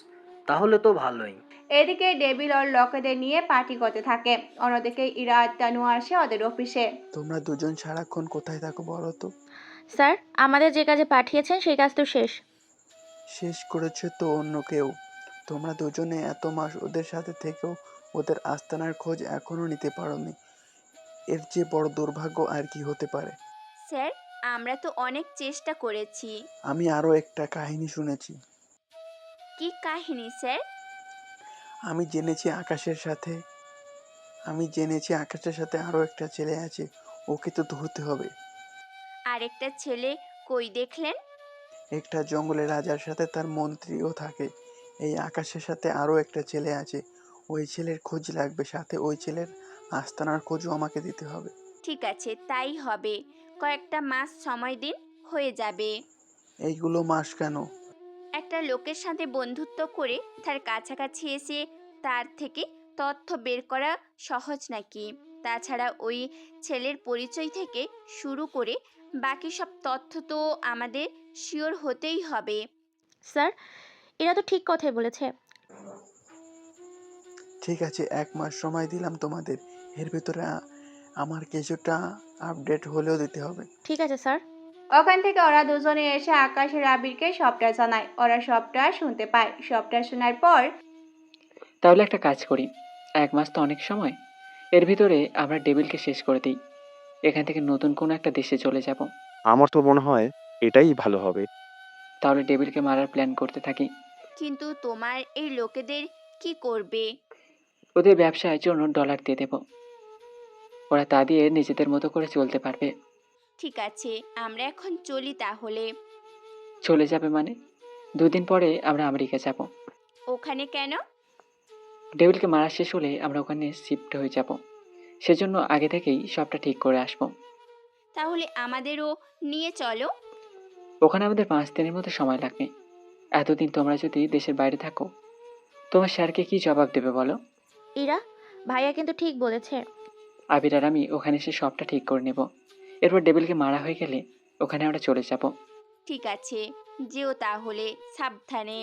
তাহলে তো ভালোই।
এদিকে ডেভিল ওর লোকেদের নিয়ে পার্টি করতে থাকে। অন্যদিকে ইরা আর তানু আসে ওদের অফিসে।
তোমরা দুজন সারাক্ষণ কোথায় থাকো বলো তো?
স্যার, আমাদের যে কাজে পাঠিয়েছেন সেই কাজ তো শেষ।
শেষ করেছে তো অন্য কেউ। তোমরা দুজনে এত মাস ওদের সাথে থেকেও ওদের আস্তানার খোঁজ এখনো নিতে পারোনি। এর যে বড় দুর্ভাগ্য আর কি হতে পারে?
স্যার, আমরা তো অনেক চেষ্টা করেছি।
আমি আরও একটা কাহিনী শুনেছি।
কি কাহিনী স্যার?
আমি জেনেছি আকাশের সাথে আরও একটা ছেলে আছে। ওকে তো ধরতে হবে।
আরেকটা ছেলে কই দেখলেন?
একটা জঙ্গলে রাজার সাথে তার মন্ত্রীও থাকে। এই আকাশের সাথে আরও একটা ছেলে আছে। ওই ছেলের খোঁজ লাগবে, সাথে ওই ছেলের আস্তানার খোঁজও আমাকে দিতে হবে।
ঠিক আছে, তাই হবে। কয়েকটা মাস সময় দিন, হয়ে যাবে।
এইগুলো মাস কেন?
একটা লোকের সাথে বন্ধুত্ব করে তার কাছাকাছি এসে তার থেকে তথ্য বের করা সহজ নাকি? তাছাড়া ওই ছেলের পরিচয় থেকে শুরু করে বাকি সব তথ্য তো আমাদের শিওর হতেই হবে।
স্যার, এরা তো ঠিক কথাই বলেছে।
ঠিক আছে, 1 মাস সময় দিলাম তোমাদের। এর ভিতরে আমার কিছুটা আপডেট হলেও দিতে হবে।
ঠিক আছে স্যার।
ওখান থেকে ওরা দুজনে এসে আকাশের আবিরকে সবটা জানায়। ওরা সবটা শুনতে পায়। সবটা শোনার পর
তাহলে একটা কাজ করি, 1 মাস তো অনেক সময়, এর ভিতরে আমরা ডেভিলকে শেষ করে দিই। এখান থেকে নতুন কোনো একটা দেশে চলে যাব।
আমার তো মনে হয় এটাই ভালো হবে।
তাহলে ডেভিলকে মারার প্ল্যান করতে থাকি।
কিন্তু তোমার এই লোকেদের কি করবে?
ওদের ব্যবসার জন্য ডলার দিয়ে দেব, ওরা তা দিয়ে নিজেদের মতো করে চলতে পারবে।
ঠিক আছে, আমরা এখন চলি তাহলে।
চলে যাবে মানে? 2 দিন পরে আমরা আমেরিকা যাব।
ওখানে কেন?
ডেভিলকে মারা শেষ হলে আমরা ওখানে শিফট হয়ে যাব। সেজন্য আগে থেকেই সবটা ঠিক করে আসবো।
তাহলে আমাদেরও নিয়ে চলো।
ওখানে আমাদের 5 দিনের মতো সময় লাগবে। এতদিন তোমরা যদি দেশের বাইরে থাকো, তোমার স্যারকে কি জবাব দেবে বলো?
ইরা, ভাইয়া কিন্তু ঠিক বলেছে।
আবির আর আমি ওখানে এসে সবটা ঠিক করে নেব। এরপর ডেভিলকে মারা হয়ে গেলে ওখানে আমরা চলে যাব।
ঠিক আছে, যেও তাহলে, সাবধানে।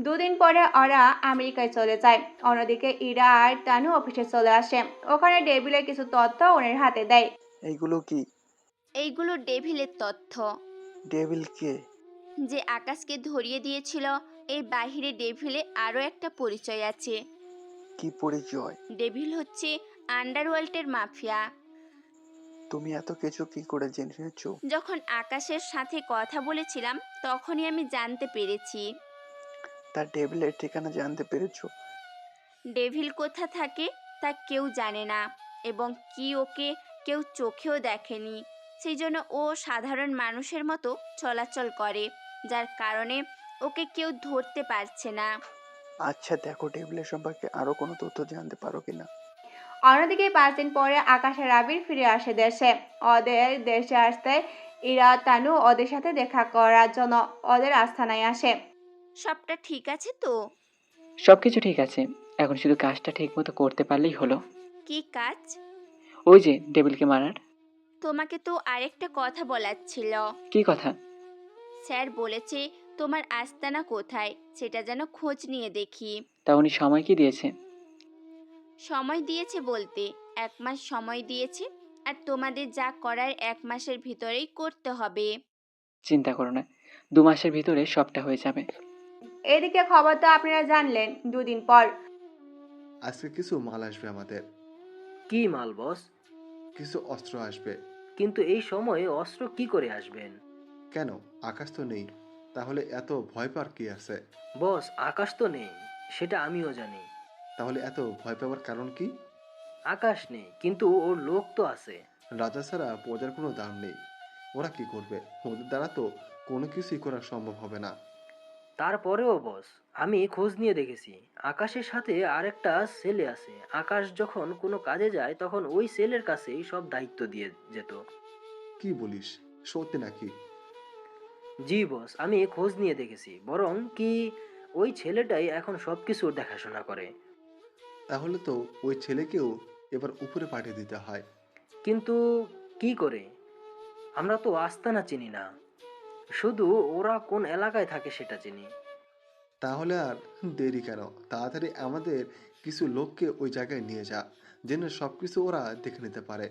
2 দিন পরে ওরা আমেরিকায় চলে যায়। অন্যদিকে ইরা আর তানু অফিসে চলে আসে। ওখানে ডেভিলের কিছু তথ্য ওনের হাতে দেয়।
এইগুলো কি?
এইগুলো ডেভিলের তথ্য।
ডেভিল কে?
যে আকাশকে ধরিয়ে দিয়েছিল। এই বাহিরে ডেভিলে আরও একটা পরিচয় আছে।
কি পরিচয়?
ডেভিল হচ্ছে আন্ডারওয়ার্ল্ডের মাফিয়া।
তুমি এত কিছু কি করে জেনেছো?
যখন আকাশের সাথে কথা বলেছিলাম তখনই আমি জানতে পেরেছি।
তার ডেভিলের ঠিকানা জানতে পেরেছো?
ডেভিল কোথা থাকে তা কেউ জানে না, এবং কি ওকে কেউ চোখেও দেখেনি। সেই জন্য ও সাধারণ মানুষের মতো চলাচল করে, যার কারণে ওকে কেউ ধরতে পারছে না।
আচ্ছা দেখো, ডেভিলের সম্পর্কে আরো কোনো তথ্য জানতে পারো কিনা।
অন্যদিকে 5 দিন পরে আকাশের আবির ফিরে আসে দেশে। ওদের দেশে আসতে ইরা তানু ওদের সাথে দেখা করার জন্য ওদের আস্তানায় আসে।
সবটা ঠিক আছে তো?
সবকিছু ঠিক আছে, এখন শুধু কাজটা ঠিক মতো করতে পারলেই হলো।
কি কাজ?
ওই যে ডেভিলকে মারার।
তোমাকে তো আরেকটা কথা বলার ছিল।
কি কথা?
স্যার বলেছে তোমার আস্তানা কোথায় সেটা যেন খোঁজ নিয়ে দেখি।
তা উনি সময় কি দিয়েছে?
সময় দিয়েছে বলতে 1 মাস সময় দিয়েছে, আর তোমাদের যা করার 1 মাসের ভিতরেই করতে হবে।
চিন্তা করো না, 2 মাসের ভিতরে সবটা হয়ে যাবে।
এদিকে খবর তো আপনারা জানলেন। 2 দিন পর
আজকে কিছু মাল আসবে আমাদের।
কি মাল বস?
কিছু অস্ত্র আসবে।
কিন্তু এই সময়ে অস্ত্র কি করে আসবেন?
কেন, আকাশ তো নেই, তাহলে এত ভয় পাওয়ার কি আছে?
বস, আকাশ তো নেই, সেটা আমিও জানি।
তাহলে এত ভয় পাওয়ার কারণ কি?
আকাশ নেই, কিন্তু ওর লোক তো আছে।
রাজা ছাড়া প্রজার কোনো দাম নেই। ওরা কি করবে? ওদের দ্বারা তো কোনো কিছুই করা সম্ভব হবে না।
তারপরেও বস, আমি খোঁজ নিয়ে দেখেছি আকাশের সাথে আরেকটা ছেলে আছে। আকাশ যখন কোনো কাজে যায় তখন ওই ছেলের কাছেই সব দায়িত্ব দিয়ে যেত।
কি বলিস, সত্যি নাকি?
জি বস, আমি খোঁজ নিয়ে দেখেছি। বরং কি, ওই ছেলেটাই এখন সব কিছুর দেখাশোনা করে।
তাহলে তো ওই ছেলেকেও এবার উপরে পাঠিয়ে দিতে হয়।
কিন্তু কি করে? আমরা তো আস্তানা চিনি না, শুধু ওরা কোন এলাকায় থাকে সেটা চিনি।
তাহলে আর দেরি কেন? তাড়াতাড়ি আমাদের কিছু লোককে ওই জায়গায় নিয়ে যা, যেন সবকিছু ওরা দেখে নিতে পারে।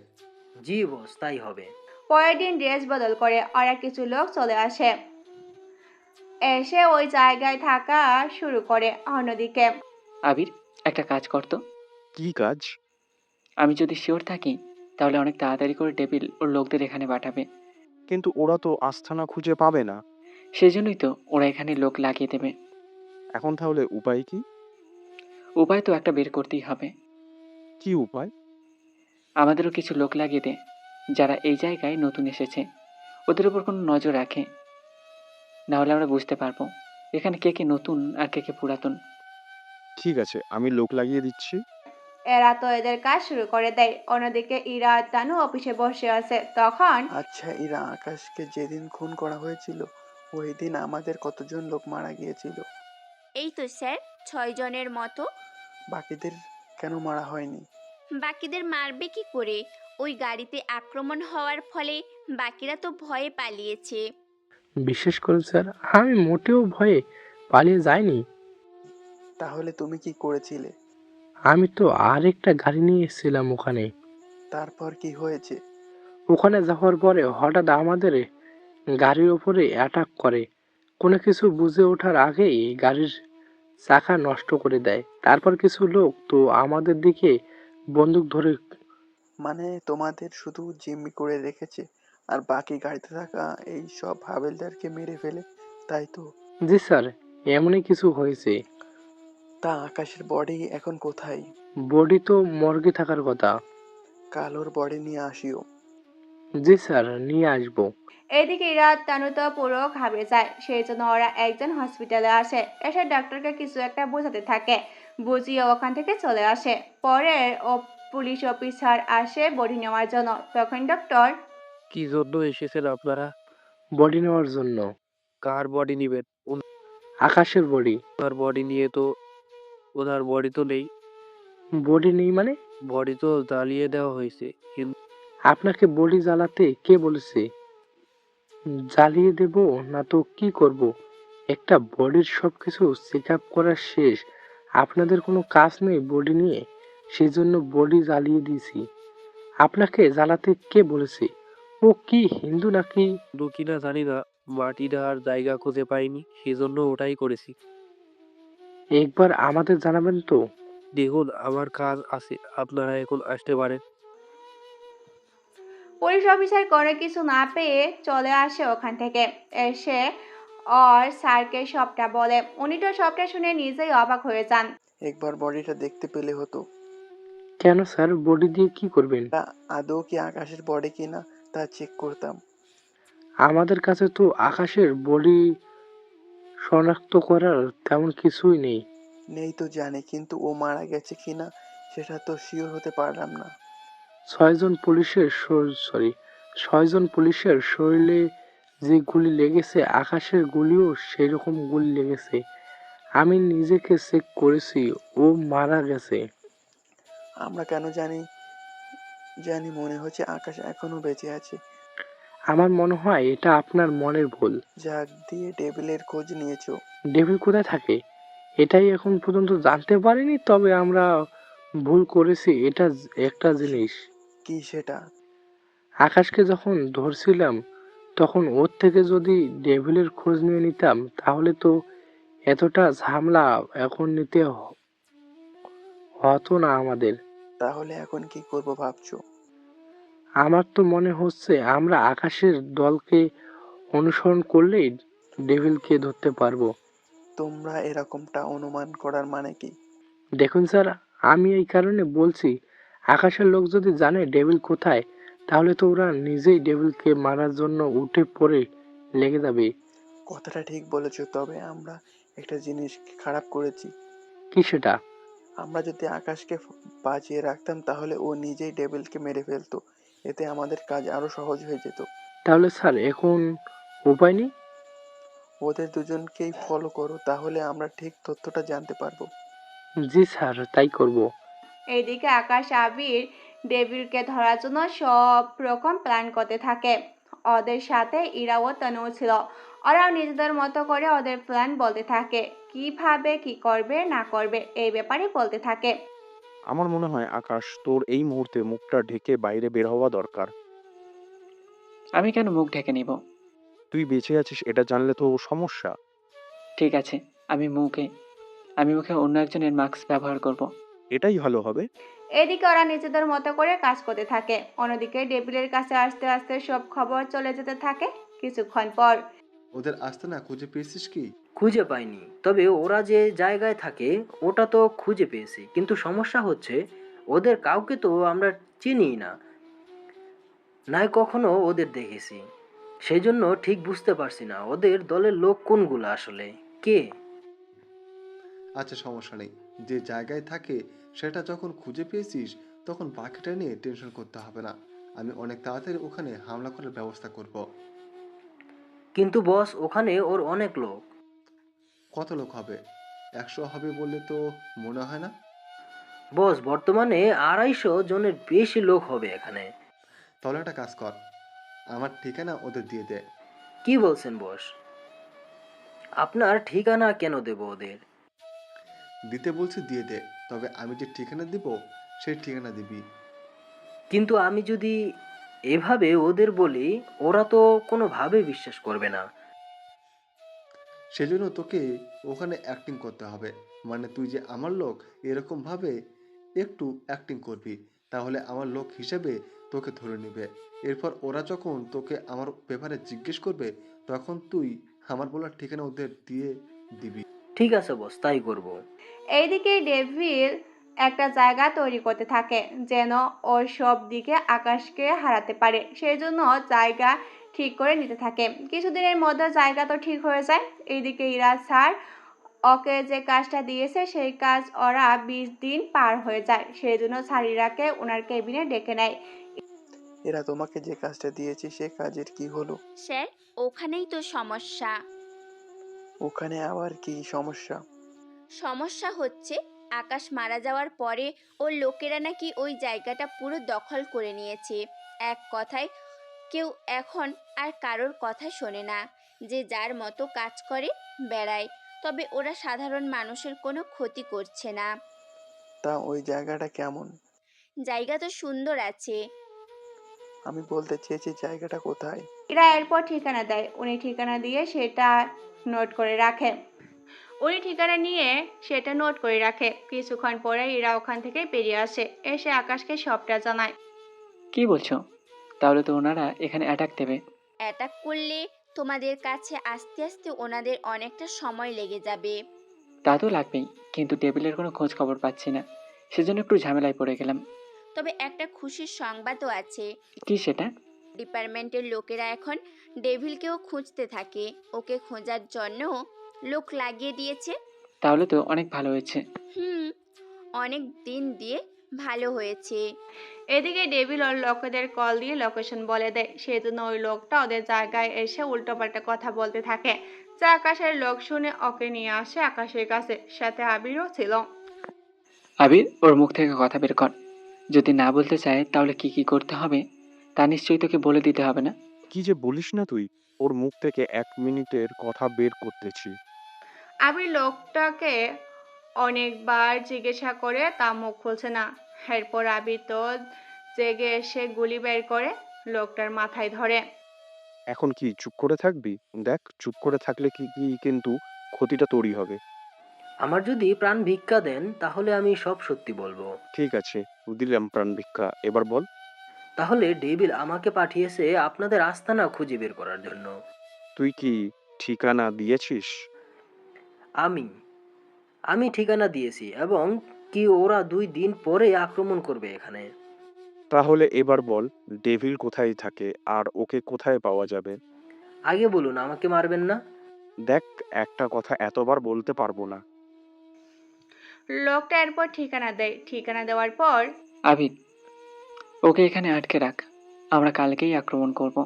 জি বস, তাই হবে।
পরের দিন ড্রেস বদল করে ওরা কিছু লোক চলে আসে। এসে ওই জায়গায় থাকা শুরু করে। অন্যদিকে
আবির, একটা কাজ করতো।
কি কাজ?
আমি যদি শিওর থাকি তাহলে অনেক তাড়াতাড়ি করে ডেভিল ওর লোকদের এখানে পাঠাবে।
কিন্তু ওরা তো আস্তানা খুঁজে পাবে না।
সেজন্যই তো ওরা এখানে লোক লাগিয়ে দেবে।
এখন তাহলে উপায় কি?
উপায় তো একটা বের করতেই হবে।
কি উপায়?
আমাদেরও কিছু লোক লাগিয়ে দে, যারা এই জায়গায় নতুন এসেছে, ওদের উপর কোনো নজর রাখে। না হলে আমরা বুঝতে পারবো এখানে কে কে নতুন আর কে কে পুরাতন।
ঠিক আছে, আমি লোক লাগিয়ে দিচ্ছি।
এরা তো এদের কাজ শুরু করে দেয়। অন্যদিকে ইরা আর তানু অফিসে বসে আছে। তখন
আচ্ছা ইরা, আকাশকে যেদিন খুন করা হয়েছিল ওই দিন আমাদের কতজন লোক মারা গিয়েছিল?
এই তো স্যার, 6 জনের মতো।
বাকিদের কেন মারা হয়নি?
বাকিদের মারবে কি করে? ওই গাড়িতে আক্রমণ হওয়ার ফলে বাকিরা তো ভয়ে পালিয়েছে।
বিশেষ করে স্যার, আমি মোটেও ভয়ে পালিয়ে যাইনি।
তাহলে তুমি কি করেছিলে?
আমি তো আরেকটা গাড়ি নিয়ে এসেছিলাম ওখানে।
তারপর কি হয়েছে?
ওখানে যাওয়ার পরে হঠাৎ আমাদের গাড়ির ওপরে অ্যাটাক করে। কোনো কিছু বুঝে ওঠার আগেই গাড়ির চাকা নষ্ট করে দেয়। তারপর কিছু লোক তো আমাদের দিকে বন্দুক ধরে।
মানে তোমাদের শুধু জিম্মি করে রেখেছে আর বাকি গাড়িতে থাকা এই সব হাবিলদারকে মেরে ফেলে, তাই তো?
জি স্যার, এমনই কিছু হয়েছে।
তা আকাশের বডি এখন কোথায়?
বডি তো মর্গে থাকার কথা।
কাল ওর বডি নিয়ে আসিও।
জি স্যার, নিয়ে আসবো।
এদিকে ইরা আর তানু তো পুরো ঘাবড়ে যায়। সেই জন্য ওরা একজন হসপিটালে আসে। এসে ডাক্তারকে কিছু একটা বোঝাতে থাকে। বুঝিয়ে ওখান থেকে চলে আসে। পরে ও পুলিশ অফিসার আসে বডি নেওয়ার জন্য। তখন ডক্টর
কি জন্য এসেছেন আপনারা? বডি নেওয়ার জন্য।
কার বডি নিবেন?
আকাশের বডি।
ওনার বডি নিয়ে তো ওনার বডি তো নেই।
বডি নেই মানে?
বডি তো জ্বালিয়ে দেওয়া হয়েছে। কিন্তু
আপনাকে বডি জ্বালাতে কে বলেছে? জ্বালিয়ে দেব না তো কি করব? একটা বডির সবকিছু চেক আপ করা শেষ। আপনাদের কোনো কাজ নেই বডি নিয়ে, সেজন্য বডি জ্বালিয়ে দিয়েছি। আপনাকে জ্বালাতে কে বলেছে? ও কি হিন্দু নাকি?
হিন্দু কিনা জানি না, মাটিটার জায়গা খুঁজে পাইনি, সেজন্য ওটাই করেছি।
একবার আমাদের জানাবেন তো?
দেখুন, আমার কাজ আছে, আপনারা এখন আসতে পারেন।
পুলিশ অফিসার কোনো কিছু না পেয়ে চলে আসে ওখান থেকে। এসে ওর স্যারকে সবটা বলে। উনি তো সবটা শুনে নিজেই অবাক হয়ে যান।
একবার বডিটা দেখতে পেলে হতো।
কেন স্যার, বডি দিয়ে কি করবেন?
তা আদৌ কি আকাশের বডি কিনা তা চেক করতাম।
আমাদের কাছে তো আকাশের বডি শনাক্ত করার তেমন কিছুই নেই।
নেই তো জানি, কিন্তু ও মারা গেছে কিনা সেটা তো শিওর হতে পারলাম না।
6 জন পুলিশের শরীরে যে গুলি লেগেছে, আকাশের গুলিও সেই রকম গুলি লেগেছে। আমি নিজেকে চেক করেছি, ও মারা গেছে।
আমরা কেন জানি জানি মনে হচ্ছে আকাশ এখনো বেঁচে আছে।
আমার মনে হয় এটা আপনার মনের ভুল।
যাক দিয়ে ডেভিলের খোঁজ নিয়েছো।
ডেভিল কোথায় থাকে এটাই এখন পর্যন্ত জানতে পারিনি, তবে আমরা ভুল করেছি এটা একটা জিনিস।
কি সেটা?
আকাশকে যখন ধরছিলাম তখন ওর থেকে যদি ডেভিলের খোঁজ নিয়ে নিতাম তাহলে তো এতটা ঝামেলা এখন নিতে হতো না আমাদের।
তাহলে এখন কি করব ভাবছো?
আমার তো মনে হচ্ছে আমরা আকাশের দলকে অনুসরণ করলেই ডেভিলকে ধরতে পারবো।
তোমরা এরকমটা অনুমান করার মানে কি?
দেখুন স্যার, আমি এই কারণে বলছি, আকাশের লোক যদি জানে ডেভিল কোথায় তাহলে তো ওরা নিজেই ডেভিলকে মারার জন্য উঠে পড়ে লেগে যাবে।
কথাটা ঠিক বলেছো, তবে আমরা একটা জিনিস খারাপ করেছি।
কি সেটা?
আমরা যদি আকাশকে বাঁচিয়ে রাখতাম তাহলে ও নিজেই ডেভিলকে মেরে ফেলতো। এতে আমাদের কাজ আরো সহজ হয়ে যেত।
তাহলে স্যার এখন উপায় নেই?
ওদের দুজনকেই ফলো করো, তাহলে আমরা ঠিক তথ্যটা জানতে পারবো।
জি স্যার, তাই করব।
এইদিকে আকাশ আবির ডেভিলকে ধরার জন্য সব রকম প্ল্যান করতে থাকে। ওদের সাথে ইরা ও তনুও ছিল। ওরাও নিজেদের মতো করে ওদের প্ল্যান বলতে থাকে। কিভাবে কি করবে না করবে এই ব্যাপারে বলতে থাকে।
আমার মনে হয় আকাশ, তোর এই মুহূর্তে মুখটা ঢেকে বাইরে বের হওয়া দরকার।
আমি কেন মুখ ঢেকে নিব?
তুই বেঁচে আছিস এটা জানলে তো সমস্যা।
ঠিক আছে, আমি মুখে অন্য একজনের মাস্ক ব্যবহার করব।
এটাই ভালো হবে।
এদিকে ওরা নিজেদের মতো করে কাজ করতে থাকে। অন্যদিকে ডেভিলের কাছে আস্তে আস্তে সব খবর চলে যেতে থাকে। কিছুক্ষণ পর
ওদের আস্তানা খুঁজে পেয়েছিস কি?
খুঁজে পাইনি, তবে ওরা যে জায়গায় থাকে ওটা তো খুঁজে পেয়েছি, কিন্তু সমস্যা হচ্ছে ওদের কাউকে তো আমরা চিনি না, নাই কখনো ওদের দেখেছি। সেই জন্য ঠিক বুঝতে পারছি না ওদের দলের লোক কোনগুলো আসলে কে।
আচ্ছা, সমস্যা নেই। যে জায়গায় থাকে সেটা যখন খুঁজে পেয়েছিস তখন বাকিটা নিয়ে টেনশন করতে হবে না। আমি অনেক তাড়াতাড়ি ওখানে হামলা করার ব্যবস্থা করব।
কিন্তু বস, ওখানে ওর অনেক লোক।
কত লোক হবে? 100 হবে বললে তো মনে হয় না।
বস, বর্তমানে 250 জনের বেশি লোক হবে এখানে।
তাহলে একটা কাজ কর, আমার ঠিকানা ওদের দিয়ে দে।
কি বলছেন বস? আপনার ঠিকানা কেন দেব ওদের?
দিতে বলছি দিয়ে দে, তবে আমি যে ঠিকানা দিব সেই ঠিকানা দিবি।
কিন্তু আমি যদি এভাবে ওদের বলি ওরা তো কোনোভাবে বিশ্বাস করবে না।
সেজন্য তোকে ওখানে অ্যাক্টিং করতে হবে। মানে তুই যে আমার লোক এরকম ভাবে একটু অ্যাক্টিং করবি, তাহলে আমার লোক হিসেবে তোকে ধরে নেবে। এরপর ওরা যখন তোকে আমার ব্যাপারে জিজ্ঞেস করবে তখন তুই আমার বলার ঠিকানা ওদের দিয়ে দিবি।
ঠিক আছে বস, তাই করব।
এইদিকে ডেভিল একটা জায়গা তৈরি করতে থাকে যেন ওর সব দিকে আকাশকে হারাতে পারে। সেই জন্য জায়গা ঠিক করে নিতে থাকে। কিছুদিনের মধ্যে জায়গা তো ঠিক হয়ে যায়। এইদিকে ইরা স্যার ওকে যে কাজটা দিয়েছে সেই কাজ ওরা 20 দিন পার হয়ে যায়, সেই জন্য সারিরাকে ওনার কেবিনে ডেকে নেয়।
এরা তোমাকে যে কাজটা দিয়েছে সে কাজের কি হলো?
স্যার, ওখানেই তো সমস্যা।
ওখানে আবার কি সমস্যা?
সমস্যা হচ্ছে আকাশ মারা যাওয়ার পরে ওর লোকেরা নাকি ওই জায়গাটা পুরো দখল করে নিয়েছে। এক কথায় কেউ এখন আর কারোর কথা শোনে না, যে যার মতো কাজ করে বেড়ায়। তবে ওরা সাধারণ মানুষের কোনো ক্ষতি করছে না।
তা ওই জায়গাটা কেমন?
জায়গা তো সুন্দর আছে।
আমি বলতে চেয়েছি জায়গাটা কোথায়?
এরা এরপর ঠিকানা দেয়, উনি ঠিকানা দিয়ে সেটা নোট করে রাখে। কিছুক্ষণ পরে এরা ওখান থেকে বেরিয়ে আসে, এসে আকাশকে সবটা জানায়।
কি বলছো? তাহলে তো ওনারা এখানে অ্যাটাক দেবে।
অ্যাটাক করলে তোমাদের কাছে আস্তে আস্তে ওনাদের অনেকটা সময় লেগে যাবে।
তা তো লাগবেই, কিন্তু টেবিলের কোনো খোঁজ খবর পাচ্ছি না, সেজন্য একটু ঝামেলায় পড়ে গেলাম।
তবে একটা খুশির সংবাদও আছে।
কি সেটা?
ডিপার্টমেন্টের লোকেরা এখন ডেভিলকেও খুঁজতে থাকে, ওকে খোঁজার জন্য লোক লাগিয়ে দিয়েছে।
তাহলে তো অনেক ভালো হয়েছে।
অনেক দিন দিয়ে ভালো হয়েছে।
এদিকে ডেভিল ওর লোকেদের কল দিয়ে লোকেশন বলে দেয়, সেই জন্য ওই লোকটা ওদের জায়গায় এসে উল্টোপাল্টা কথা বলতে থাকে। যা আকাশের লোক শুনে ওকে নিয়ে আসে আকাশের কাছে, সাথে আবিরও ছিল।
আবির, ওর মুখ থেকে কথা বের কর। যদি না বলতে চায় তাহলে কি কি করতে হবে তা নিশ্চয়ই তোকে বলে দিতে হবে না?
কি যে বলিস না তুই! ওর মুখ থেকে 1 মিনিটের কথা বের করতেছি।
আবির লোকটাকে অনেকবার জিজ্ঞাসা করে, তা মুখ খুলছে না। এরপর আবির তো জেগে এসে গুলি বের করে লোকটার মাথায় ধরে।
এখন কি চুপ করে থাকবি? দেখ, চুপ করে থাকলে কিন্তু ক্ষতিটা তোরই হবে।
আমার যদি প্রাণ ভিক্ষা দেন তাহলে আমি সব সত্যি বলবো।
ঠিক আছে, দিলাম প্রাণ ভিক্ষা, এবার বল।
তাহলে ডেভিল আমাকে পাঠিয়েছে আপনাদের আস্তানা খুঁজে বের করার জন্য।
তুই কি ঠিকানা দিয়েছিস?
আমি ঠিকানা দিয়েছি, এবং কি ওরা 2 দিন পরে আক্রমণ করবে এখানে।
তাহলে এবার বল, ডেভিল কোথায় থাকে আর ওকে কোথায় পাওয়া যাবে?
আগে বলুন, আমাকে মারবেন না।
দেখ, একটা কথা এতবার বলতে পারবো না।
লোকটা এরপর ঠিকানা দেয়। ঠিকানা দেওয়ার পর
আবির, ওকে এখানে আটকে রাখ, আমরা কালকেই আক্রমণ করব।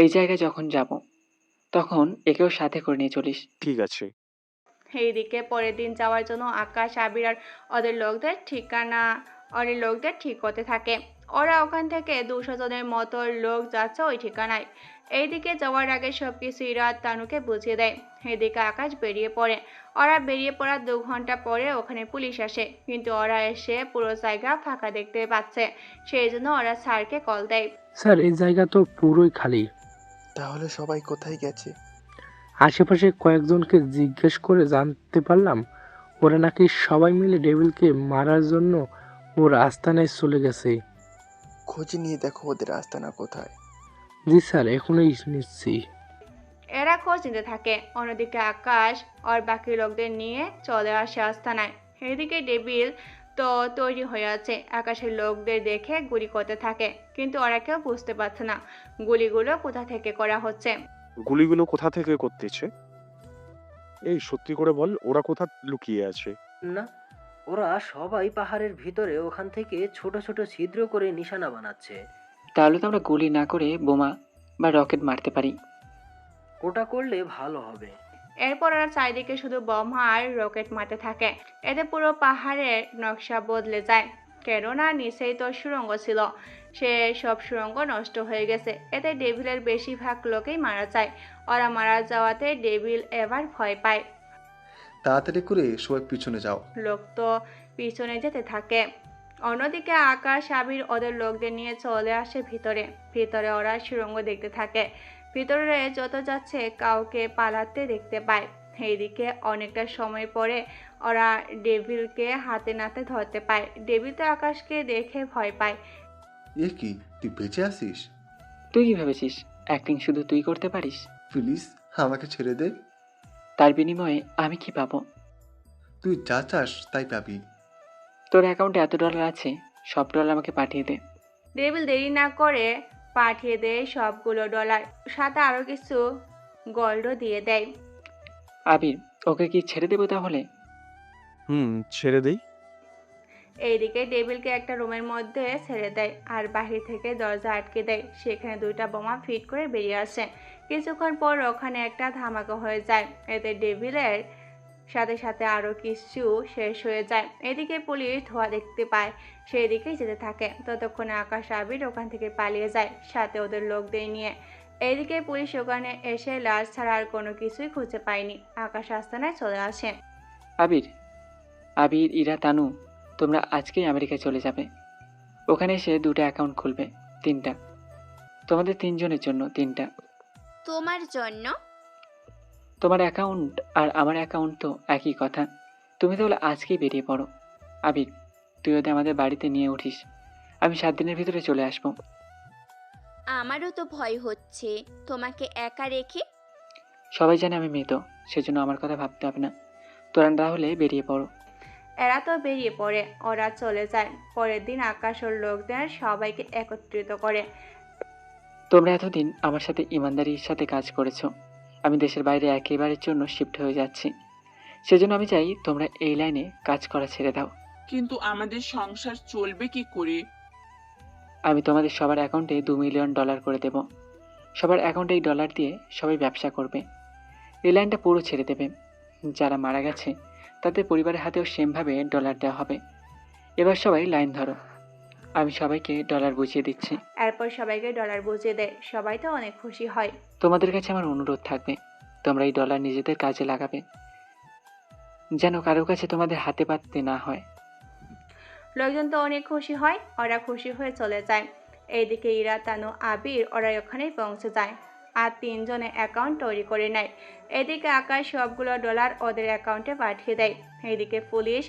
এই জায়গায় যখন যাব তখন একেও সাথে করে নিয়ে চলিস।
ঠিক আছে।
এইদিকে পরের দিন যাওয়ার জন্য আকাশ, আবির আর ওদের লোকদের ঠিক করতে থাকে। ওরা ওখান থেকে 200 জনের মতো লোক যাচ্ছে ওই ঠিকানায়। এইদিকে যাওয়ার আগে সবকিছু ইরাত তানুকে বুঝিয়ে দেয়। এদিকে আকাশ বেরিয়ে পড়ে। ওরা বেরিয়ে পড়ার 2 ঘন্টা পরে ওখানে পুলিশ আসে, কিন্তু ওরা এসে পুরো জায়গা ফাঁকা দেখতে পাচ্ছে, সেই জন্য ওরা স্যারকে কল দেয়।
স্যার, এই জায়গা তো পুরোই খালি।
তাহলে সবাই কোথায় গেছে?
আশেপাশে কয়েকজনকে জিজ্ঞেস করে জানতে পারলাম ওরা নাকি সবাই মিলে ডেভিলকে মারার জন্য ওর আস্তানায় চলে গেছে।
খোঁজ নিয়ে দেখো ওদের আস্তানা কোথায়।
জি স্যার, এখনই নিচ্ছি।
এরা খোঁজ নিতে থাকে। অন্যদিকে আকাশ আর বাকি লোকদের নিয়ে চলে আসে আস্তানায়। এদিকে ডেভিল তো তৈরি হয়ে আছে, আকাশের লোকদের দেখে গুলি করতে থাকে, কিন্তু ওরা কেউ বুঝতে পারছে না গুলিগুলো কোথা থেকে করা হচ্ছে।
গুলিগুলো কোথা থেকে করতেছে? এই সত্যি করে বল, ওরা কোথা লুকিয়ে আছে?
না, ওরা সবাই পাহাড়ের ভিতরে ওখান থেকে ছোট ছোট ছিদ্র করে নিশানা বানাচ্ছে।
তাহলে তো আমরা গুলি না করে বোমা বা রকেট মারতে পারি।
ওটা করলে ভালো হবে।
এরপর ওরা চারিদিকে শুধু বম আর রকেট মারতে থাকে। এতে পুরো পাহাড়ের নকশা বদলে যায়, কেননা নিচেই তো সুড়ঙ্গ ছিল, সে সব সুড়ঙ্গ নষ্ট হয়ে গেছে। এতে ডেভিলের বেশিরভাগ লোকেই মারা যায়। ওরা মারা যাওয়াতে ডেভিল এবার ভয় পায়।
তাড়াতাড়ি করে সবাই পিছনে যাও।
লোক তো পিছনে যেতে থাকে। অন্যদিকে আকাশ, আবির ওদের লোকদের নিয়ে চলে আসে ভিতরে ওরা সুড়ঙ্গ দেখতে থাকে। ভিতরে যত যাচ্ছে কাউকে পালাতে দেখতে পায়। এইদিকে অনেকটা সময় পরে ওরা ডেভিলকে হাতে নাতে ধরতে পায়। ডেভিল তো আকাশকে দেখে ভয় পায়।
এ কি, তুই বেঁচে আছিস?
তুই কি ভেবেছিস অ্যাক্টিং শুধু তুই করতে পারিস?
প্লিজ আমাকে ছেড়ে দে।
তার বিনিময়ে আমি কি পাবো?
তুই যা চাস তাই পাবি।
তোর অ্যাকাউন্টে এত ডলার আছে, সব ডলার আমাকে পাঠিয়ে দে।
ডেভিল দেরি না করে পাঠিয়ে দেয় সবগুলো ডলার, সাথে আরো কিছু গোল্ডও দিয়ে দেয়।
আবির, ওকে কি ছেড়ে দেবো তাহলে?
ছেড়ে দেই।
এইদিকে ডেভিলকে একটা রুমের মধ্যে ছেড়ে দেয় আর বাহির থেকে দরজা আটকে দেয়। সেখানে 2টা বোমা ফিট করে বেরিয়ে আসে। কিছুক্ষণ পর ওখানে একটা ধামাকা হয়ে যায়। এতে ডেভিলের সাথে সাথে আরও কিছু শেষ হয়ে যায়। এদিকে পুলিশ ধোঁয়া দেখতে পায়, সেই দিকেই যেতে থাকে। ততক্ষণে আকাশ আবির ওখান থেকে পালিয়ে যায়, সাথে ওদের লোকদের নিয়ে। এইদিকে পুলিশ ওখানে এসে লাশ ছাড়া আর কোনো কিছুই খুঁজে পায়নি। আকাশ আস্তানায় চলে আসে।
আবির, আবির, ইরা, তানু, তোমরা আজকেই আমেরিকায় চলে যাবে। ওখানে এসে 2টা অ্যাকাউন্ট খুলবে, 3টা। তোমাদের 3 জনের জন্য 3টা।
তোমার জন্য?
তোমার অ্যাকাউন্ট আর আমার অ্যাকাউন্ট তো একই কথা। তুমি তাহলে আজকেই বেরিয়ে পড়ো। আবির, তুই ওদের আমাদের বাড়িতে নিয়ে উঠিস। আমি 7 দিনের ভিতরে চলে আসবো।
আমারও তো ভয় হচ্ছে তোমাকে একা রেখে।
সবাই জানে আমি মৃত, সেজন্য আমার কথা ভাবতে হবে না। তোরা তাহলে বেরিয়ে পড়ো।
এরা তো বেরিয়ে পড়ে, ওরা চলে যায়। পরের দিন আকাশ ওর লোকদের সবাইকে একত্রিত করে।
তোমরা এতদিন আমার সাথে ইমানদারির সাথে কাজ করেছো। আমি দেশের বাইরে একেবারের জন্য শিফট হয়ে যাচ্ছি। সেজন্য আমি চাই তোমরা এই লাইনে কাজ করা ছেড়ে দাও।
কিন্তু আমাদের সংসার চলবে কি করে?
আমি তোমাদের সবার অ্যাকাউন্টে $2 মিলিয়ন করে দেব। সবার অ্যাকাউন্টে এই ডলার দিয়ে সবাই ব্যবসা করবে। এই লাইনটা পুরো ছেড়ে দেবে। যারা মারা গেছে তাদের পরিবারের হাতেও সেমভাবে ডলার দেওয়া হবে। এবার সবাই লাইন ধরো। আমি সবাইকে ডলার বুঝিয়ে দিচ্ছি।
এরপর সবাইকে ডলার বুঝিয়ে দেয়। সবাই তো অনেক খুশি হয়।
তোমাদের কাছে আমার অনুরোধ থাকবে, তোমরা এই ডলার নিজেদের কাজে লাগাবে, যেন কারো কাছে তোমাদের হাতে পাততে না হয়।
লোকজন তো অনেক খুশি হয়, ওরা খুশি হয়ে চলে যায়। এইদিকে ইরা, তানু, আবির ওরা ওখানেই পৌঁছে যায় আর 3 জনে অ্যাকাউন্ট তৈরি করে নেয়। এদিকে আকাশ সবগুলো ডলার ওদের অ্যাকাউন্টে পাঠিয়ে দেয়। এইদিকে পুলিশ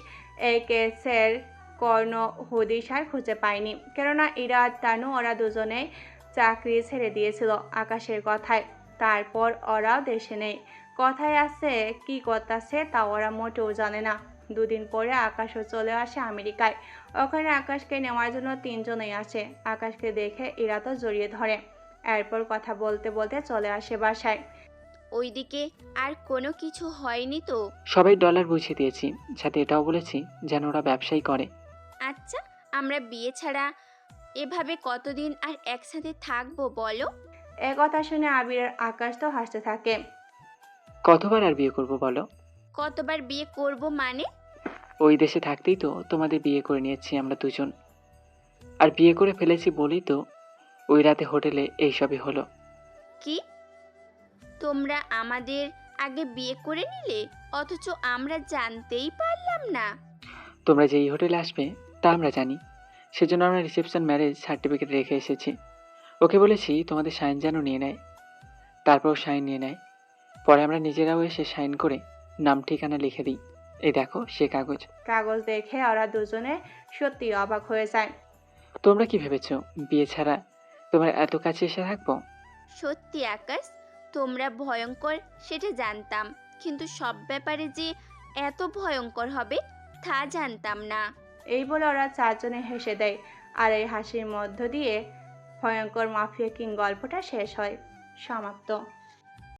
এই কেসের কোনো হদিশ আর খুঁজে পায়নি, কেননা ইরা আর তানু ওরা দুজনেই চাকরি ছেড়ে দিয়েছিল আকাশের কথায়। তারপর ওরাও দেশে নেই। কথায় আছে কি করতেছে তা ওরা মোটেও জানে না। 2 দিন পরে আকাশও চলে আসে আমেরিকায়। ওখানে আকাশকে নেওয়ার জন্য 3 জনেই আসে। আকাশকে দেখে ইরা তো জড়িয়ে ধরে। এরপর কথা বলতে বলতে চলে আসে বাসায়।
ওইদিকে আর কোনো কিছু হয়নি তো?
সবাই ডলার বুঝিয়ে দিয়েছি, সাথে এটাও বলেছি যেন ওরা ব্যবসাই করে।
আচ্ছা, আমরা বিয়ে ছাড়া এভাবে কতদিন আর একসাথে থাকবো বলো?
এ কথা শুনে আবির আর আকাশ তো হাসতে থাকে।
কতবার আর বিয়ে করবো বলো?
কতবার বিয়ে করব মানে?
ওই দেশে থাকতেই তো তোমাদের বিয়ে করে নিয়েছি আমরা দুজন। আর বিয়ে করে ফেলেছি বলেই তো ওই রাতে হোটেলে এইসবই হলো।
কি? তোমরা আমাদের আগে বিয়ে করে নিলে, অথচ আমরা জানতেই পারলাম না?
তোমরা যে এই হোটেলে আসবে তা আমরা জানি, সেজন্য আমরা রিসেপশন ম্যারেজ সার্টিফিকেট রেখে এসেছি। ওকে বলেছি তোমাদের সাইন যেন নিয়ে নেয়। তারপর সাইন নিয়ে নেয়। পরে আমরা নিজেরাও এসে সাইন করে নাম ঠিকানা লিখে দিই। এই দেখো সে কাগজ।
কাগজ দেখে ওরা দুজনে সত্যি অবাক হয়ে যায়।
তোমরা কি ভেবেছো বিয়ে ছাড়া তোমার এত কাছে এসে থাকবো?
সত্যি আকাশ, তোমরা ভয়ঙ্কর সেটা জানতাম, কিন্তু সব ব্যাপারে যে এত ভয়ঙ্কর হবে তা জানতাম না।
এই বলে ওরা 4 জনে হেসে দেয়। আর এই হাসির মধ্য দিয়ে ভয়ঙ্কর মাফিয়া কিং গল্পটা শেষ হয়। সমাপ্ত।